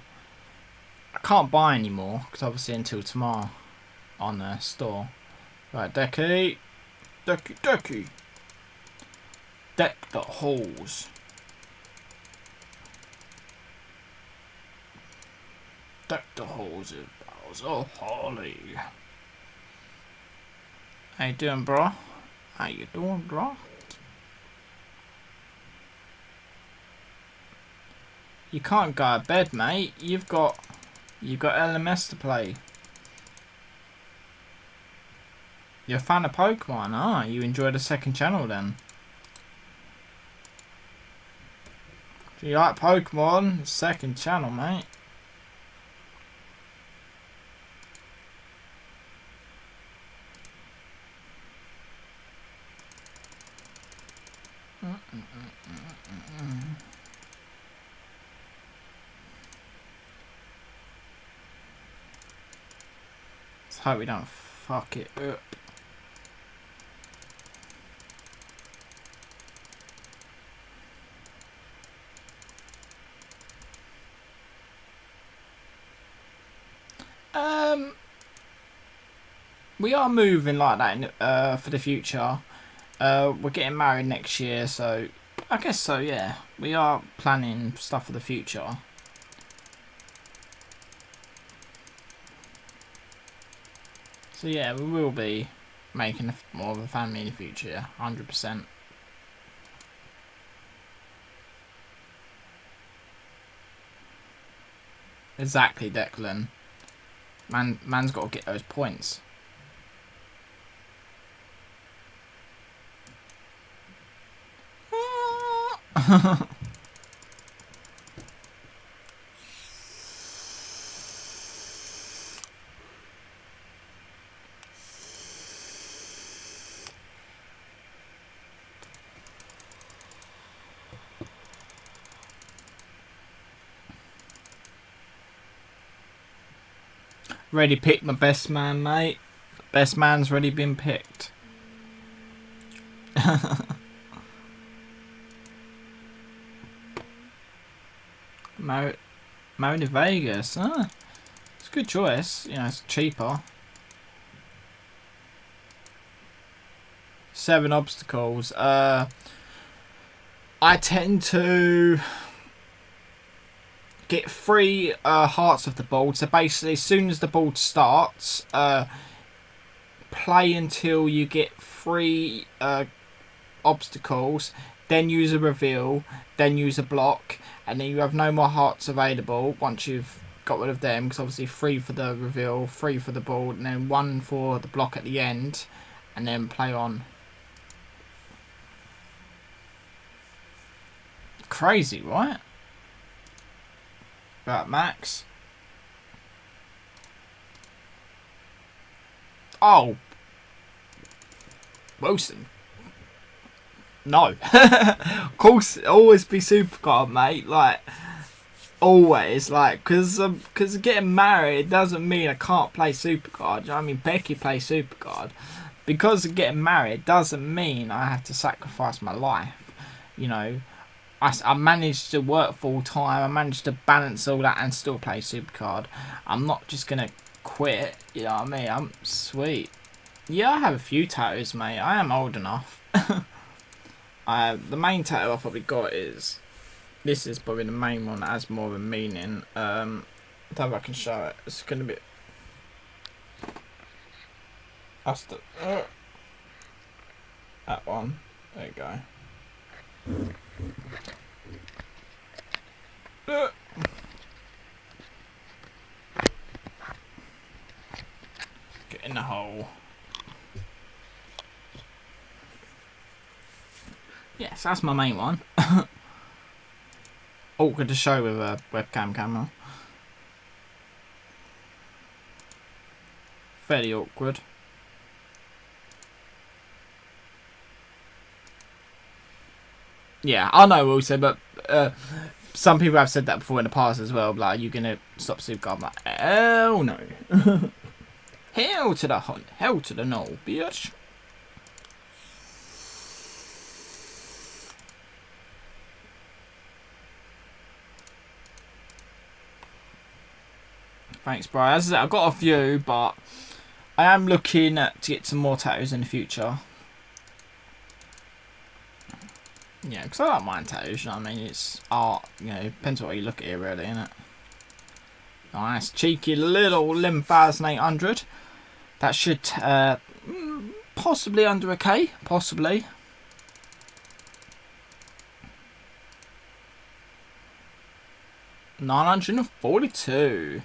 can't buy anymore because obviously until tomorrow on the store. Right, Decky. Decky. Deck the halls. Deck the halls of Bowers of Holly. How you doing, bro? How you doing, bro? You can't go to bed, mate. You've got LMS to play. You're a fan of Pokemon, ah? You enjoy the second channel then? Do you like Pokemon? Second channel, mate. Let's hope we don't fuck it up. We are moving like that for the future. We're getting married next year, so I guess so, yeah. We are planning stuff for the future. So yeah, we will be making more of a family in the future, 100%. Exactly, Declan. Man's got to get those points. Ready picked my best man, mate. Best man's already been picked. Married in Vegas. It's a good choice. You know, it's cheaper. 7 obstacles. I tend to get 3 hearts of the board. So basically, as soon as the board starts, play until you get 3 obstacles, then use a reveal, then use a block, and then you have no more hearts available once you've got rid of them, because obviously 3 for the reveal, 3 for the board, and then 1 for the block at the end, and then play on. Crazy, right? Right, Max. Oh. Wilson. No. Of course, always be Supercard, mate. Like, always. Like, because getting married doesn't mean I can't play Supercard. You know what I mean? Becky plays Supercard. Because of getting married doesn't mean I have to sacrifice my life. You know, I managed to work full time. I managed to balance all that and still play Supercard. I'm not just going to quit. You know what I mean? I'm sweet. Yeah, I have a few tattoos, mate. I am old enough. The main tattoo I've probably got is... This is probably the main one that has more of a meaning. I don't know if I can show it. It's going to be... That's the... that one. There you go. Get in the hole. Yes, that's my main one. Awkward to show with a webcam camera. Fairly awkward. Yeah, I know, Wilson, but some people have said that before in the past as well. Like, you gonna stop Supercard? I'm like, hell no. Hell to the hunt, hell to the no, bitch. Thanks, bro. As I said, I've got a few, but I am looking to get some more tattoos in the future. Yeah, because I don't mind tattoos, you know what I mean? It's art, you know, depends what you look at here, really, innit? Nice, cheeky little 11,800. That should, possibly under a K, possibly. $942.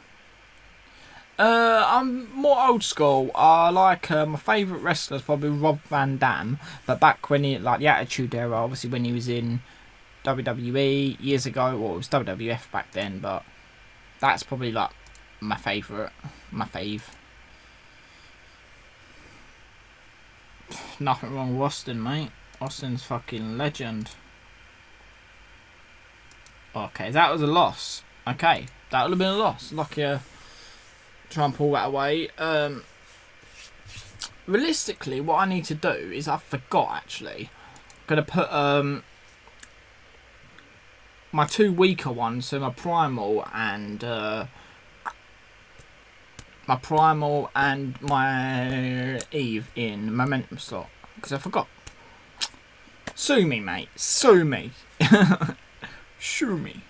I'm more old school. I like my favourite wrestler is probably Rob Van Dam, but back when he, like the Attitude Era, obviously when he was in WWE years ago, or it was WWF back then, but that's probably like my favourite, my fave. Nothing wrong with Austin, mate. Austin's fucking legend. Okay, that was a loss. Okay, that would have been a loss. Lucky. Try and pull that away. Realistically, what I need to do is I forgot actually. I'm gonna put my 2 weaker ones, so my primal and my Eve in momentum slot because I forgot. Sue me, mate. Sue me. Sue me.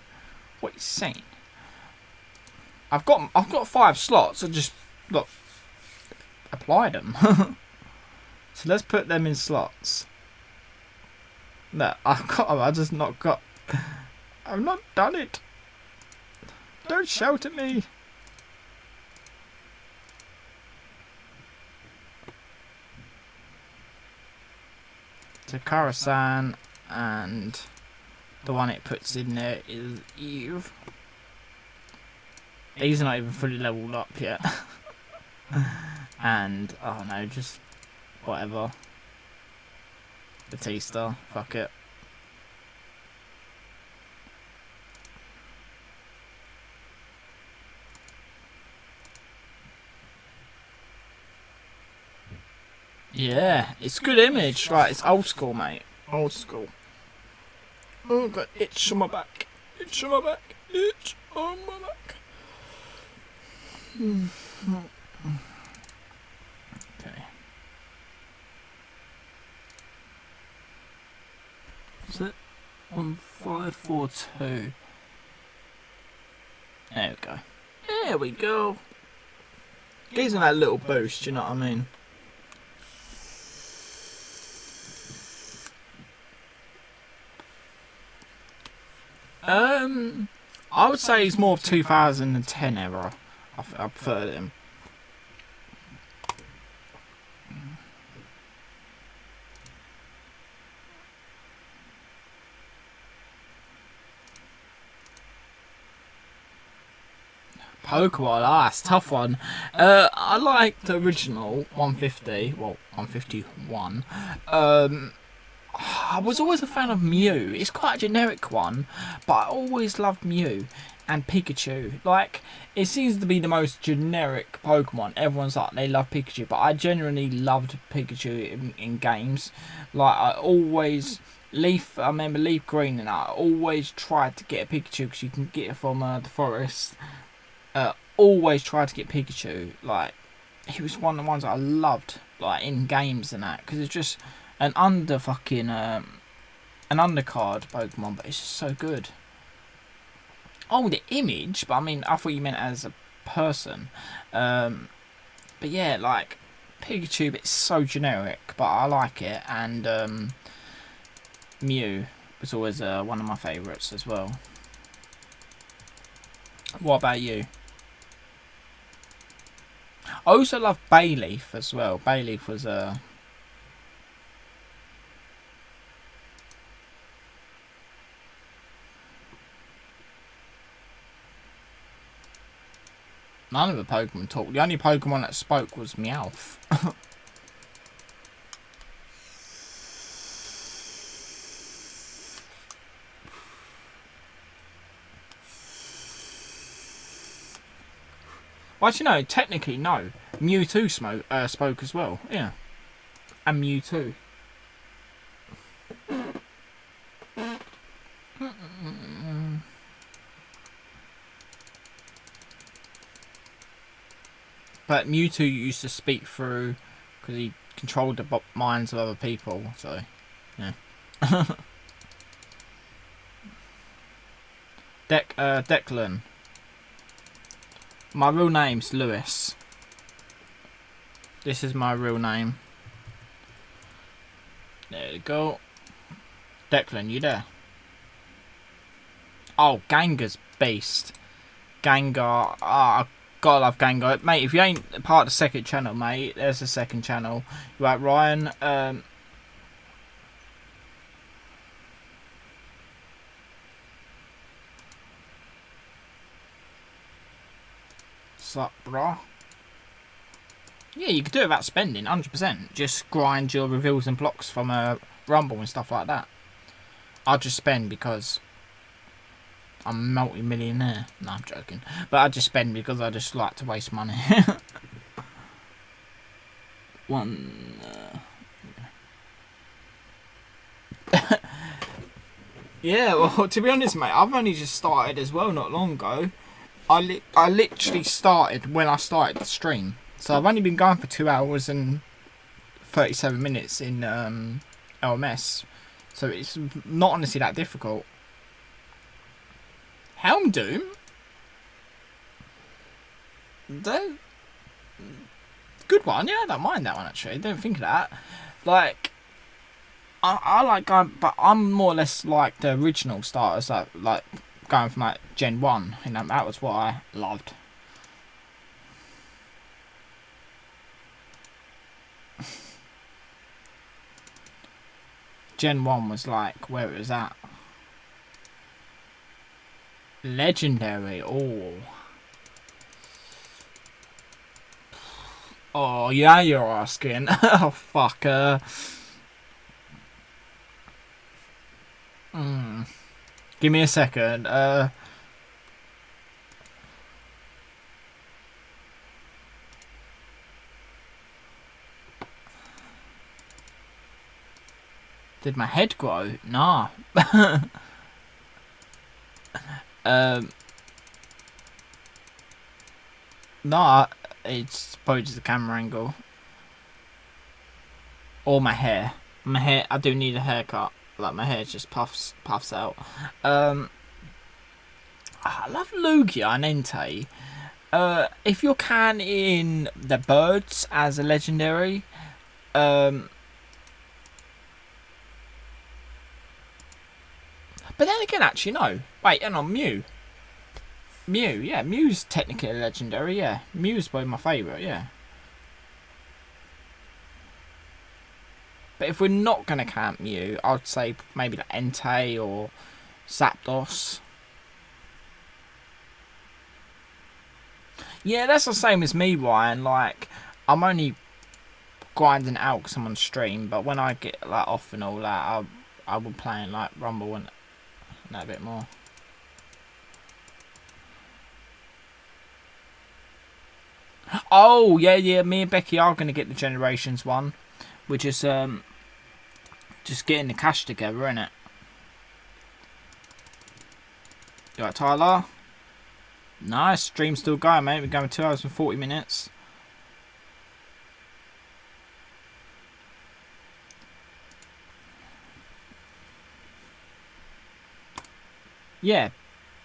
What are you saying? I've got 5 slots. I just look applied them. So let's put them in slots. No, I've not done it. Don't shout at me. Takara-san, and the one it puts in there is Eve. These are not even fully leveled up yet. And, oh no, just whatever. Batista, fuck it. Yeah, it's good image. Right, it's old school, mate. Old school. Oh, got itch on my back. Itch on my back. Itch on my back. Okay. Is it 1542? There we go. There we go. Gives them that little boost, you know what I mean? I would say he's more of 2010 era. I prefer him. Pokemon, that's a tough one. I like the original 150, well, 151. I was always a fan of Mew. It's quite a generic one, but I always loved Mew and Pikachu. Like, it seems to be the most generic Pokemon. Everyone's like, they love Pikachu, but I genuinely loved Pikachu in games. Like, I remember Leaf Green, and I always tried to get a Pikachu because you can get it from the forest. Always tried to get Pikachu. Like, he was one of the ones that I loved, like, in games and that, because it's just an undercard Pokemon, but it's just so good. Oh, the image, but I mean, I thought you meant as a person. But yeah, like, Pikachu, it's so generic, but I like it, and Mew was always one of my favourites as well. What about you? I also love Bayleaf as well. Bayleaf was none of the Pokemon talked. The only Pokemon that spoke was Meowth. Well, actually, no. Technically, no. Mewtwo spoke as well. Yeah. And Mewtwo. But Mewtwo used to speak through because he controlled the minds of other people. So, yeah. Declan. My real name's Lewis. This is my real name. There we go. Declan, you there? Oh, Gengar's beast. Gengar. Ah, I gotta love Gengar. Mate, if you ain't part of the second channel, mate, there's the second channel. You right, Ryan? Sup, bro? Yeah, you could do it without spending, 100%. Just grind your reveals and blocks from a Rumble and stuff like that. I'll just spend because I'm a multi-millionaire. No, I'm joking. But I just spend because I just like to waste money. Yeah, well, to be honest, mate, I've only just started as well not long ago. I literally started when I started the stream. So I've only been going for 2 hours and 37 minutes in LMS. So it's not honestly that difficult. Helm Doom? Good one, yeah, I don't mind that one actually. I don't think of that. Like, I like going, but I'm more or less like the original starters, like going from like Gen 1. You know, that was what I loved. Gen 1 was like where it was at. Legendary. Oh yeah, you're asking. Oh fuck. Give me a second. Did my head grow? Nah. Nah. It's probably just the camera angle. Or my hair. My hair. I do need a haircut. Like my hair just puffs out. I love Lugia and Entei. If you're counting the birds as a legendary, but then again, actually, no. Wait, hang on, Mew. Yeah, Mew's technically a legendary, yeah. Mew's probably my favourite, yeah. But if we're not going to count Mew, I'd say maybe like Entei or Zapdos. Yeah, that's the same as me, Ryan. Like, I'm only grinding out because I'm on stream, but when I get like off and all that, I will play in like Rumble and that a bit more. Oh yeah, me and Becky are gonna get the Generations one. We're just getting the cash together, innit? You right, Tyler? Nice, stream's still going, mate. We're going 2 hours and 40 minutes. Yeah,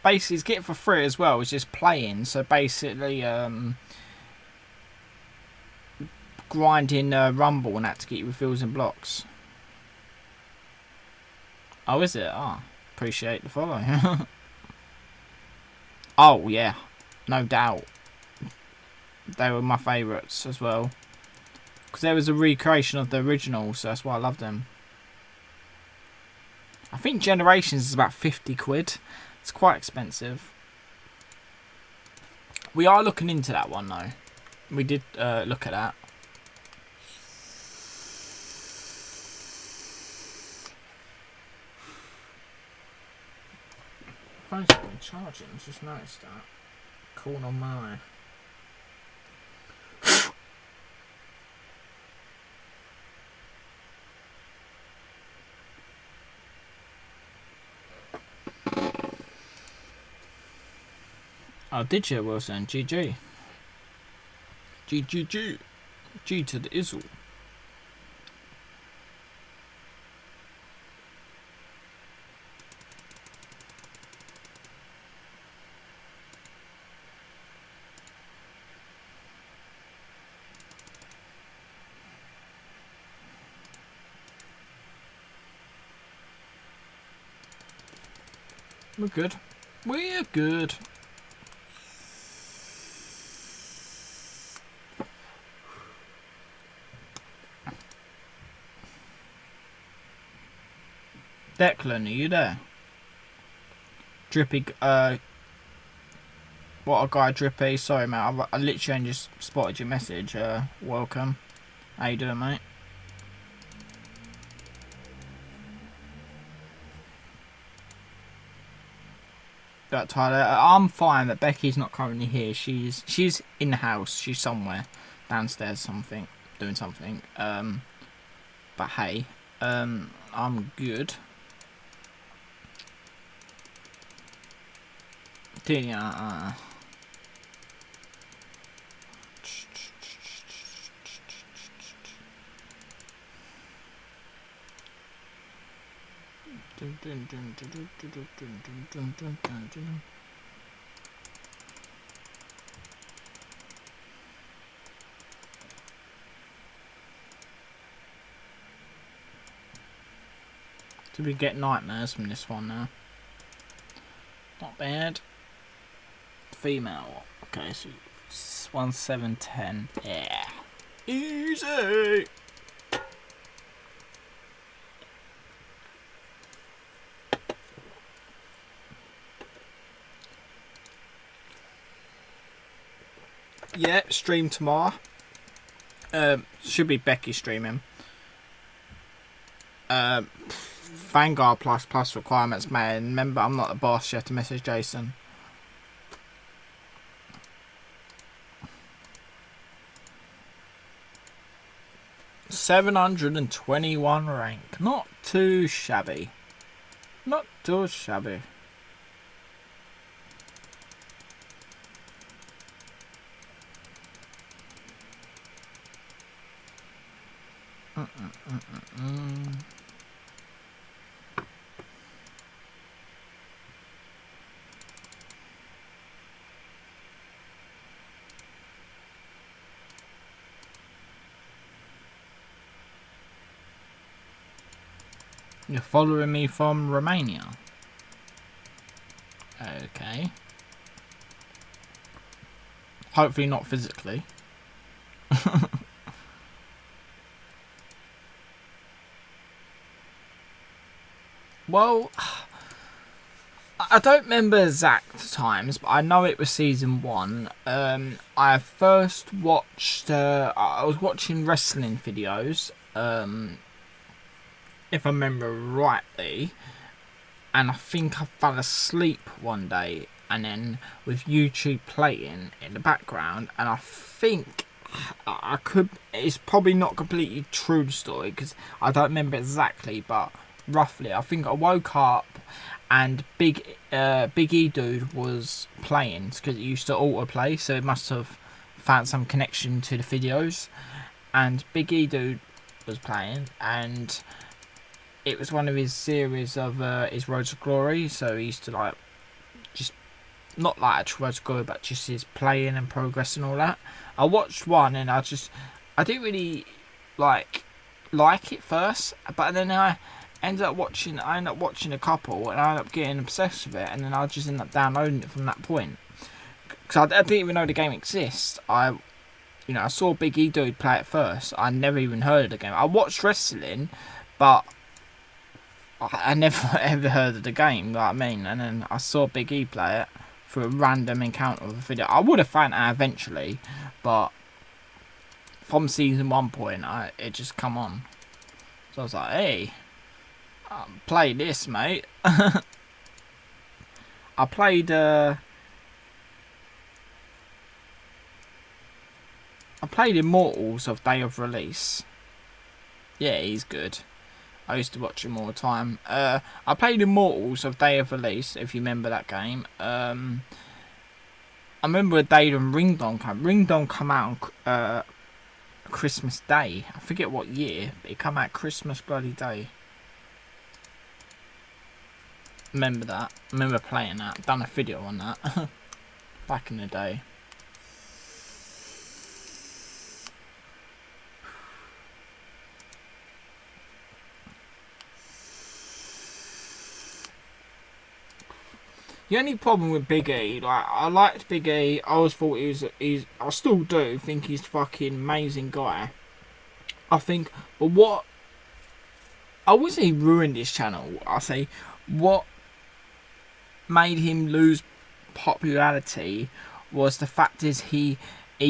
basically it's getting for free as well. It's just playing. So basically, grinding Rumble and that to get you refills and blocks. Oh, is it? Oh, appreciate the follow. Oh yeah, no doubt. They were my favourites as well. Because there was a recreation of the original, so that's why I loved them. I think Generations is about 50 quid. It's quite expensive. We are looking into that one though. We did look at that. Phone's not been charging, I just noticed that. Corn on my eye. Oh, did you, Wilson? GG. GGG. G to the izzle. We're good. We're good. Declan, are you there? Drippy, what a guy, Drippy. Sorry, mate. I literally only just spotted your message. Welcome. How you doing, mate? But Tyler, I'm fine. But Becky's not currently here. She's in the house. She's somewhere downstairs, doing something. But hey, I'm good. Yeah. Do we get nightmares from this one now? Not not bad. Female. Okay, so 1710. Yeah. Easy. Yeah, stream tomorrow. Should be Becky streaming. Vanguard plus requirements, man. Remember, I'm not the boss. You have to message Jason. $721 rank. Not too shabby. Not too shabby. You're following me from Romania. Okay. Hopefully not physically. Well, I don't remember exact times, but I know it was season 1. I first watched, I was watching wrestling videos, if I remember rightly, and I think I fell asleep one day, and then with YouTube playing in the background, and I think I could, it's probably not completely true the story, because I don't remember exactly, but roughly, I think I woke up and Big E Dude was playing, because it used to autoplay, so it must have found some connection to the videos, and Big E Dude was playing, and it was one of his series of his Road to Glory, so he used to like, just, not like actual Road to Glory, but just his playing and progress and all that. I watched one and I didn't really like it first, but then I ended up watching a couple and I ended up getting obsessed with it, and then I just ended up downloading it from that point. Because I didn't even know the game exists. I saw Big E Dude play it first. I never even heard of the game. I watched wrestling, but I never ever heard of the game, you know what I mean? And then I saw Big E play it through a random encounter of a video. I would have found out eventually, but from season 1 point, it just come on. So I was like, hey, play this, mate. I played Immortals of Day of Release. Yeah, he's good. I used to watch him all the time. I played Immortals of Day of Release, if you remember that game. I remember a day when Ring Dong come out on Christmas Day. I forget what year, but it come out Christmas bloody day. Remember that. Remember playing that. Done a video on that. Back in the day. The only problem with Big E, like, I liked Big E. I always thought I still do think he's a fucking amazing guy. I think, but what, I would say ruined his channel. I say what made him lose popularity was the fact is he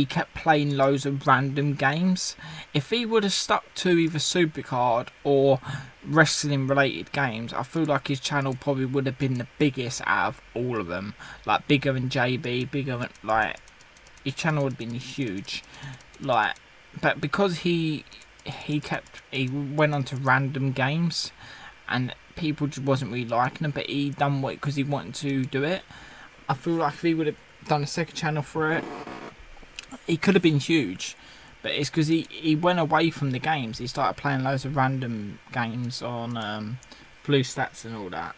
kept playing loads of random games. If he would have stuck to either SUPERCARD or wrestling related games, I feel like his channel probably would have been the biggest out of all of them. Like bigger than JB, bigger than, like, his channel would have been huge. Like, but because he went on to random games and people just wasn't really liking him, but he done what because he wanted to do it. I feel like if he would have done a second channel for it, he could have been huge, but it's because he went away from the games. He started playing loads of random games on Blue Stats and all that.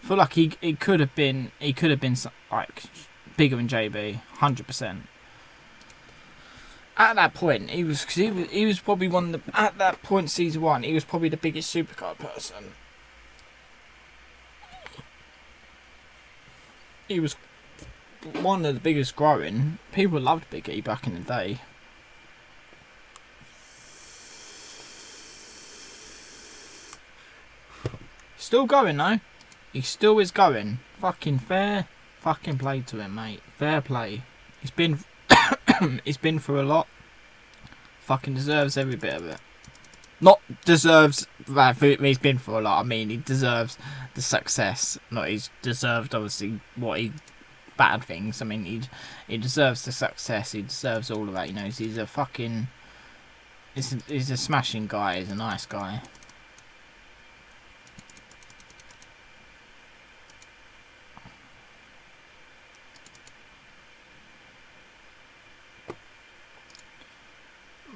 I feel like he could have been like bigger than JB, 100%. At that point, he was probably one of the, at that point season 1, he was probably the biggest SUPERCARD person. he was one of the biggest growing. People loved Big E back in the day. Still going though. He still is going. Fucking fair fucking play to him, mate. Fair play. He's been he's been through a lot. Fucking deserves every bit of it. Not deserves that he's been through a lot. I mean, he deserves the success. Not he's deserved obviously what he bad things. I mean, he deserves the success. He deserves all of that. You know, he's a fucking he's a smashing guy. He's a nice guy.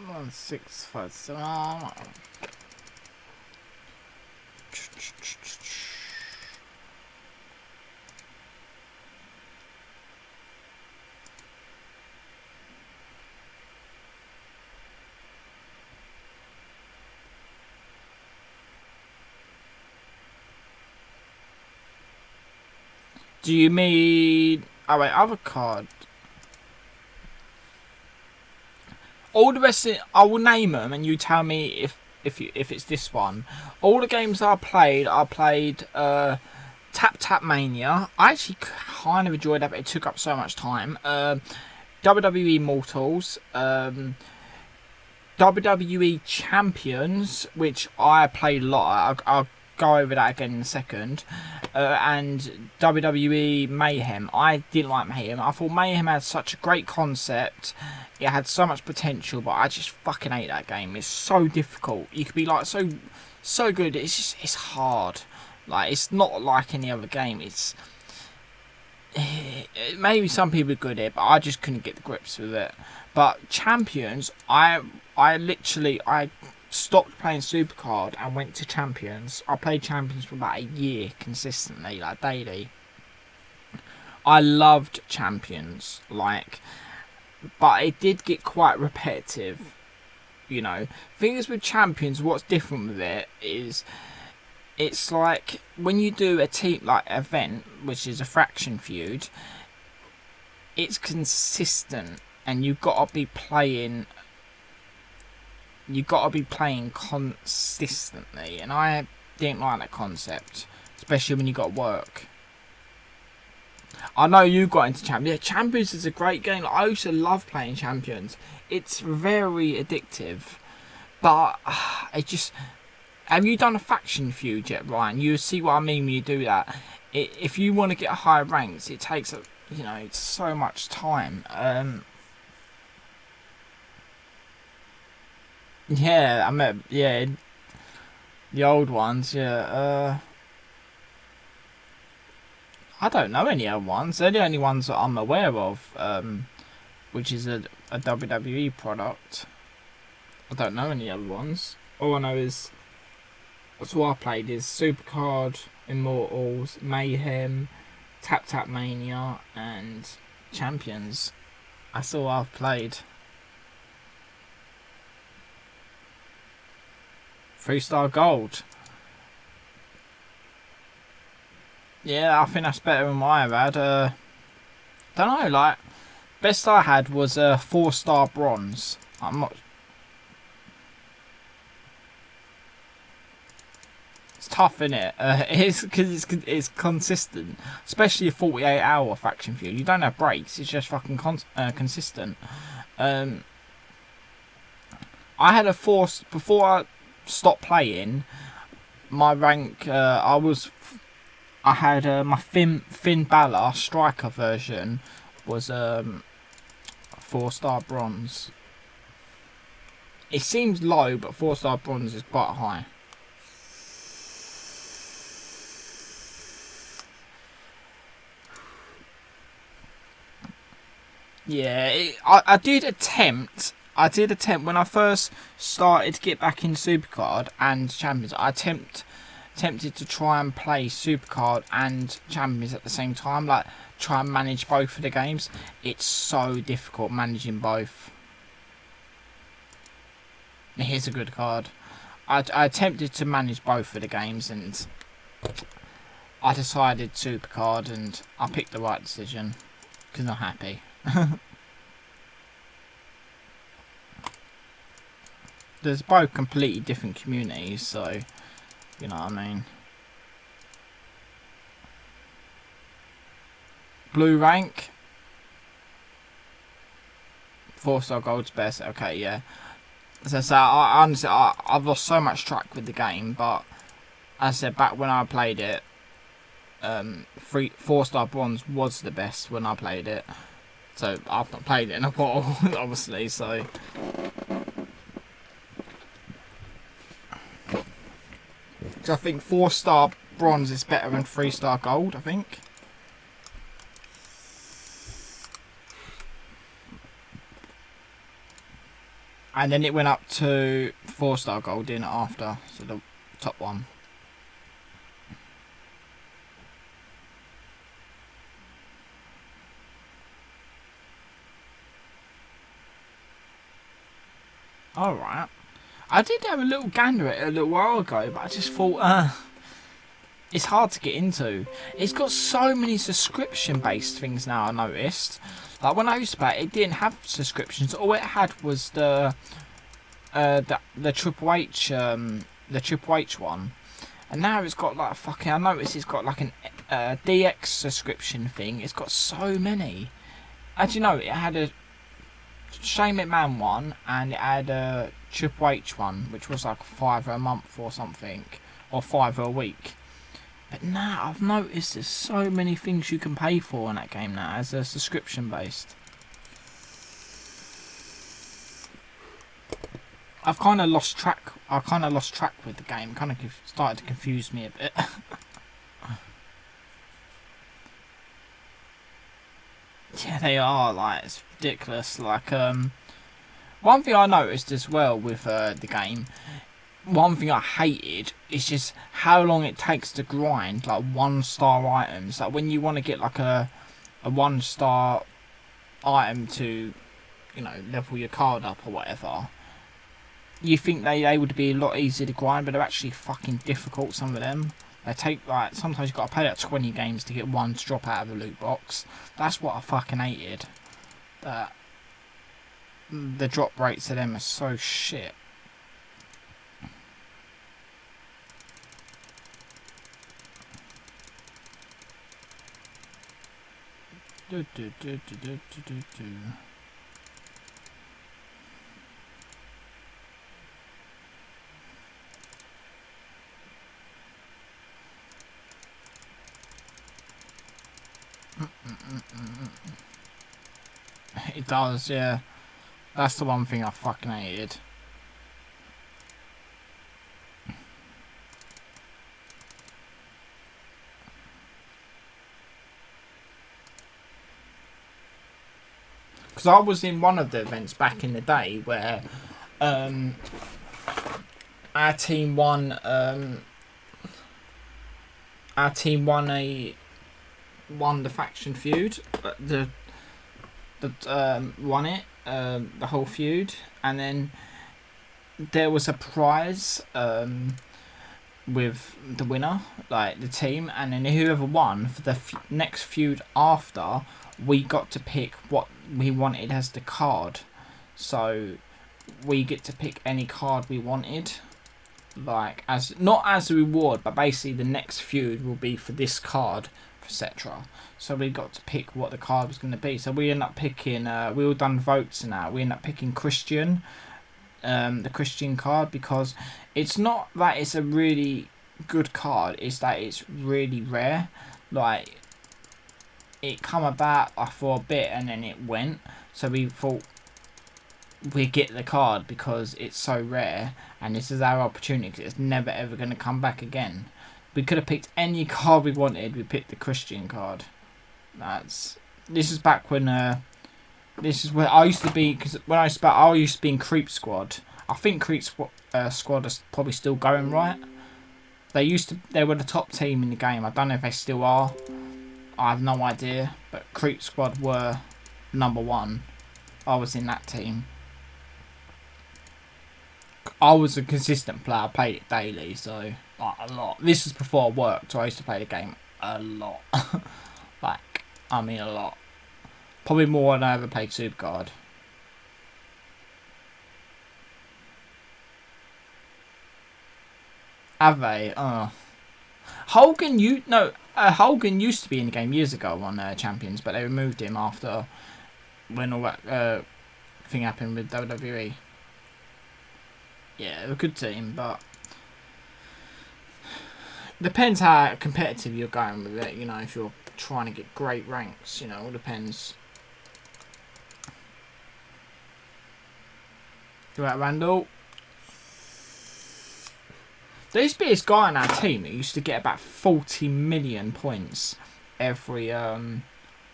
One 6 5 7. Do you mean? Oh wait, other card. All the rest, I will name them, and you tell me if it's this one. All the games I played Tap Tap Mania. I actually kind of enjoyed that, but it took up so much time. WWE Mortals, WWE Champions, which I played a lot. I'll go over that again in a second. And WWE Mayhem. I didn't like Mayhem. I thought Mayhem had such a great concept. It had so much potential, but I just fucking hate that game. It's so difficult. You could be like so good. It's hard. Like, it's not like any other game. It's maybe some people are good at it, but I just couldn't get the grips with it. But Champions, I stopped playing Supercard and went to Champions. I played Champions for about a year consistently, like daily. I loved Champions, like, but it did get quite repetitive, you know. Things with Champions, what's different with it is it's like when you do a team like event, which is a fraction feud, it's consistent and you've got to be playing consistently, and I didn't like that concept, especially when you got work. I know you got into Champions. Yeah, Champions is a great game. I used to love playing Champions. It's very addictive, but it just... Have you done a faction feud yet, Ryan? You see what I mean when you do that. If you want to get higher ranks, it takes it's so much time. Yeah, I mean, yeah, the old ones, yeah. I don't know any other ones. They're the only ones that I'm aware of, which is a WWE product. I don't know any other ones. All I know is, that's what I played is Supercard, Immortals, Mayhem, Tap Tap Mania, and Champions. That's all I've played. 3-star gold. Yeah, I think that's better than what I've had. Don't know, like, best I had was 4-star bronze. I'm not... It's tough, innit? It's because it's consistent, especially a 48-hour faction feud. You don't have breaks. It's just fucking consistent. I had a 4 before I stopped playing. My rank, I had my Finn Balor striker version was 4-star bronze. It seems low, but 4-star bronze is quite high. Yeah, I did attempt when I first started to get back into Supercard and Champions. I attempted to try and play Supercard and Champions at the same time, like try and manage both of the games. It's so difficult managing both. Here's a good card. I attempted to manage both of the games and I decided SUPERCARD and I picked the right decision because I'm happy. There's both completely different communities, so you know what I mean. Blue rank, 4-star gold's best. Okay, yeah. As I say, I honestly, I've lost so much track with the game, but as I said, back when I played it, 4-star bronze was the best when I played it. So I've not played it in a while, obviously. So I think 4-star bronze is better than 3-star gold. I think. And then it went up to 4-star gold in after, so the top one. Alright. I did have a little gander at it a little while ago, but I just thought, it's hard to get into. It's got so many subscription-based things now, I noticed. Like when I used to play it, it didn't have subscriptions. All it had was the Triple H, the Triple H one. And now it's got like fucking. I noticed it's got like an DX subscription thing. It's got so many. As you know, it had a Shane McMahon one and it had a Triple H one, which was like $5 a month or something, or $5 a week. But now I've noticed there's so many things you can pay for in that game now as a subscription based. I've kind of lost track. I kind of lost track with the game. Kind of started to confuse me a bit. Yeah, they are. Like it's ridiculous. Like one thing I noticed as well with the game. One thing I hated is just how long it takes to grind like 1-star items. Like when you want to get like a 1-star item to, you know, level your card up or whatever. You think they would be a lot easier to grind, but they're actually fucking difficult. Some of them. They take like sometimes you've got to play like 20 games to get one to drop out of a loot box. That's what I fucking hated. That the drop rates of them are so shit. Do, do, do, do, do, do, do, do. It does, yeah. That's the one thing I fucking hated. Because I was in one of the events back in the day where our team won the faction feud, won it, the whole feud, and then there was a prize with the winner, like the team, and then whoever won for the next feud after, we got to pick what we wanted as the card. So we get to pick any card we wanted, like as not as a reward, but basically the next feud will be for this card, etc. So we got to pick what the card was going to be. So we ended up picking. We all done votes and that. We ended up picking Christian, the Christian card, because it's not that it's a really good card. It's that it's really rare. Like it come about for a bit and then it went. So we thought we get the card because it's so rare, and this is our opportunity because it's never ever going to come back again. We could have picked any card we wanted. We picked the Christian card. This is back when this is where I used to be, because when I used to be in Creep Squad. I think Creep Squad is probably still going, right? They were the top team in the game. I don't know if they still are. I have no idea, but Creep Squad were #1. I was in that team. I was a consistent player. I played it daily, so like, a lot. This was before I worked, so I used to play the game a lot. Like, I mean a lot. Probably more than I ever played SuperCard. Have they? Hogan, Hogan used to be in the game years ago on Champions, but they removed him after when all that thing happened with WWE. Yeah, they're a good team, but depends how competitive you're going with it. You know, if you're trying to get great ranks, you know, all depends. You right, Randall? There used to be this guy on our team that used to get about 40 million points every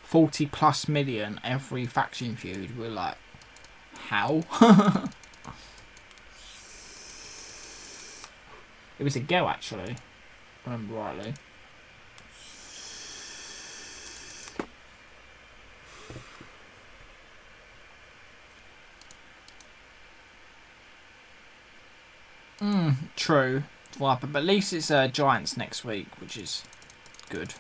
40 plus million every faction feud. We're like, how? It was a girl, actually, if I remember rightly. True. Well, but at least it's Giants next week, which is good.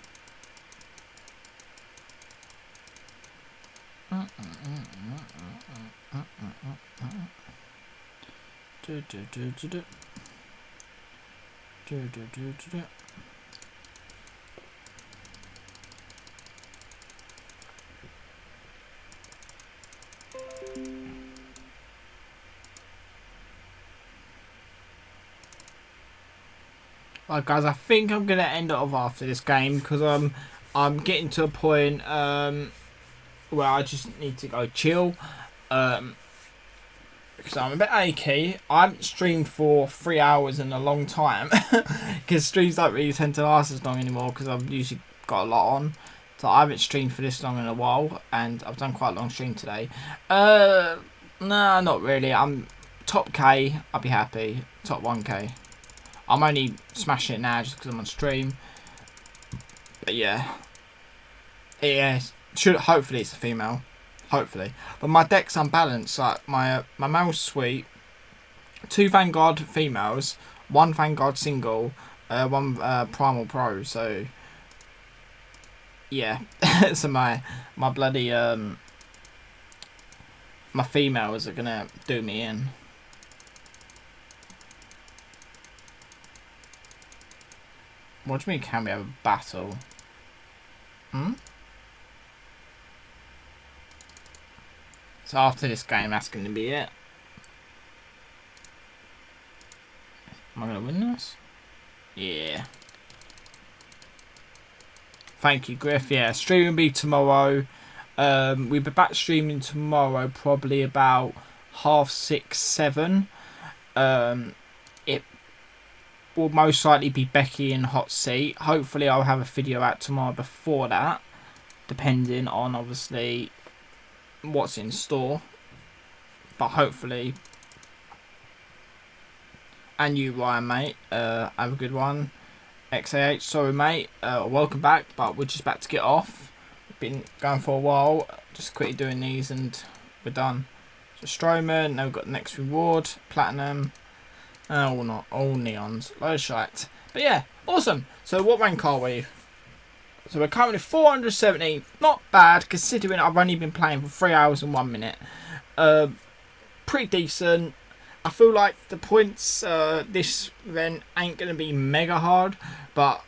Right, guys, I think I'm gonna end it off after this game because I'm getting to a point where I just need to go chill because I'm a bit achy. I haven't streamed for 3 hours in a long time because streams don't really tend to last as long anymore because I've usually got a lot on. So I haven't streamed for this long in a while, and I've done quite a long stream today. No, not really. I'm top K. I'll be happy. Top 1K. I'm only smashing it now just because I'm on stream. But yeah. Yeah, hopefully it's a female. Hopefully. But my deck's unbalanced. Like my male suite, 2 Vanguard females, 1 Vanguard single, 1 Primal Pro. So yeah. So my bloody my females are gonna do me in. What do you mean, can we have a battle? So after this game, that's going to be it. Am I going to win this? Yeah. Thank you, Griff. Yeah, stream will be tomorrow. We'll be back streaming tomorrow, probably about 6:30, 7. It will most likely be Becky in hot seat. Hopefully I'll have a video out tomorrow before that, depending on obviously what's in store, but hopefully. And you, Ryan, mate, have a good one. XAH, sorry mate, welcome back, but we're just about to get off. We've been going for a while, just quickly doing these and we're done. So Strowman, now we've got the next reward, platinum. All neons, low shite. But yeah, awesome. So what rank are we? So we're currently 470. Not bad considering I've only been playing for 3 hours and 1 minute. Pretty decent. I feel like the points this event ain't going to be mega hard. But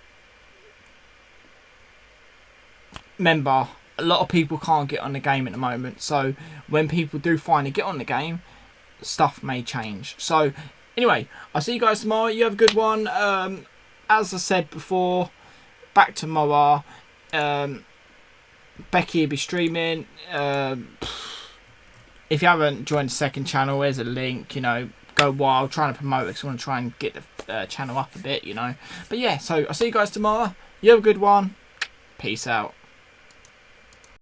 remember, a lot of people can't get on the game at the moment. So when people do finally get on the game, stuff may change. So anyway, I'll see you guys tomorrow. You have a good one. As I said before, back tomorrow. Becky will be streaming. If you haven't joined the second channel, there's a link. You know, go wild, trying to promote it because I want to try and get the channel up a bit. You know, but yeah. So I'll see you guys tomorrow. You have a good one. Peace out.